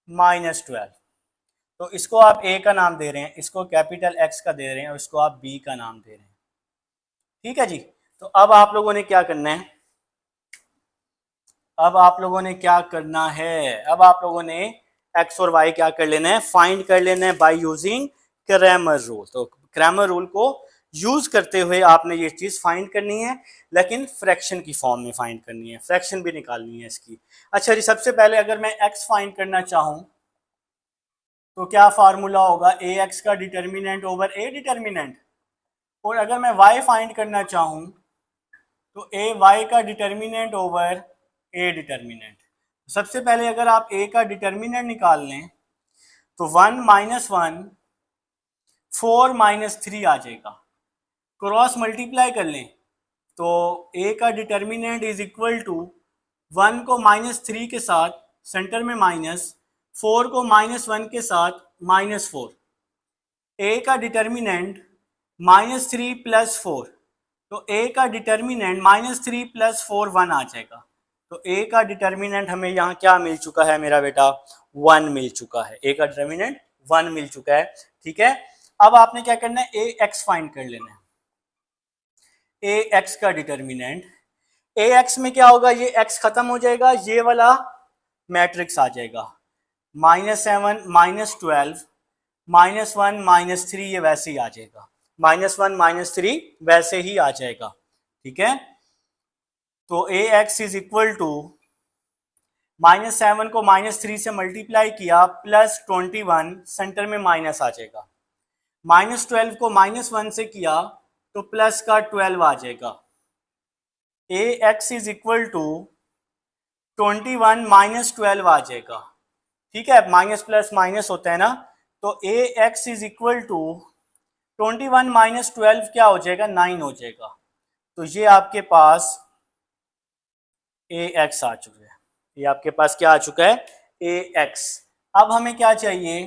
-12। तो इसको आप a का नाम दे रहे हैं, इसको कैपिटल X का दे रहे हैं और इसको आप b का नाम दे रहे हैं। ठीक है जी, तो अब आप लोगों ने क्या करना है? अब आप लोगों ने x और y क्या कर लेना है? फाइंड कर लेना है बाय यूजिंग क्रैमर रूल। तो क्रैमर रूल को यूज करते हुए आपने ये चीज फाइंड करनी है, लेकिन फ्रैक्शन की फॉर्म में फाइंड करनी है, फ्रैक्शन भी निकालनी है इसकी। अच्छा जी, सबसे पहले अगर मैं x फाइंड करना चाहूं तो क्या फार्मूला होगा? ax का डिटर्मिनेंट ओवर a डिटर्मिनेंट, और अगर मैं y फाइंड करना चाहूं तो a y का डिटर्मिनेंट ओवर a डिटर्मिनेंट। सबसे पहले अगर आप a का डिटर्मिनेंट निकाल लें तो 1 माइनस 1 4 माइनस 3 आ जाएगा। क्रॉस मल्टीप्लाई कर लें तो a का डिटर्मिनेंट इज इक्वल टू 1 को -3 के साथ सेंटर में माइनस, 4 को -1 के साथ -4। a का डिटर्मिनेंट -3 + 4, तो a का डिटर्मिनेंट -3 + 4 1 आ जाएगा। तो a का डिटर्मिनेंट हमें यहाँ क्या मिल चुका है मेरा बेटा, 1 मिल चुका है। a का डिटर्मिनेंट 1 मिल चुका है। ठीक है, अब आपने क्या करना है, ए एक्स फाइंड कर लेना है। ए एक्स का डिटर्मिनेंट, ए एक्स में क्या होगा, ये एक्स खत्म हो जाएगा, ये वाला मैट्रिक्स आ जाएगा, -7 -12 -1 -3, ये वैसे ही आ जाएगा, -1 -3 वैसे ही आ जाएगा। ठीक है, तो A x is equal to -7 को -3 से मल्टीप्लाई किया +21, सेंटर में माइनस आ जाएगा, -12 को -1 से किया तो प्लस का 12 आ जाएगा। ए एक्स इज इक्वल टू 21 -12 आ जाएगा। ठीक है, माइनस प्लस माइनस होता है ना, तो A x is equal to 21 -12 क्या हो जाएगा, 9 हो जाएगा। तो ये आपके पास ए एक्स आ चुका है, ये आपके पास क्या आ चुका है, ए एक्स। अब हमें क्या चाहिए,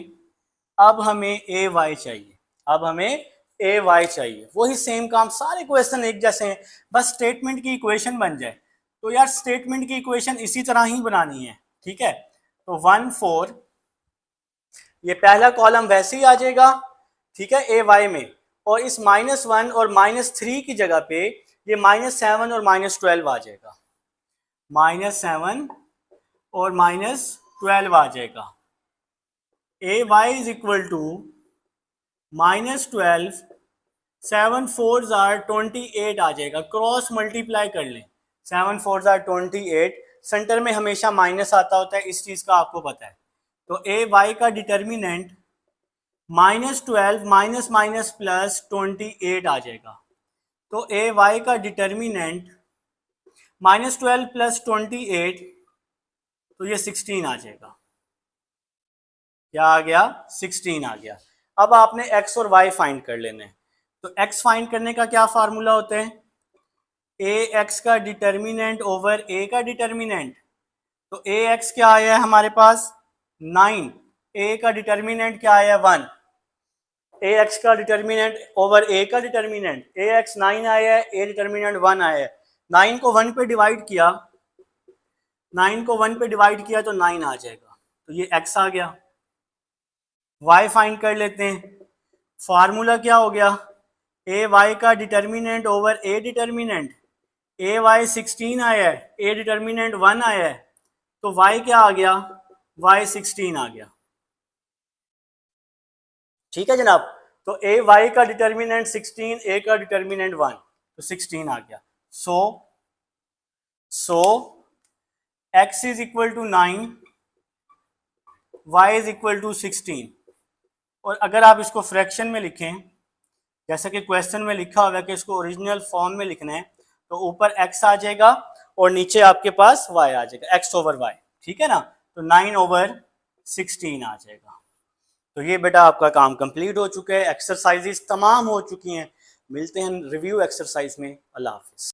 अब हमें ए वाई चाहिए, अब हमें ए वाई चाहिए। वही सेम काम, सारे क्वेश्चन एक जैसे हैं, बस स्टेटमेंट की इक्वेशन बन जाए। तो यार स्टेटमेंट की इक्वेशन इसी तरह ही बनानी है। ठीक है, तो 1 4, ये पहला कॉलम वैसे ही आ जाएगा। ठीक है, ए वाई में, और इस -1 और -3 की जगह पे ये -7 और -12 आ जाएगा, -7 और -12 आ जाएगा। A y is equal to -12, 7 4s are 28 आ जाएगा। क्रॉस मल्टीप्लाई कर लें, 7 4s are 28, सेंटर में हमेशा माइनस आता होता है, इस चीज़ का आपको पता है। तो ए वाई का डिटर्मिनेंट -12 माइनस माइनस प्लस 28 आ जाएगा। तो ए वाई का डिटर्मिनेंट -12 + 28, तो ये 16 आ जाएगा। क्या आ गया, 16 आ गया। अब आपने x और y फाइंड कर लेने हैं। तो x फाइंड करने का क्या फार्मूला होता है, ए एक्स का डिटर्मिनेंट ओवर ए का डिटर्मिनेंट। तो ए एक्स क्या आया है हमारे पास, 9, ए का डिटर्मिनेंट क्या आया, 1। ए एक्स का डिटर्मिनेंट ओवर ए का डिटर्मिनेंट, ए एक्स 9 आया है, ए डिटर्मिनेंट 1 आया है। 9 को 1 पे डिवाइड किया, 9 को 1 पे डिवाइड किया तो 9 आ जाएगा। तो ये x आ गया। y फाइंड कर लेते हैं। फार्मूला क्या हो गया, ए वाई का determinant over A determinant. A y 16 आया है, ए डिटर्मिनेंट 1 आया है, तो y क्या आ गया, y 16 आ गया। ठीक है जनाब, तो ए वाई का डिटर्मिनेंट 16, ए का डिटर्मिनेंट 1, तो 16 आ गया। So x is equal to 9, y is equal to 16। और अगर आप इसको फ्रैक्शन में लिखें, जैसा कि क्वेश्चन में लिखा होगा कि इसको ओरिजिनल फॉर्म में लिखना है, तो ऊपर x आ जाएगा और नीचे आपके पास y आ जाएगा, x ओवर y। ठीक है ना, तो 9/16 आ जाएगा। तो ये बेटा आपका काम कंप्लीट हो चुका है, एक्सरसाइजेस तमाम हो चुकी हैं। मिलते हैं रिव्यू एक्सरसाइज में। अल्लाह हाफिज़।